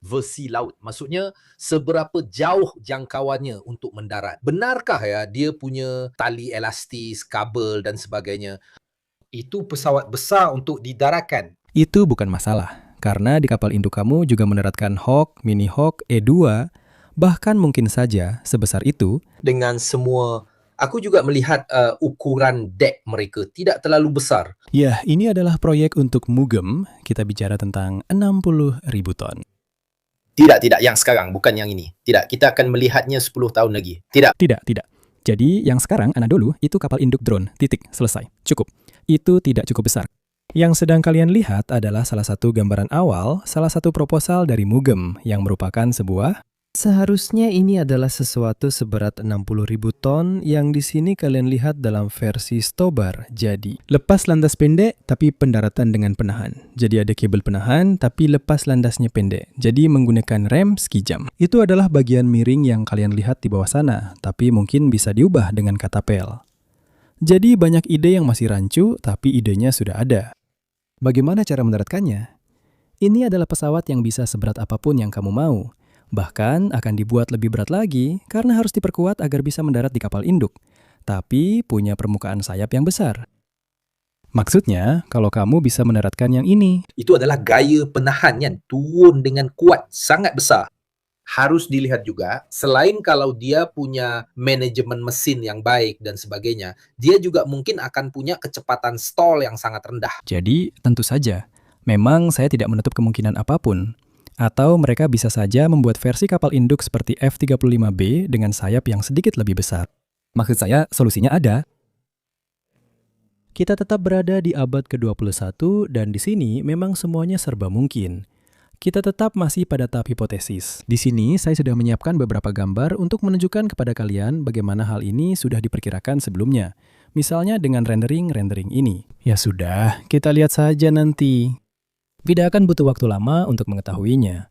Versi laut, maksudnya seberapa jauh jangkauannya untuk mendarat. Benarkah ya dia punya tali elastis, kabel dan sebagainya? Itu pesawat besar untuk didaratkan. itu bukan masalah, karena di kapal induk kamu juga mendaratkan Hawk, Mini Hawk, E2, bahkan mungkin saja sebesar itu. Dengan semua, aku juga melihat ukuran dek mereka tidak terlalu besar. Ya, ini adalah proyek untuk Mugem. Kita bicara tentang 60.000 ton. Tidak, yang sekarang, bukan yang ini. Tidak, kita akan melihatnya 10 tahun lagi. Tidak. Tidak. Jadi, yang sekarang, Anadolu, itu kapal induk drone. Titik. Selesai. Cukup. Itu tidak cukup besar. Yang sedang kalian lihat adalah salah satu gambaran awal, salah satu proposal dari Mugem, yang merupakan sebuah Seharusnya ini adalah sesuatu seberat 60.000 ton yang di sini kalian lihat dalam versi Stobar. Jadi, lepas landas pendek tapi pendaratan dengan penahan. Jadi ada kabel penahan tapi lepas landasnya pendek. Jadi menggunakan rem ski jump. Itu adalah bagian miring yang kalian lihat di bawah sana, tapi mungkin bisa diubah dengan katapel. Jadi banyak ide yang masih rancu, tapi idenya sudah ada. Bagaimana cara mendaratkannya? Ini adalah pesawat yang bisa seberat apapun yang kamu mau. Bahkan akan dibuat lebih berat lagi karena harus diperkuat agar bisa mendarat di kapal induk. Tapi punya permukaan sayap yang besar. Maksudnya, kalau kamu bisa mendaratkan yang ini. Itu adalah gaya penahannya, turun dengan kuat, sangat besar. Harus dilihat juga, selain kalau dia punya manajemen mesin yang baik dan sebagainya, dia juga mungkin akan punya kecepatan stall yang sangat rendah. Jadi, tentu saja, memang saya tidak menutup kemungkinan apapun. Atau mereka bisa saja membuat versi kapal induk seperti F-35B dengan sayap yang sedikit lebih besar. Maksud saya, solusinya ada. Kita tetap berada di abad ke-21 dan di sini memang semuanya serba mungkin. Kita tetap masih pada tahap hipotesis. Di sini saya sudah menyiapkan beberapa gambar untuk menunjukkan kepada kalian bagaimana hal ini sudah diperkirakan sebelumnya. Misalnya dengan rendering ini. Ya sudah, kita lihat saja nanti. Tidak akan butuh waktu lama untuk mengetahuinya.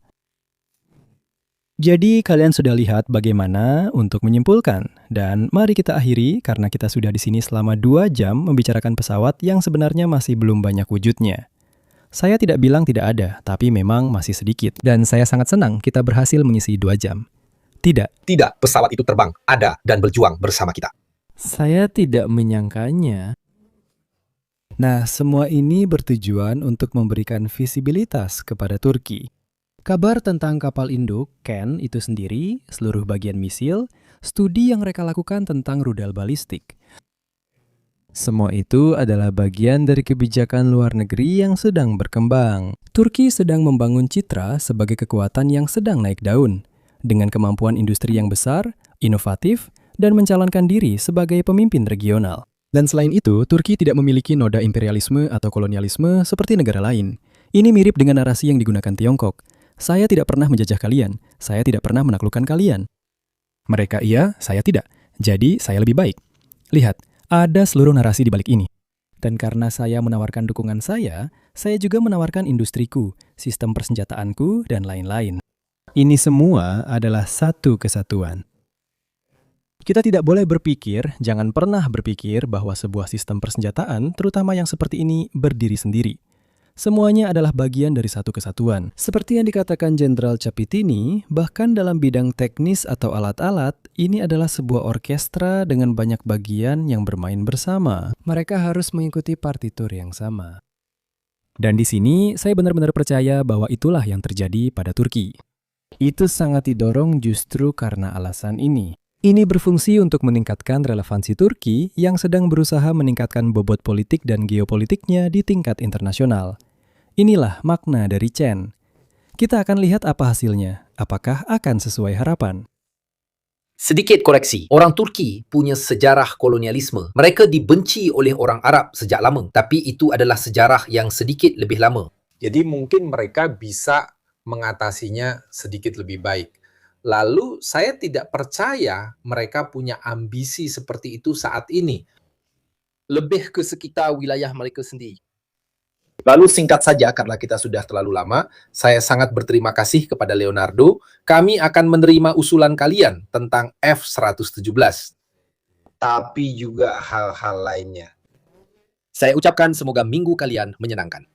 Jadi kalian sudah lihat bagaimana untuk menyimpulkan. Dan mari kita akhiri karena kita sudah di sini selama 2 jam membicarakan pesawat yang sebenarnya masih belum banyak wujudnya. Saya tidak bilang tidak ada, tapi memang masih sedikit. Dan saya sangat senang kita berhasil mengisi 2 jam. Tidak, Tidak, pesawat itu terbang, ada, dan berjuang bersama kita. Saya tidak menyangkanya. Nah, semua ini bertujuan untuk memberikan visibilitas kepada Turki. Kabar tentang kapal induk, Ken, itu sendiri, seluruh bagian misil, studi yang mereka lakukan tentang rudal balistik. Semua itu adalah bagian dari kebijakan luar negeri yang sedang berkembang. Turki sedang membangun citra sebagai kekuatan yang sedang naik daun, dengan kemampuan industri yang besar, inovatif, dan mencalonkan diri sebagai pemimpin regional. Dan selain itu, Turki tidak memiliki noda imperialisme atau kolonialisme seperti negara lain. Ini mirip dengan narasi yang digunakan Tiongkok. Saya tidak pernah menjajah kalian, saya tidak pernah menaklukkan kalian. Mereka iya, saya tidak. Jadi, saya lebih baik. Lihat, ada seluruh narasi di balik ini. Dan karena saya menawarkan dukungan saya juga menawarkan industriku, sistem persenjataanku, dan lain-lain. Ini semua adalah satu kesatuan. Kita tidak boleh berpikir, jangan pernah berpikir bahwa sebuah sistem persenjataan, terutama yang seperti ini, berdiri sendiri. Semuanya adalah bagian dari satu kesatuan. Seperti yang dikatakan Jenderal Capitini, bahkan dalam bidang teknis atau alat-alat, ini adalah sebuah orkestra dengan banyak bagian yang bermain bersama. Mereka harus mengikuti partitur yang sama. Dan di sini, saya benar-benar percaya bahwa itulah yang terjadi pada Turki. Itu sangat didorong justru karena alasan ini. Ini berfungsi untuk meningkatkan relevansi Turki yang sedang berusaha meningkatkan bobot politik dan geopolitiknya di tingkat internasional. Inilah makna dari Chen. Kita akan lihat apa hasilnya. Apakah akan sesuai harapan? Sedikit koreksi, orang Turki punya sejarah kolonialisme. Mereka dibenci oleh orang Arab sejak lama, tapi itu adalah sejarah yang sedikit lebih lama. Jadi mungkin mereka bisa mengatasinya sedikit lebih baik. Lalu saya tidak percaya mereka punya ambisi seperti itu saat ini. Lebih ke sekitar wilayah mereka sendiri. Lalu singkat saja, karena kita sudah terlalu lama, saya sangat berterima kasih kepada Leonardo. Kami akan menerima usulan kalian tentang F-117. Tapi juga hal-hal lainnya. Saya ucapkan semoga minggu kalian menyenangkan.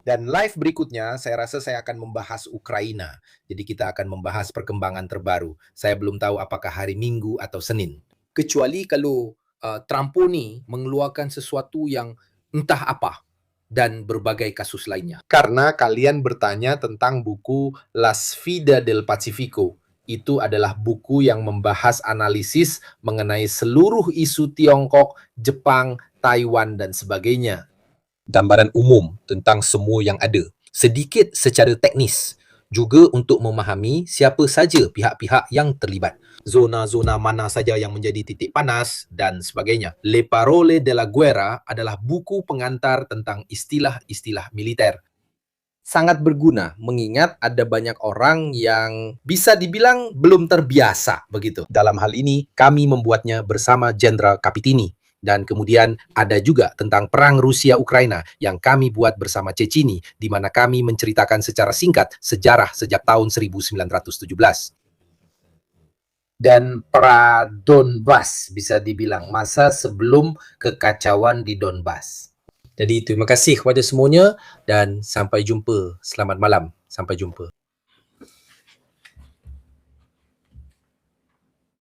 Dan live berikutnya, saya rasa saya akan membahas Ukraina. Jadi kita akan membahas perkembangan terbaru. Saya belum tahu apakah hari Minggu atau Senin. Kecuali kalau Tramponi mengeluarkan sesuatu yang entah apa. Dan berbagai kasus lainnya. Karena kalian bertanya tentang buku La Sfida del Pacifico. Itu adalah buku yang membahas analisis mengenai seluruh isu Tiongkok, Jepang, Taiwan, dan sebagainya. Gambaran umum tentang semua yang ada. Sedikit secara teknis. Juga untuk memahami siapa saja pihak-pihak yang terlibat. Zona-zona mana saja yang menjadi titik panas dan sebagainya. Le Parole de la Guerra adalah buku pengantar tentang istilah-istilah militer. Sangat berguna mengingat ada banyak orang yang bisa dibilang belum terbiasa begitu. Dalam hal ini kami membuatnya bersama Jenderal Capitini. Dan kemudian ada juga tentang perang Rusia-Ukraina yang kami buat bersama Cecini, di mana kami menceritakan secara singkat sejarah sejak tahun 1917. Dan pra-Donbas bisa dibilang masa sebelum kekacauan di Donbas. Jadi terima kasih kepada semuanya dan sampai jumpa. Selamat malam. Sampai jumpa.